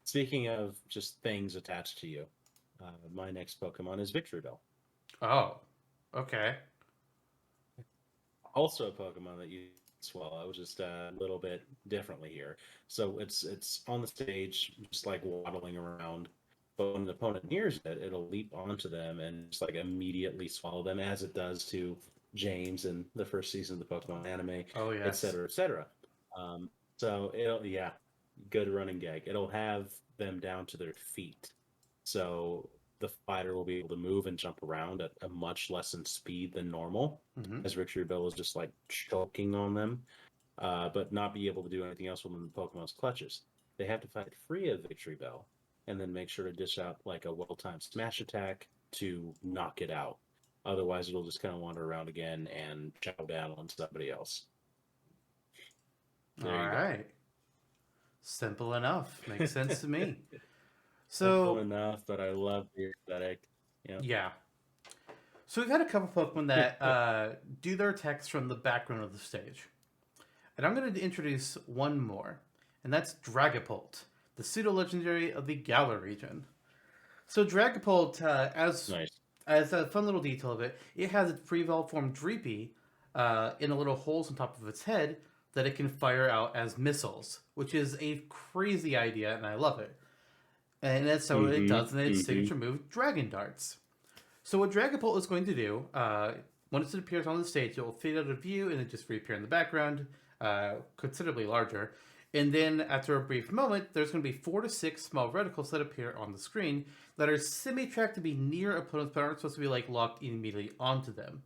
speaking of just things attached to you, my next Pokemon is Victoryville. Oh, okay. Also a Pokemon that you swallow, just a little bit differently here. So it's on the stage, just like waddling around. But when the opponent nears it, it'll leap onto them and just like immediately swallow them, as it does to James in the first season of the Pokemon anime, Oh, yes. etc., etc. So it'll good running gag. It'll have them down to their feet, so the fighter will be able to move and jump around at a much lessened speed than normal, as Victoryville is just like choking on them, but not be able to do anything else within the Pokemon's clutches. They have to fight free of Victoryville, and then make sure to dish out like a well-timed smash attack to knock it out. Otherwise, it'll just kind of wander around again and chow down on somebody else. All right. Simple enough. Makes sense to me. Simple enough, but I love the aesthetic. Yeah. So we've had a couple Pokemon that do their attacks from the background of the stage. And I'm going to introduce one more, and that's Dragapolt, the pseudo-legendary of the Galar region. So Dragapolt, as a fun little detail of it, it has its pre-evolved form Dreepy in the little holes on top of its head that it can fire out as missiles, which is a crazy idea, and I love it. And that's what it does in its signature move, Dragon Darts. So what Dragapolt is going to do, once it appears on the stage, it will fade out of view and then just reappear in the background, considerably larger. And then after a brief moment, there's going to be 4 to 6 small reticles that appear on the screen that are semi-tracked to be near opponents, but aren't supposed to be like locked immediately onto them.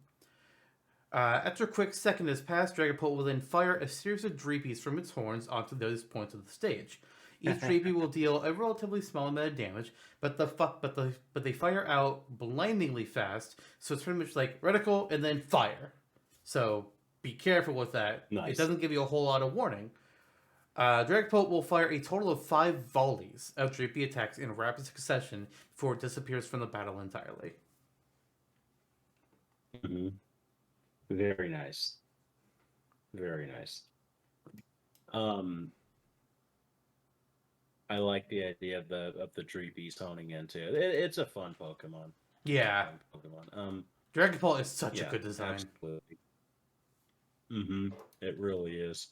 After a quick second has passed, Dragapolt will then fire a series of Dreepies from its horns onto those points of the stage. Each Dreepy will deal a relatively small amount of damage, but they fire out blindingly fast. So it's pretty much like reticle and then fire. So be careful with that. Nice. It doesn't give you a whole lot of warning. Dragapolt will fire a total of 5 volleys of Dreepy attacks in rapid succession before it disappears from the battle entirely. Mm-hmm. Very nice. Very nice. I like the idea of the Dreepies honing into it. It's a fun Pokemon. Yeah. Dragapolt is such a good design. Absolutely. Mm-hmm. It really is.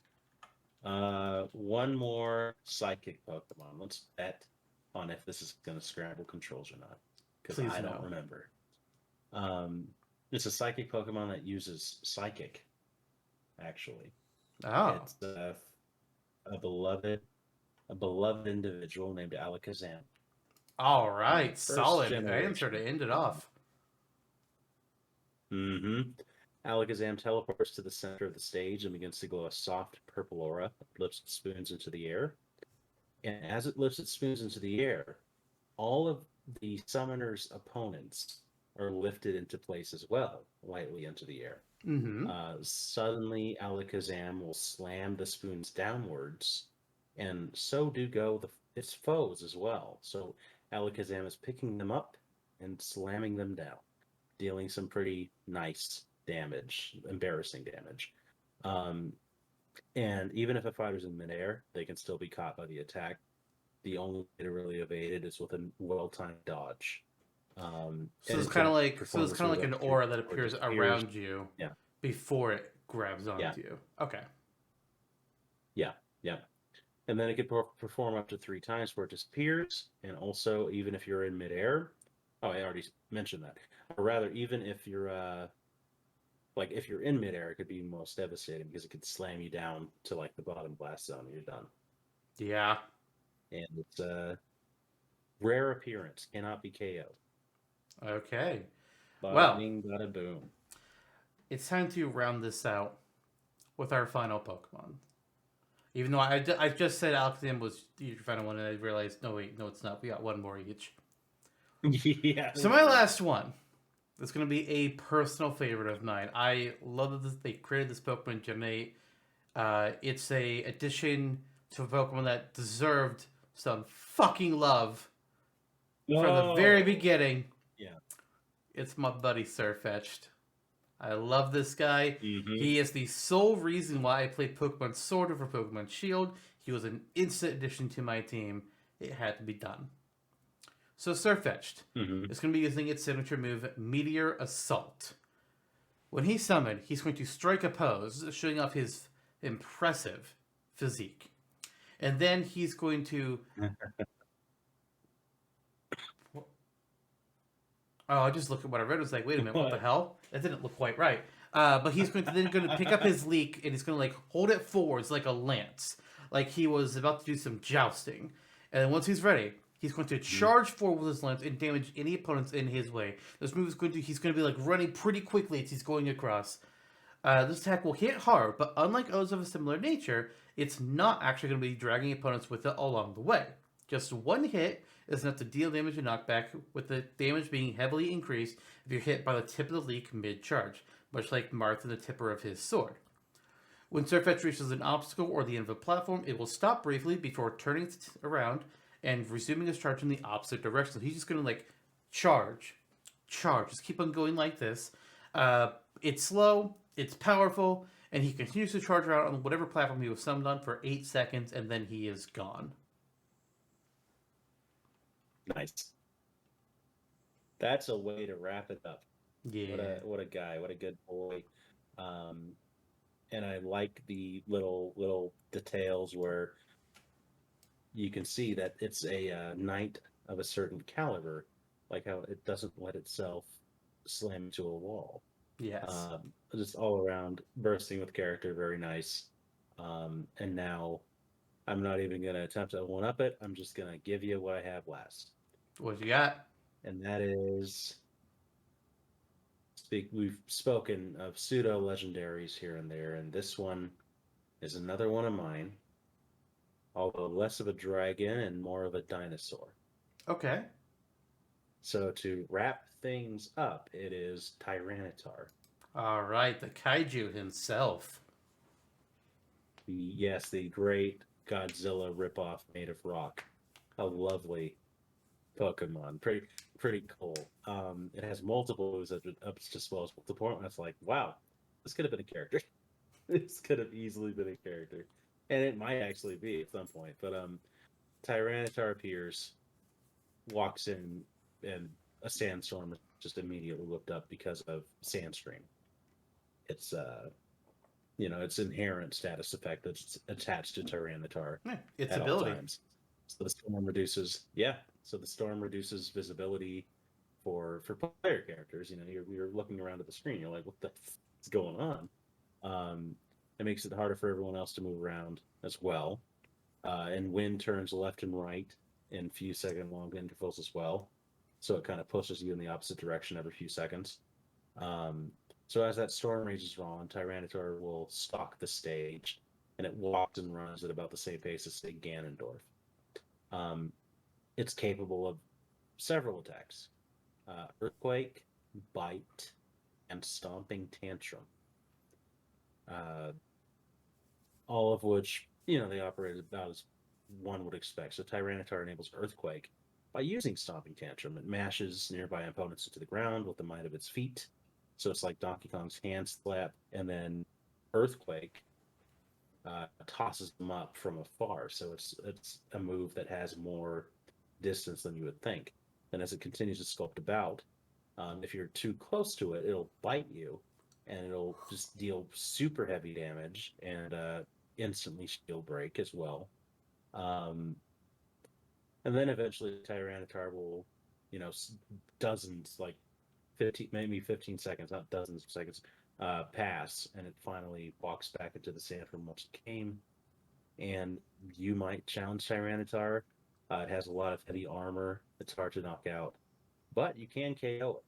One more psychic Pokemon. Let's bet on if this is going to scramble controls or not, because I don't remember. It's a psychic Pokemon that uses psychic. Actually, it's a beloved individual named Alakazam. All right, solid answer to end it off. Mm-hmm. Alakazam teleports to the center of the stage and begins to glow a soft purple aura that lifts its spoons into the air. And as it lifts its spoons into the air, all of the summoner's opponents are lifted into place as well, lightly into the air. Mm-hmm. Suddenly, Alakazam will slam the spoons downwards, and so do go its foes as well. So Alakazam is picking them up and slamming them down, dealing some pretty nice damage, embarrassing damage. And even if a fighter's in midair, they can still be caught by the attack. The only way to really evade it is with a well-timed dodge. So it's kind of like an aura that appears around you before it grabs onto you. Okay. Yeah. And then it can perform up to 3 times before it disappears. And also, even if you're in midair, I already mentioned that. Or rather, even if you're if you're in midair, it could be most devastating because it could slam you down to like the bottom blast zone and you're done. Yeah. And it's a rare appearance, cannot be KO'd. Okay. Bada bing, bada boom. It's time to round this out with our final Pokemon. Even though I just said Alakazam was your final one, and I realized, no, it's not. We got one more each. Yeah. So my last one is going to be a personal favorite of mine. I love that they created this Pokemon Gen 8. It's a addition to a Pokemon that deserved some fucking love from the very beginning. Yeah. It's my buddy Sirfetch'd. I love this guy. Mm-hmm. He is the sole reason why I played Pokemon Sword over Pokemon Shield. He was an instant addition to my team. It had to be done. So Sirfetch'd is going to be using its signature move, Meteor Assault. When he's summoned, he's going to strike a pose, showing off his impressive physique. And then he's going to... I just looked at what I read. I was like, wait a minute, what the hell? That didn't look quite right. But he's going to pick up his leek and he's going to like hold it forwards like a lance, like he was about to do some jousting. And then once he's ready, he's going to charge forward with his lance and damage any opponents in his way. This move is he's going to be like running pretty quickly as he's going across. This attack will hit hard, but unlike others of a similar nature, it's not actually going to be dragging opponents with it along the way. Just one hit is enough to deal damage and knockback, with the damage being heavily increased if you're hit by the tip of the leek mid-charge, much like Marth and the tipper of his sword. When Sirfetch'd reaches an obstacle or the end of a platform, it will stop briefly before turning around and resuming his charge in the opposite direction. So he's just going to like charge, just keep on going like this. It's slow, it's powerful, and he continues to charge around on whatever platform he was summoned on for 8 seconds, and then he is gone. Nice. That's a way to wrap it up. Yeah. What a guy. What a good boy. And I like the little details where you can see that it's a knight of a certain caliber, like how it doesn't let itself slam into a wall. Yes. Just all around bursting with character, very nice. And now I'm not even going to attempt to one-up it. I'm just going to give you what I have last. What you got? And that is... We've spoken of pseudo-legendaries here and there, and this one is another one of mine. although less of a dragon and more of a dinosaur. Okay. So to wrap things up, it is Tyranitar. All right, the kaiju himself. Yes, the great Godzilla ripoff made of rock. A lovely Pokemon. Pretty cool. It has multiple moves at its disposal. The point that's like, wow, this could have been a character. This could have easily been a character. And it might actually be at some point. But Tyranitar appears, walks in, and a sandstorm is just immediately whipped up because of Sandstream. It's its inherent status effect that's attached to Tyranitar Its at ability. all times. So the storm reduces visibility for player characters. You're looking around at the screen. You're like, what the f is going on? It makes it harder for everyone else to move around as well. And wind turns left and right in few second long intervals as well. So it kind of pushes you in the opposite direction every few seconds. So as that storm rages on, Tyranitar will stalk the stage, and it walks and runs at about the same pace as, say, Ganondorf. It's capable of several attacks: Earthquake, Bite, and Stomping Tantrum. All of which, they operate about as one would expect. So Tyranitar enables Earthquake by using Stomping Tantrum. It mashes nearby opponents into the ground with the might of its feet. So it's like Donkey Kong's hand slap, and then Earthquake tosses them up from afar. So it's a move that has more distance than you would think. And as it continues to sculpt about, if you're too close to it, it'll bite you, and it'll just deal super heavy damage and instantly shield break as well. And then eventually Tyranitar will, dozens, like 15, maybe 15 seconds, not dozens of seconds, pass, and it finally walks back into the sand from which it came. And you might challenge Tyranitar. It has a lot of heavy armor. It's hard to knock out, but you can KO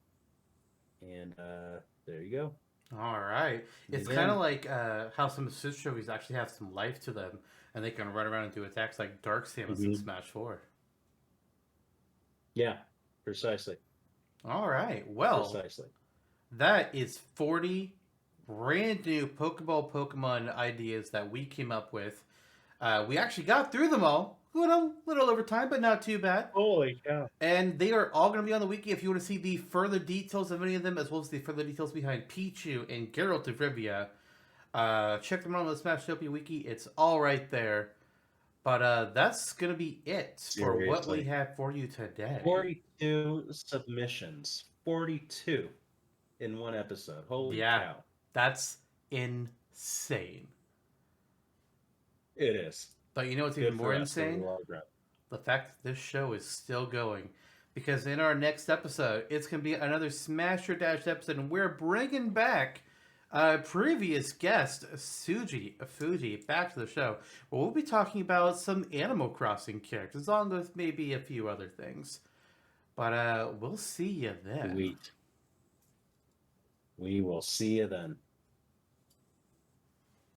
it. And there you go. All right. It's kind of like how some Switch trophies actually have some life to them, and they can run around and do attacks like Dark Samus in Smash 4. Yeah, precisely. All right. Well, precisely. That is 40 brand new Pokeball Pokemon ideas that we came up with. We actually got through them all. A little over time, but not too bad. Holy cow. And they are all going to be on the wiki if you want to see the further details of any of them, as well as the further details behind Pichu and Geralt of Rivia. Check them out on the Smashtopia wiki. It's all right there. But that's going to be it for what we have for you today. 42 submissions. 42 in one episode. Holy cow. That's insane. It is. But you know what's even more insane? The fact that this show is still going. Because in our next episode, it's going to be another Smasher Dash episode, and we're bringing back previous guest, Fuji, back to the show. Where we'll be talking about some Animal Crossing characters, along with maybe a few other things. But we'll see you then. Sweet. We will see you then.